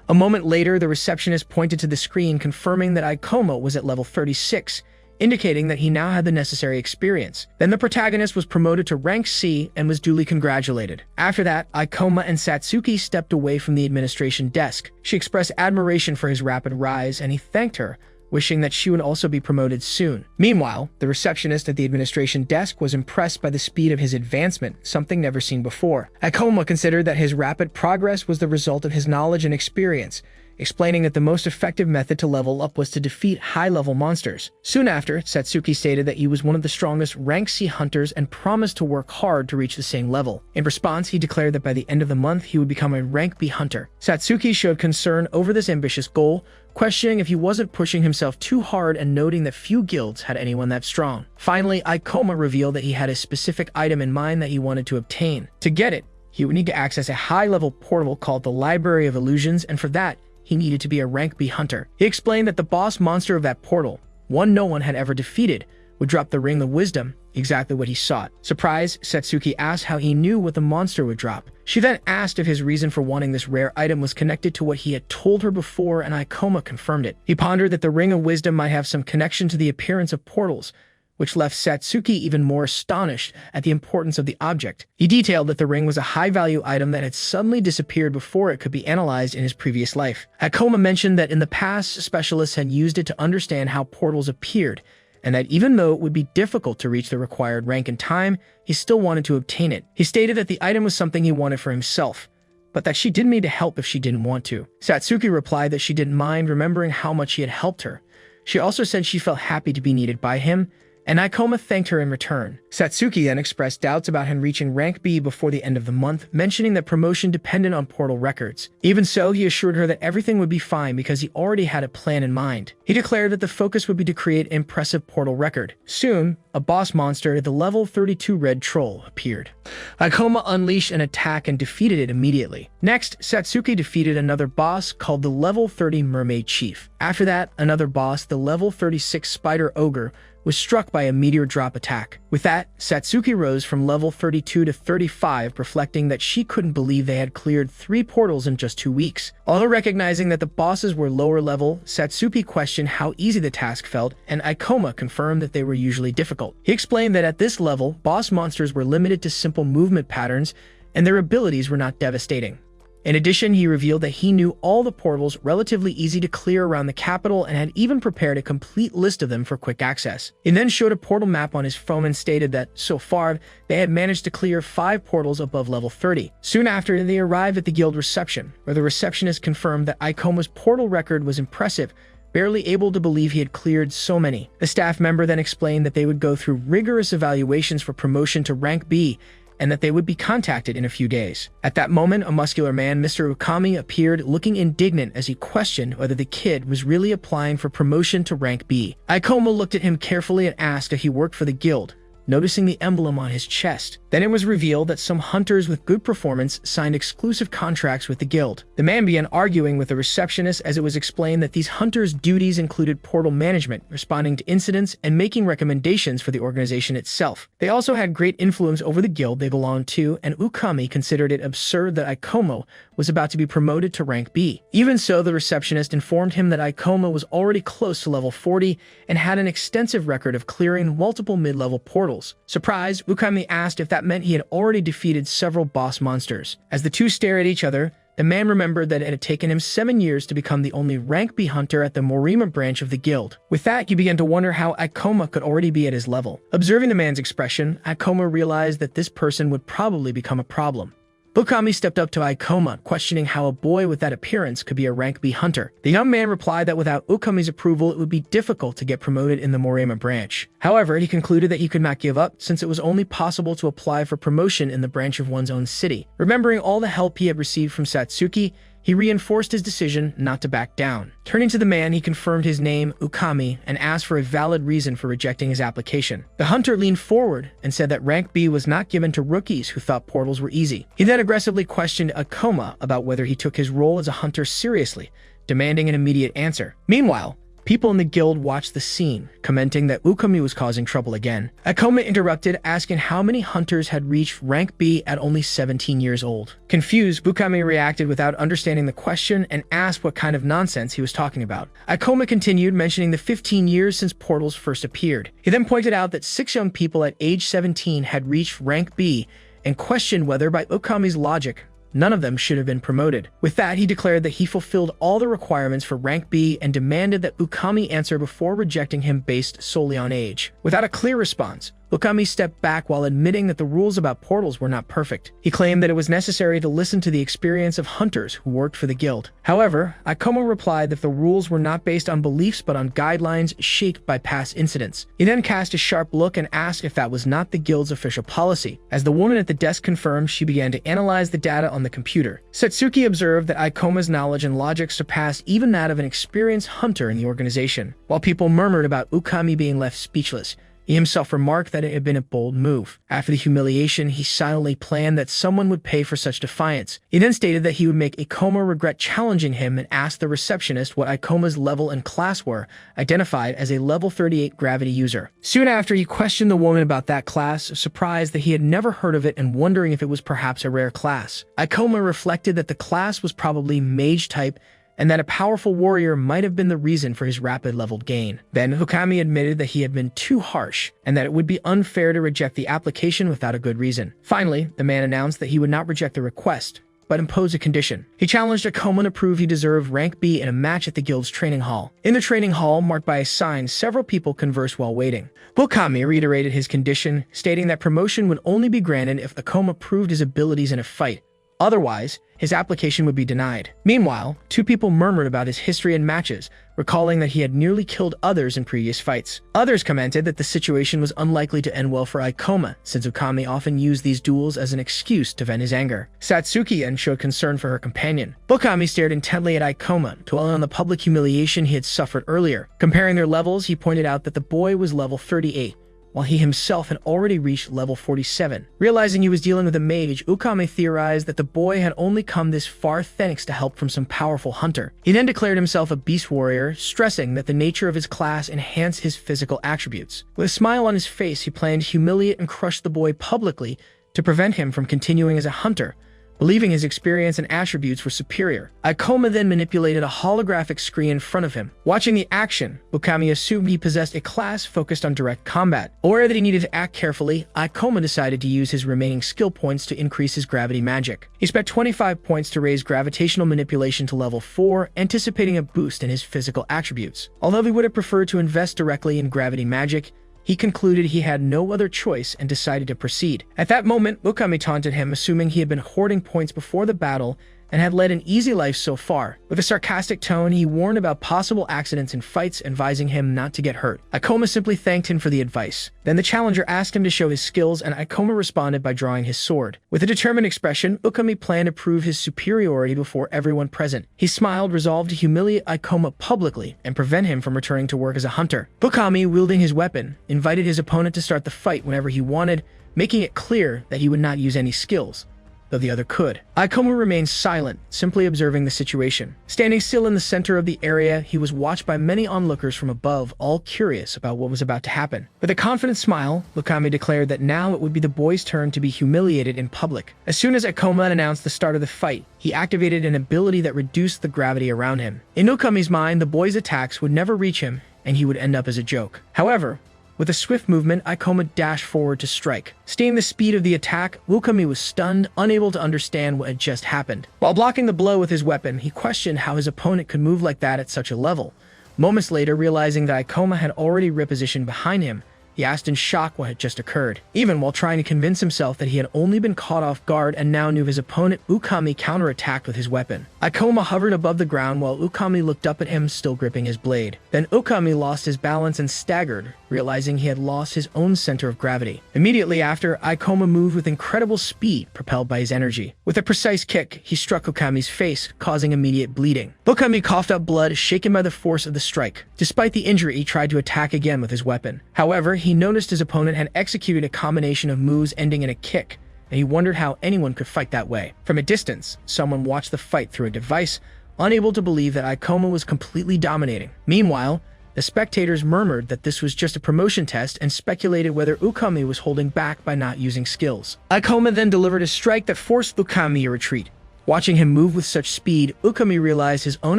A moment later, the receptionist pointed to the screen, confirming that Ikoma was at level 36, indicating that he now had the necessary experience. Then the protagonist was promoted to rank C and was duly congratulated. After that, Ikoma and Satsuki stepped away from the administration desk. She expressed admiration for his rapid rise, and he thanked her, wishing that she would also be promoted soon. Meanwhile, the receptionist at the administration desk was impressed by the speed of his advancement, something never seen before. Ikoma considered that his rapid progress was the result of his knowledge and experience, explaining that the most effective method to level up was to defeat high-level monsters. Soon after, Satsuki stated that he was one of the strongest rank C hunters and promised to work hard to reach the same level. In response, he declared that by the end of the month, he would become a rank B hunter. Satsuki showed concern over this ambitious goal, questioning if he wasn't pushing himself too hard and noting that few guilds had anyone that strong. Finally, Ikoma revealed that he had a specific item in mind that he wanted to obtain. To get it, he would need to access a high-level portal called the Library of Illusions, and for that, he needed to be a rank B hunter. He explained that the boss monster of that portal, one no one had ever defeated, would drop the Ring of Wisdom exactly what he sought. Surprised, Satsuki asked how he knew what the monster would drop. She then asked if his reason for wanting this rare item was connected to what he had told her before, and Ikoma confirmed it. He pondered that the Ring of Wisdom might have some connection to the appearance of portals, which left Satsuki even more astonished at the importance of the object. He detailed that the ring was a high-value item that had suddenly disappeared before it could be analyzed in his previous life. Ikoma mentioned that in the past, specialists had used it to understand how portals appeared, and that even though it would be difficult to reach the required rank and time, he still wanted to obtain it. He stated that the item was something he wanted for himself, but that she didn't need to help if she didn't want to. Satsuki replied that she didn't mind, remembering how much he had helped her. She also said she felt happy to be needed by him, and Ikoma thanked her in return. Satsuki then expressed doubts about him reaching rank B before the end of the month, mentioning that promotion depended on portal records. Even so, he assured her that everything would be fine because he already had a plan in mind. He declared that the focus would be to create an impressive portal record. Soon, a boss monster, the level 32 red troll, appeared. Ikoma unleashed an attack and defeated it immediately. Next, Satsuki defeated another boss called the level 30 mermaid chief. After that, another boss, the level 36 spider ogre, was struck by a meteor drop attack. With that, Satsuki rose from level 32 to 35, reflecting that she couldn't believe they had cleared 3 portals in just 2 weeks. Although recognizing that the bosses were lower level, Satsuki questioned how easy the task felt, and Ikoma confirmed that they were usually difficult. He explained that at this level, boss monsters were limited to simple movement patterns, and their abilities were not devastating. In addition, he revealed that he knew all the portals relatively easy to clear around the capital and had even prepared a complete list of them for quick access. He then showed a portal map on his phone and stated that, so far, they had managed to clear 5 portals above level 30. Soon after, they arrived at the guild reception, where the receptionist confirmed that Ikoma's portal record was impressive, barely able to believe he had cleared so many. The staff member then explained that they would go through rigorous evaluations for promotion to rank B, and that they would be contacted in a few days. At that moment, a muscular man, Mr. Ukami, appeared, looking indignant as he questioned whether the kid was really applying for promotion to rank B. Ikoma looked at him carefully and asked if he worked for the guild, noticing the emblem on his chest. Then it was revealed that some hunters with good performance signed exclusive contracts with the guild. The man began arguing with the receptionist as it was explained that these hunters' duties included portal management, responding to incidents, and making recommendations for the organization itself. They also had great influence over the guild they belonged to, and Ukami considered it absurd that Ikoma was about to be promoted to rank B. Even so, the receptionist informed him that Ikoma was already close to level 40 and had an extensive record of clearing multiple mid-level portals. Surprised, Ukami asked if that meant he had already defeated several boss monsters. As the two stared at each other, the man remembered that it had taken him 7 years to become the only rank B hunter at the Morima branch of the guild. With that, he began to wonder how Ikoma could already be at his level. Observing the man's expression, Ikoma realized that this person would probably become a problem. Ukami stepped up to Ikoma, questioning how a boy with that appearance could be a rank B hunter. The young man replied that without Ukami's approval, it would be difficult to get promoted in the Morima branch. However, he concluded that he could not give up, since it was only possible to apply for promotion in the branch of one's own city. Remembering all the help he had received from Satsuki, he reinforced his decision not to back down. Turning to the man, he confirmed his name, Ukami, and asked for a valid reason for rejecting his application. The hunter leaned forward and said that rank B was not given to rookies who thought portals were easy. He then aggressively questioned Ikoma about whether he took his role as a hunter seriously, demanding an immediate answer. Meanwhile, people in the guild watched the scene, commenting that Ukami was causing trouble again. Ikoma interrupted, asking how many hunters had reached rank B at only 17 years old. Confused, Ukami reacted without understanding the question and asked what kind of nonsense he was talking about. Ikoma continued, mentioning the 15 years since portals first appeared. He then pointed out that 6 young people at age 17 had reached rank B and questioned whether, by Ukami's logic, none of them should have been promoted. With that, he declared that he fulfilled all the requirements for rank B and demanded that Ukami answer before rejecting him based solely on age. Without a clear response, Ukami stepped back while admitting that the rules about portals were not perfect. He claimed that it was necessary to listen to the experience of hunters who worked for the guild. However, Ikoma replied that the rules were not based on beliefs but on guidelines shaped by past incidents. He then cast a sharp look and asked if that was not the guild's official policy. As the woman at the desk confirmed, she began to analyze the data on the computer. Satsuki observed that Ikoma's knowledge and logic surpassed even that of an experienced hunter in the organization. While people murmured about Ukami being left speechless, He himself remarked that it had been a bold move. After the humiliation, he silently planned that someone would pay for such defiance. He then stated that he would make Ikoma regret challenging him and asked the receptionist what Ikoma's level and class were, identified as a level 38 gravity user. Soon after, he questioned the woman about that class, surprised that he had never heard of it and wondering if it was perhaps a rare class. Ikoma reflected that the class was probably mage type and that a powerful warrior might have been the reason for his rapid leveled gain. Then Ukami admitted that he had been too harsh and that it would be unfair to reject the application without a good reason. Finally, the man announced that he would not reject the request, but impose a condition. He challenged Ikoma to prove he deserved rank B in a match at the guild's training hall. In the training hall, marked by a sign, several people conversed while waiting. Ukami reiterated his condition, stating that promotion would only be granted if Ikoma proved his abilities in a fight. Otherwise, his application would be denied. Meanwhile, two people murmured about his history in matches, recalling that he had nearly killed others in previous fights. Others commented that the situation was unlikely to end well for Ikoma, since Ukami often used these duels as an excuse to vent his anger. Satsuki showed concern for her companion. Ukami stared intently at Ikoma, dwelling on the public humiliation he had suffered earlier. Comparing their levels, he pointed out that the boy was level 38, while he himself had already reached level 47. Realizing he was dealing with a mage, Ukami theorized that the boy had only come this far thanks to help from some powerful hunter. He then declared himself a beast warrior, stressing that the nature of his class enhanced his physical attributes. With a smile on his face, he planned to humiliate and crush the boy publicly to prevent him from continuing as a hunter, believing his experience and attributes were superior. Ikoma then manipulated a holographic screen in front of him. Watching the action, Ukami assumed he possessed a class focused on direct combat. Aware that he needed to act carefully, Ikoma decided to use his remaining skill points to increase his gravity magic. He spent 25 points to raise gravitational manipulation to level 4, anticipating a boost in his physical attributes. Although he would have preferred to invest directly in gravity magic, he concluded he had no other choice and decided to proceed. At that moment, Ukami taunted him, assuming he had been hoarding points before the battle and had led an easy life so far. With a sarcastic tone, he warned about possible accidents in fights, advising him not to get hurt. Ikoma simply thanked him for the advice. Then the challenger asked him to show his skills, and Ikoma responded by drawing his sword. With a determined expression, Ukami planned to prove his superiority before everyone present. He smiled, resolved to humiliate Ikoma publicly and prevent him from returning to work as a hunter. Ukami, wielding his weapon, invited his opponent to start the fight whenever he wanted, making it clear that he would not use any skills, though the other could. Ikoma remained silent, simply observing the situation. Standing still in the center of the area, he was watched by many onlookers from above, all curious about what was about to happen. With a confident smile, Ukami declared that now it would be the boy's turn to be humiliated in public. As soon as Ikoma announced the start of the fight, he activated an ability that reduced the gravity around him. In Ukami's mind, the boy's attacks would never reach him, and he would end up as a joke. However, with a swift movement, Ikoma dashed forward to strike. Seeing the speed of the attack, Ukami was stunned, unable to understand what had just happened. While blocking the blow with his weapon, he questioned how his opponent could move like that at such a level. Moments later, realizing that Ikoma had already repositioned behind him, he asked in shock what had just occurred. Even while trying to convince himself that he had only been caught off guard and now knew his opponent, Ukami counterattacked with his weapon. Ikoma hovered above the ground while Ukami looked up at him, still gripping his blade. Then Ukami lost his balance and staggered, realizing he had lost his own center of gravity. Immediately after, Ikoma moved with incredible speed, propelled by his energy. With a precise kick, he struck Ukami's face, causing immediate bleeding. Ukami coughed up blood, shaken by the force of the strike. Despite the injury, he tried to attack again with his weapon. However, he noticed his opponent had executed a combination of moves ending in a kick, and he wondered how anyone could fight that way. From a distance, someone watched the fight through a device, unable to believe that Ikoma was completely dominating. Meanwhile, the spectators murmured that this was just a promotion test and speculated whether Ukami was holding back by not using skills. Ikoma then delivered a strike that forced Ukami to retreat. Watching him move with such speed, Ukami realized his own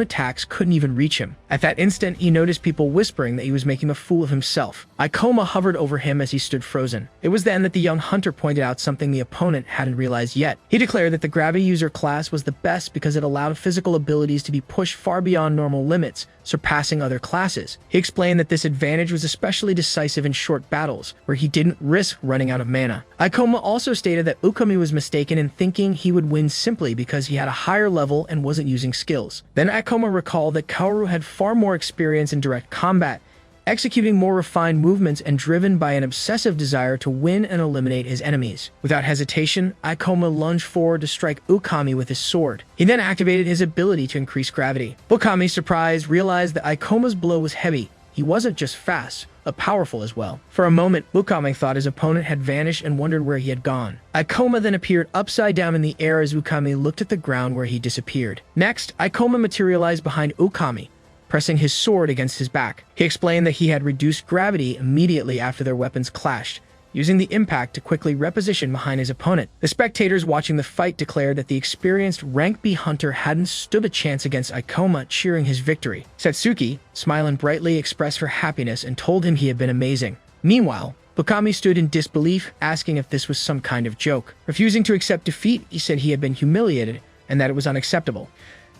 attacks couldn't even reach him. At that instant, he noticed people whispering that he was making a fool of himself. Ikoma hovered over him as he stood frozen. It was then that the young hunter pointed out something the opponent hadn't realized yet. He declared that the gravity user class was the best because it allowed physical abilities to be pushed far beyond normal limits, surpassing other classes. He explained that this advantage was especially decisive in short battles, where he didn't risk running out of mana. Ikoma also stated that Ukami was mistaken in thinking he would win simply because he had a higher level and wasn't using skills. Then Ikoma recalled that Kaoru had far more experience in direct combat, executing more refined movements and driven by an obsessive desire to win and eliminate his enemies. Without hesitation, Ikoma lunged forward to strike Ukami with his sword. He then activated his ability to increase gravity. Ukami, surprised, realized that Ikoma's blow was heavy. He wasn't just fast. but powerful as well. For a moment, Ukami thought his opponent had vanished and wondered where he had gone. Ikoma then appeared upside down in the air as Ukami looked at the ground where he disappeared. Next, Ikoma materialized behind Ukami, pressing his sword against his back. He explained that he had reduced gravity immediately after their weapons clashed, using the impact to quickly reposition behind his opponent. The spectators watching the fight declared that the experienced rank B hunter hadn't stood a chance against Ikoma, cheering his victory. Satsuki, smiling brightly, expressed her happiness and told him he had been amazing. Meanwhile, Ukami stood in disbelief, asking if this was some kind of joke. Refusing to accept defeat, he said he had been humiliated and that it was unacceptable.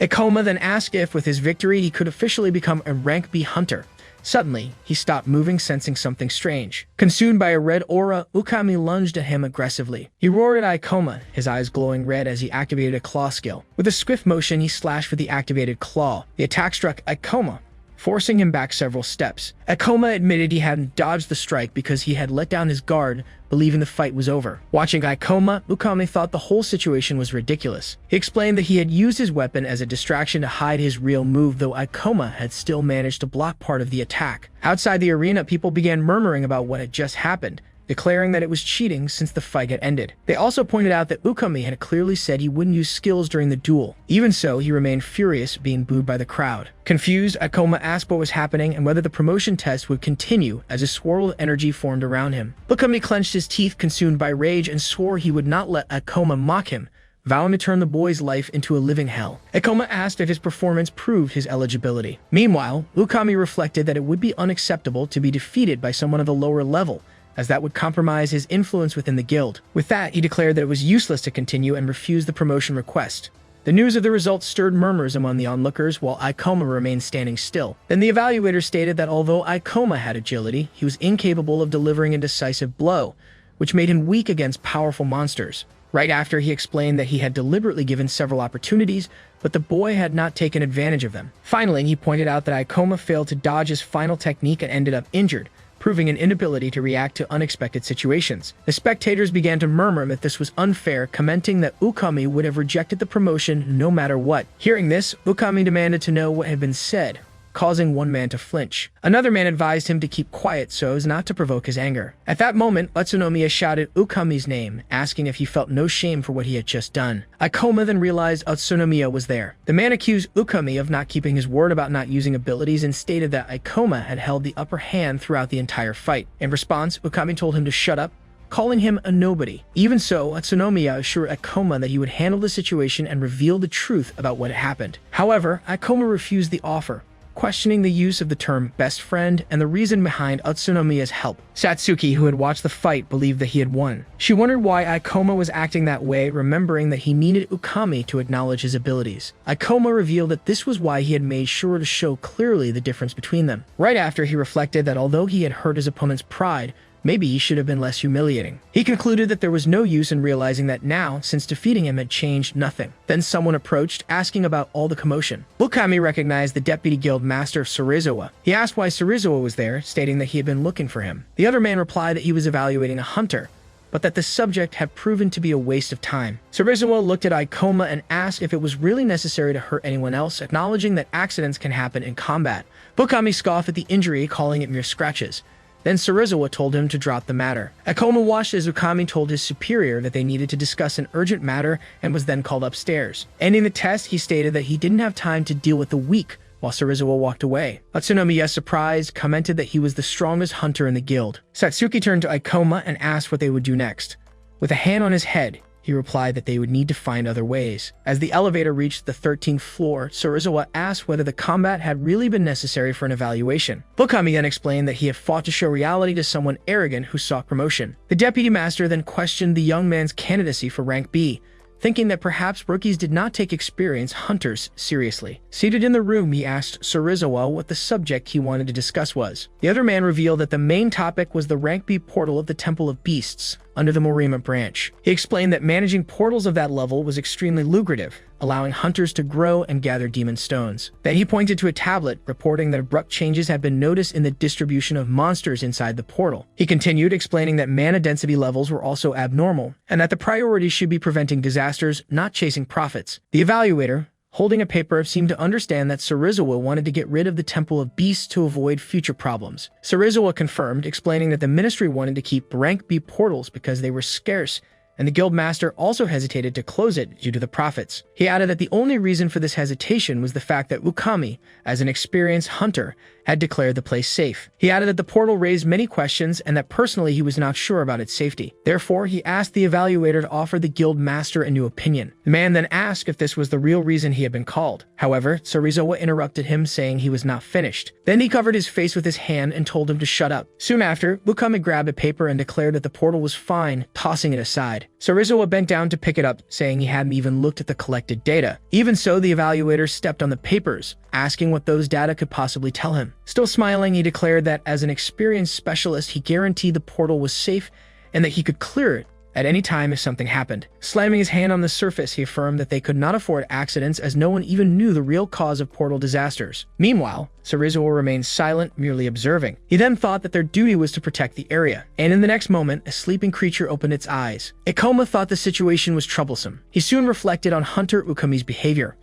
Ikoma then asked if, with his victory, he could officially become a rank B hunter. Suddenly, he stopped moving, sensing something strange. Consumed by a red aura, Ukami lunged at him aggressively. He roared at Ikoma, his eyes glowing red as he activated a claw skill. With a swift motion, he slashed with the activated claw. The attack struck Ikoma, forcing him back several steps. Ikoma admitted he hadn't dodged the strike because he had let down his guard, believing the fight was over. Watching Ikoma, Ukami thought the whole situation was ridiculous. He explained that he had used his weapon as a distraction to hide his real move, though Ikoma had still managed to block part of the attack. Outside the arena, people began murmuring about what had just happened, declaring that it was cheating since the fight had ended. They also pointed out that Ukami had clearly said he wouldn't use skills during the duel. Even so, he remained furious, being booed by the crowd. Confused, Ikoma asked what was happening and whether the promotion test would continue as a swirl of energy formed around him. Ukami clenched his teeth, consumed by rage, and swore he would not let Ikoma mock him, vowing to turn the boy's life into a living hell. Ikoma asked if his performance proved his eligibility. Meanwhile, Ukami reflected that it would be unacceptable to be defeated by someone of the lower level, as that would compromise his influence within the guild. With that, he declared that it was useless to continue and refused the promotion request. The news of the results stirred murmurs among the onlookers while Ikoma remained standing still. Then the evaluator stated that although Ikoma had agility, he was incapable of delivering a decisive blow, which made him weak against powerful monsters. Right after, he explained that he had deliberately given several opportunities, but the boy had not taken advantage of them. Finally, he pointed out that Ikoma failed to dodge his final technique and ended up injured, proving an inability to react to unexpected situations. The spectators began to murmur that this was unfair, commenting that Ukami would have rejected the promotion no matter what. Hearing this, Ukami demanded to know what had been said, causing one man to flinch. Another man advised him to keep quiet so as not to provoke his anger. At that moment, Utsunomiya shouted Ukami's name, asking if he felt no shame for what he had just done. Ikoma then realized Utsunomiya was there. The man accused Ukami of not keeping his word about not using abilities and stated that Ikoma had held the upper hand throughout the entire fight. In response, Ukami told him to shut up, calling him a nobody. Even so, Utsunomiya assured Ikoma that he would handle the situation and reveal the truth about what had happened. However, Ikoma refused the offer, questioning the use of the term best friend and the reason behind Utsunomiya's help. Satsuki, who had watched the fight, believed that he had won. She wondered why Ikoma was acting that way, remembering that he needed Ukami to acknowledge his abilities. Ikoma revealed that this was why he had made sure to show clearly the difference between them. Right after, he reflected that although he had hurt his opponent's pride, maybe he should have been less humiliating. He concluded that there was no use in realizing that now, since defeating him had changed nothing. Then someone approached, asking about all the commotion. Ukami recognized the deputy guild master of Surizawa. He asked why Surizawa was there, stating that he had been looking for him. The other man replied that he was evaluating a hunter, but that the subject had proven to be a waste of time. Surizawa looked at Ikoma and asked if it was really necessary to hurt anyone else, acknowledging that accidents can happen in combat. Ukami scoffed at the injury, calling it mere scratches. Then Surizawa told him to drop the matter. Ikoma watched as Ukami told his superior that they needed to discuss an urgent matter and was then called upstairs. Ending the test, he stated that he didn't have time to deal with the weak, while Surizawa walked away. Utsunomiya, surprised, commented that he was the strongest hunter in the guild. Satsuki turned to Ikoma and asked what they would do next. With a hand on his head, he replied that they would need to find other ways. As the elevator reached the 13th floor, Surizawa asked whether the combat had really been necessary for an evaluation. Ukami then explained that he had fought to show reality to someone arrogant who sought promotion. The deputy master then questioned the young man's candidacy for rank B, thinking that perhaps rookies did not take experienced hunters seriously. Seated in the room, he asked Surizawa what the subject he wanted to discuss was. The other man revealed that the main topic was the rank B portal of the Temple of Beasts, under the Morima branch. He explained that managing portals of that level was extremely lucrative, allowing hunters to grow and gather demon stones. Then he pointed to a tablet, reporting that abrupt changes had been noticed in the distribution of monsters inside the portal. He continued, explaining that mana density levels were also abnormal, and that the priority should be preventing disasters, not chasing profits. The evaluator, holding a paper, seemed to understand that Sarizawa wanted to get rid of the Temple of Beasts to avoid future problems. Sarizawa confirmed, explaining that the ministry wanted to keep rank B portals because they were scarce, and the guildmaster also hesitated to close it due to the profits. He added that the only reason for this hesitation was the fact that Ukami, as an experienced hunter, had declared the place safe. He added that the portal raised many questions and that personally he was not sure about its safety. Therefore, he asked the evaluator to offer the guild master a new opinion. The man then asked if this was the real reason he had been called. However, Sarizawa interrupted him, saying he was not finished. Then he covered his face with his hand and told him to shut up. Soon after, Ukami grabbed a paper and declared that the portal was fine, tossing it aside. Sarizawa bent down to pick it up, saying he hadn't even looked at the collected data. Even so, the evaluator stepped on the papers, asking what those data could possibly tell him. Still smiling, he declared that as an experienced specialist, he guaranteed the portal was safe and that he could clear it at any time if something happened. Slamming his hand on the surface, he affirmed that they could not afford accidents as no one even knew the real cause of portal disasters. Meanwhile, Sarizawa remained silent, merely observing. He then thought that their duty was to protect the area, and in the next moment, a sleeping creature opened its eyes. Ikoma thought the situation was troublesome. He soon reflected on Hunter Ukami's behavior.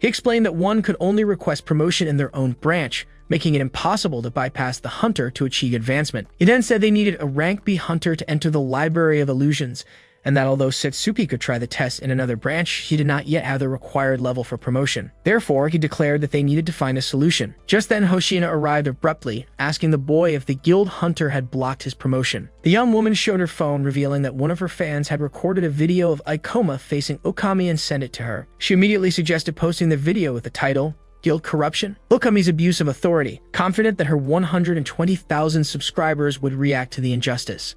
He explained that one could only request promotion in their own branch, making it impossible to bypass the hunter to achieve advancement. He then said they needed a rank B hunter to enter the Library of Illusions, and that although Setsuki could try the test in another branch, he did not yet have the required level for promotion. Therefore, he declared that they needed to find a solution. Just then, Hoshina arrived abruptly, asking the boy if the guild hunter had blocked his promotion. The young woman showed her phone, revealing that one of her fans had recorded a video of Ikoma facing Okami and sent it to her. She immediately suggested posting the video with the title, Guild Corruption? Okami's abuse of authority, confident that her 120,000 subscribers would react to the injustice.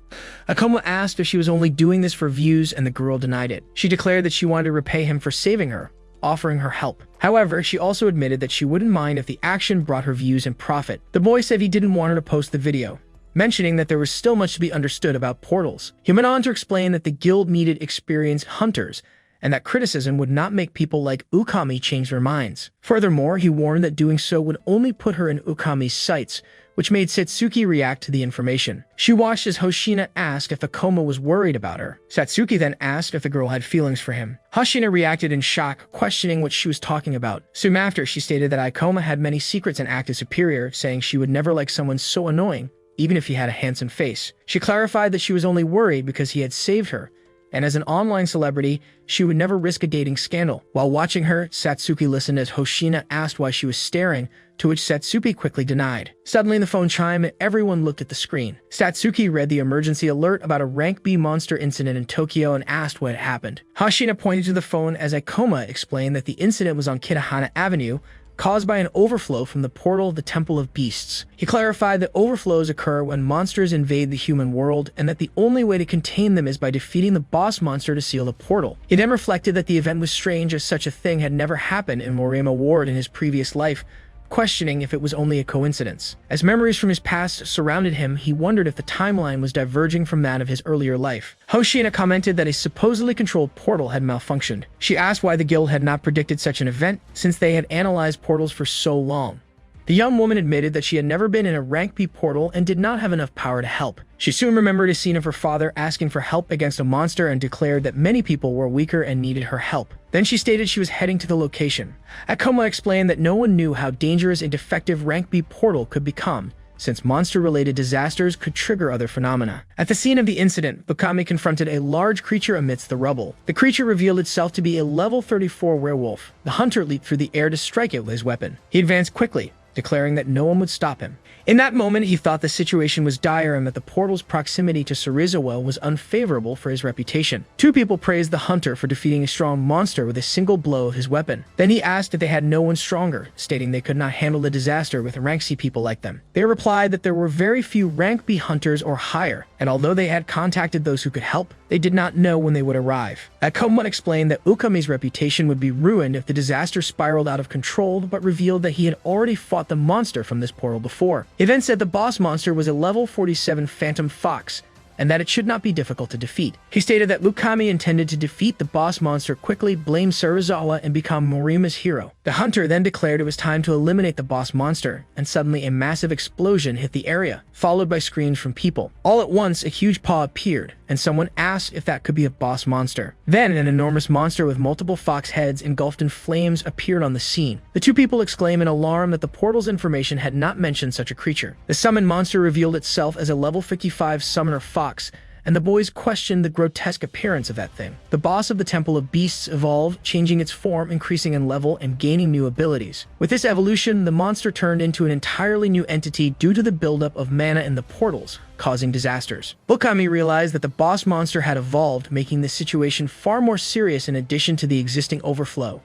Ikoma asked if she was only doing this for views, and the girl denied it. She declared that she wanted to repay him for saving her, offering her help. However, she also admitted that she wouldn't mind if the action brought her views and profit. The boy said he didn't want her to post the video, mentioning that there was still much to be understood about portals. He went on to explain that the guild needed experienced hunters, and that criticism would not make people like Ukami change their minds. Furthermore, he warned that doing so would only put her in Ukami's sights, which made Satsuki react to the information. She watched as Hoshina asked if Ikoma was worried about her. Satsuki then asked if the girl had feelings for him. Hoshina reacted in shock, questioning what she was talking about. Soon after, she stated that Ikoma had many secrets and acted superior, saying she would never like someone so annoying, even if he had a handsome face. She clarified that she was only worried because he had saved her, and as an online celebrity, she would never risk a dating scandal. While watching her, Satsuki listened as Hoshina asked why she was staring, to which Satsuki quickly denied. Suddenly, the phone chimed and everyone looked at the screen. Satsuki read the emergency alert about a rank B monster incident in Tokyo and asked what had happened. Hoshina pointed to the phone as Ikoma explained that the incident was on Kitahana Avenue, caused by an overflow from the portal of the Temple of Beasts. He clarified that overflows occur when monsters invade the human world, and that the only way to contain them is by defeating the boss monster to seal the portal. He then reflected that the event was strange, as such a thing had never happened in Moriyama Ward in his previous life, questioning if it was only a coincidence. As memories from his past surrounded him, he wondered if the timeline was diverging from that of his earlier life. Hoshina commented that a supposedly controlled portal had malfunctioned. She asked why the guild had not predicted such an event, since they had analyzed portals for so long. The young woman admitted that she had never been in a rank B portal and did not have enough power to help. She soon remembered a scene of her father asking for help against a monster and declared that many people were weaker and needed her help. Then she stated she was heading to the location. Ikoma explained that no one knew how dangerous a defective rank B portal could become, since monster-related disasters could trigger other phenomena. At the scene of the incident, Bukami confronted a large creature amidst the rubble. The creature revealed itself to be a level 34 werewolf. The hunter leaped through the air to strike it with his weapon. He advanced quickly, declaring that no one would stop him. In that moment, he thought the situation was dire and that the portal's proximity to Sarizawa was unfavorable for his reputation. Two people praised the hunter for defeating a strong monster with a single blow of his weapon. Then he asked if they had no one stronger, stating they could not handle the disaster with rank C people like them. They replied that there were very few rank B hunters or higher, and although they had contacted those who could help, they did not know when they would arrive. Ikoma explained that Ukami's reputation would be ruined if the disaster spiraled out of control, but revealed that he had already fought the monster from this portal before. He then said the boss monster was a level 47 phantom fox, and that it should not be difficult to defeat. He stated that Ukami intended to defeat the boss monster quickly, blame Serizawa, and become Morima's hero. The hunter then declared it was time to eliminate the boss monster, and suddenly a massive explosion hit the area, followed by screams from people. All at once, a huge paw appeared, and someone asked if that could be a boss monster. Then, an enormous monster with multiple fox heads engulfed in flames appeared on the scene. The two people exclaimed in alarm that the portal's information had not mentioned such a creature. The summoned monster revealed itself as a level 55 summoner fox, and the boys questioned the grotesque appearance of that thing. The boss of the Temple of Beasts evolved, changing its form, increasing in level, and gaining new abilities. With this evolution, the monster turned into an entirely new entity due to the buildup of mana in the portals, causing disasters. Ukami realized that the boss monster had evolved, making the situation far more serious in addition to the existing overflow.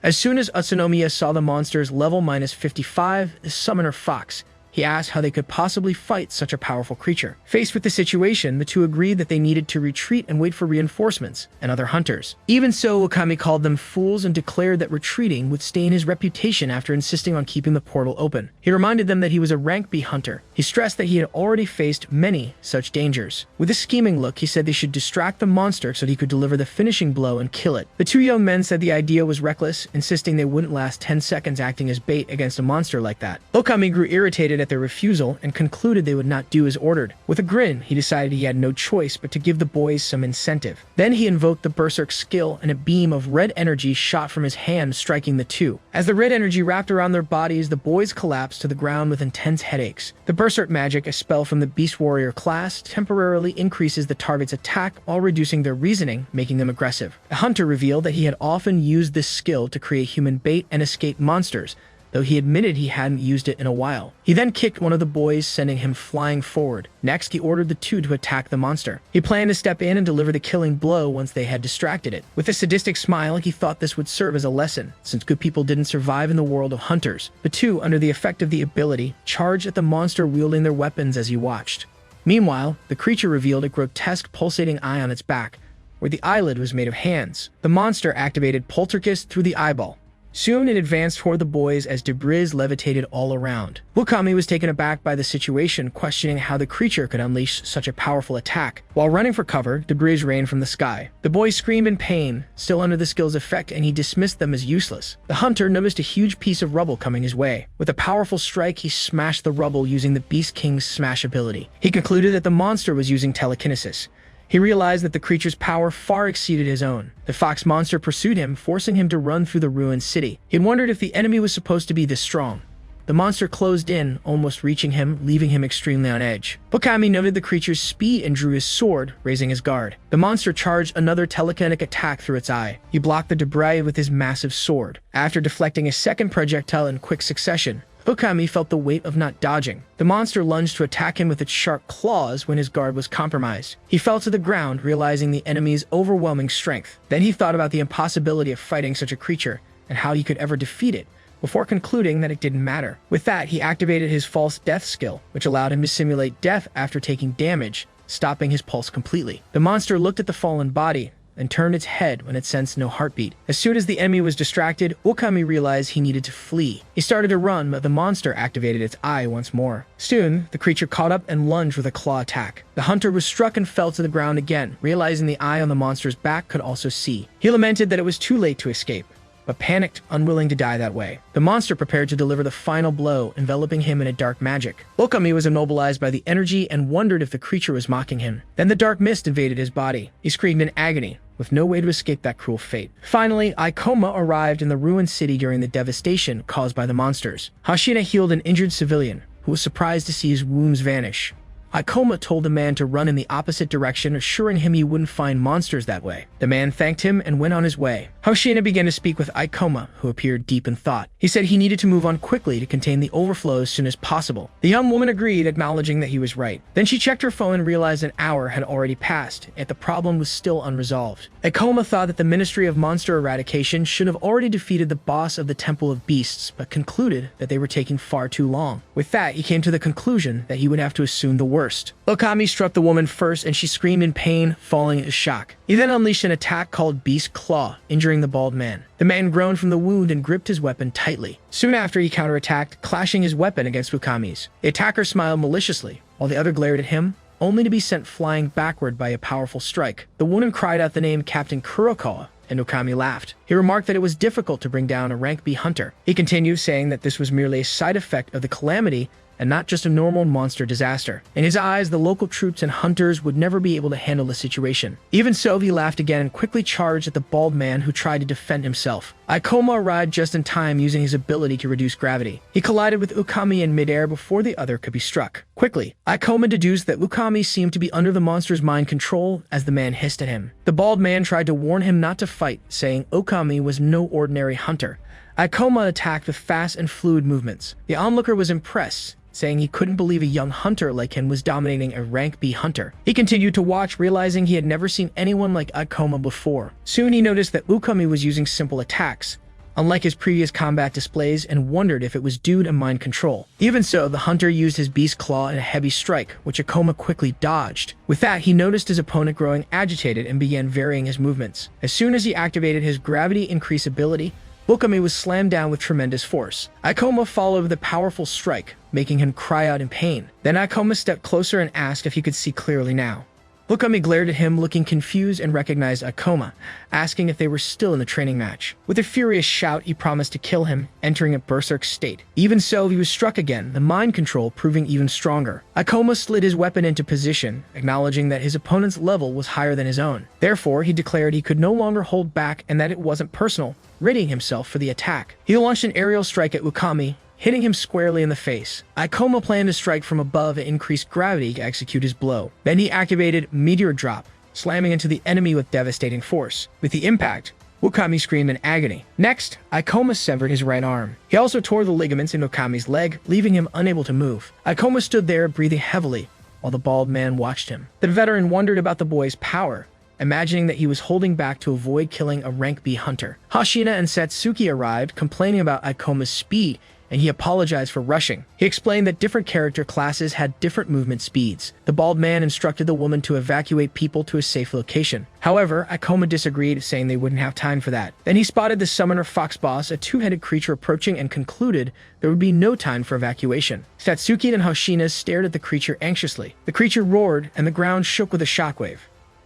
As soon as Utsunomiya saw the monster's level -55, the summoner fox, he asked how they could possibly fight such a powerful creature. Faced with the situation, the two agreed that they needed to retreat and wait for reinforcements and other hunters. Even so, Ukami called them fools and declared that retreating would stain his reputation after insisting on keeping the portal open. He reminded them that he was a rank B hunter. He stressed that he had already faced many such dangers. With a scheming look, he said they should distract the monster so that he could deliver the finishing blow and kill it. The two young men said the idea was reckless, insisting they wouldn't last 10 seconds acting as bait against a monster like that. Ukami grew irritated at their refusal and concluded they would not do as ordered. With a grin, he decided he had no choice but to give the boys some incentive. Then he invoked the Berserk skill, and a beam of red energy shot from his hand, striking the two. As the red energy wrapped around their bodies, the boys collapsed to the ground with intense headaches. The Berserk magic, a spell from the Beast Warrior class, temporarily increases the target's attack while reducing their reasoning, making them aggressive. The hunter revealed that he had often used this skill to create human bait and escape monsters, though he admitted he hadn't used it in a while. He then kicked one of the boys, sending him flying forward. Next, he ordered the two to attack the monster. He planned to step in and deliver the killing blow once they had distracted it. With a sadistic smile, he thought this would serve as a lesson, since good people didn't survive in the world of hunters. The two, under the effect of the ability, charged at the monster wielding their weapons as he watched. Meanwhile, the creature revealed a grotesque pulsating eye on its back, where the eyelid was made of hands. The monster activated Poltergeist through the eyeball. Soon it advanced toward the boys as debris levitated all around. Ukami was taken aback by the situation, questioning how the creature could unleash such a powerful attack. While running for cover, debris rained from the sky. The boys screamed in pain, still under the skill's effect, and he dismissed them as useless. The hunter noticed a huge piece of rubble coming his way. With a powerful strike, he smashed the rubble using the Beast King's smash ability. He concluded that the monster was using telekinesis. He realized that the creature's power far exceeded his own. The fox monster pursued him, forcing him to run through the ruined city. He had wondered if the enemy was supposed to be this strong. The monster closed in, almost reaching him, leaving him extremely on edge. Ukami noted the creature's speed and drew his sword, raising his guard. The monster charged another telekinetic attack through its eye. He blocked the debris with his massive sword. After deflecting a second projectile in quick succession, Ukami felt the weight of not dodging. The monster lunged to attack him with its sharp claws when his guard was compromised. He fell to the ground, realizing the enemy's overwhelming strength. Then he thought about the impossibility of fighting such a creature and how he could ever defeat it, before concluding that it didn't matter. With that, he activated his false death skill, which allowed him to simulate death after taking damage, stopping his pulse completely. The monster looked at the fallen body, and turned its head when it sensed no heartbeat. As soon as the enemy was distracted, Ukami realized he needed to flee. He started to run, but the monster activated its eye once more. Soon, the creature caught up and lunged with a claw attack. The hunter was struck and fell to the ground again, realizing the eye on the monster's back could also see. He lamented that it was too late to escape, but panicked, unwilling to die that way. The monster prepared to deliver the final blow, enveloping him in a dark magic. Ukami was immobilized by the energy and wondered if the creature was mocking him. Then the dark mist invaded his body. He screamed in agony, with no way to escape that cruel fate. Finally, Aikoma arrived in the ruined city during the devastation caused by the monsters. Hashina healed an injured civilian, who was surprised to see his wounds vanish. Aikoma told the man to run in the opposite direction, assuring him he wouldn't find monsters that way. The man thanked him and went on his way. Hoshina began to speak with Aikoma, who appeared deep in thought. He said he needed to move on quickly to contain the overflow as soon as possible. The young woman agreed, acknowledging that he was right. Then she checked her phone and realized an hour had already passed, yet the problem was still unresolved. Aikoma thought that the Ministry of Monster Eradication should have already defeated the boss of the Temple of Beasts, but concluded that they were taking far too long. With that, he came to the conclusion that he would have to assume the worst. Ukami struck the woman first, and she screamed in pain, falling in shock. He then unleashed an attack called Beast Claw, injuring the bald man. The man groaned from the wound and gripped his weapon tightly. Soon after, he counterattacked, clashing his weapon against Ukami's. The attacker smiled maliciously, while the other glared at him, only to be sent flying backward by a powerful strike. The woman cried out the name Captain Kurokawa, and Okami laughed. He remarked that it was difficult to bring down a rank B hunter. He continued, saying that this was merely a side effect of the calamity and not just a normal monster disaster. In his eyes, the local troops and hunters would never be able to handle the situation. Even so, he laughed again and quickly charged at the bald man who tried to defend himself. Ikoma arrived just in time, using his ability to reduce gravity. He collided with Ukami in midair before the other could be struck. Quickly, Ikoma deduced that Ukami seemed to be under the monster's mind control as the man hissed at him. The bald man tried to warn him not to fight, saying Ukami was no ordinary hunter. Ikoma attacked with fast and fluid movements. The onlooker was impressed, saying he couldn't believe a young hunter like him was dominating a rank B hunter. He continued to watch, realizing he had never seen anyone like Ikoma before. Soon he noticed that Ukami was using simple attacks, unlike his previous combat displays, and wondered if it was due to mind control. Even so, the hunter used his beast claw in a heavy strike, which Ikoma quickly dodged. With that, he noticed his opponent growing agitated and began varying his movements. As soon as he activated his gravity increase ability, Ukami was slammed down with tremendous force. Ikoma followed with a powerful strike, making him cry out in pain. Then Ikoma stepped closer and asked if he could see clearly now. Ukami glared at him, looking confused, and recognized Ikoma, asking if they were still in the training match. With a furious shout, he promised to kill him, entering a berserk state. Even so, he was struck again, the mind control proving even stronger. Ikoma slid his weapon into position, acknowledging that his opponent's level was higher than his own. Therefore, he declared he could no longer hold back and that it wasn't personal, readying himself for the attack. He launched an aerial strike at Ukami, hitting him squarely in the face. Ikoma planned to strike from above and increase gravity to execute his blow. Then he activated Meteor Drop, slamming into the enemy with devastating force. With the impact, Ukami screamed in agony. Next, Ikoma severed his right arm. He also tore the ligaments in Ukami's leg, leaving him unable to move. Ikoma stood there, breathing heavily, while the bald man watched him. The veteran wondered about the boy's power, imagining that he was holding back to avoid killing a rank B hunter. Hashina and Satsuki arrived, complaining about Ikoma's speed, and he apologized for rushing. He explained that different character classes had different movement speeds. The bald man instructed the woman to evacuate people to a safe location. However, Ikoma disagreed, saying they wouldn't have time for that. Then he spotted the summoner fox boss, a two-headed creature, approaching, and concluded there would be no time for evacuation. Satsuki and Hoshina stared at the creature anxiously. The creature roared, and the ground shook with a shockwave.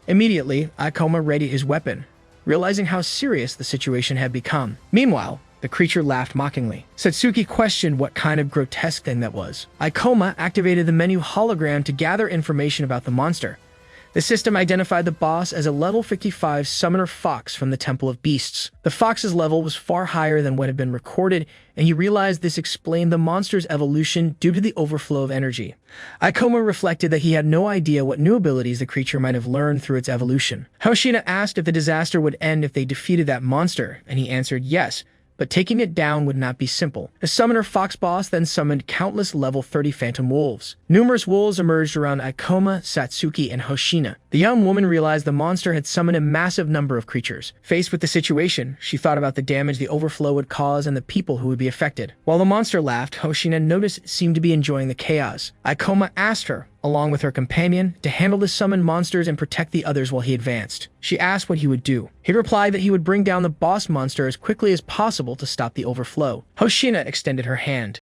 Immediately, Ikoma readied his weapon, realizing how serious the situation had become. Meanwhile, the creature laughed mockingly. Satsuki questioned what kind of grotesque thing that was. Ikoma activated the menu hologram to gather information about the monster. The system identified the boss as a level 55 summoner fox from the Temple of Beasts. The fox's level was far higher than what had been recorded, and he realized this explained the monster's evolution due to the overflow of energy. Ikoma reflected that he had no idea what new abilities the creature might have learned through its evolution. Hoshina asked if the disaster would end if they defeated that monster, and he answered yes, but taking it down would not be simple. The summoner fox boss then summoned countless level 30 phantom wolves. Numerous wolves emerged around Ikoma, Satsuki, and Hoshina. The young woman realized the monster had summoned a massive number of creatures. Faced with the situation, she thought about the damage the overflow would cause and the people who would be affected. While the monster laughed, Hoshina noticed it seemed to be enjoying the chaos. Ikoma asked her, along with her companion, to handle the summoned monsters and protect the others while he advanced. She asked what he would do. He replied that he would bring down the boss monster as quickly as possible to stop the overflow. Hoshina extended her hand.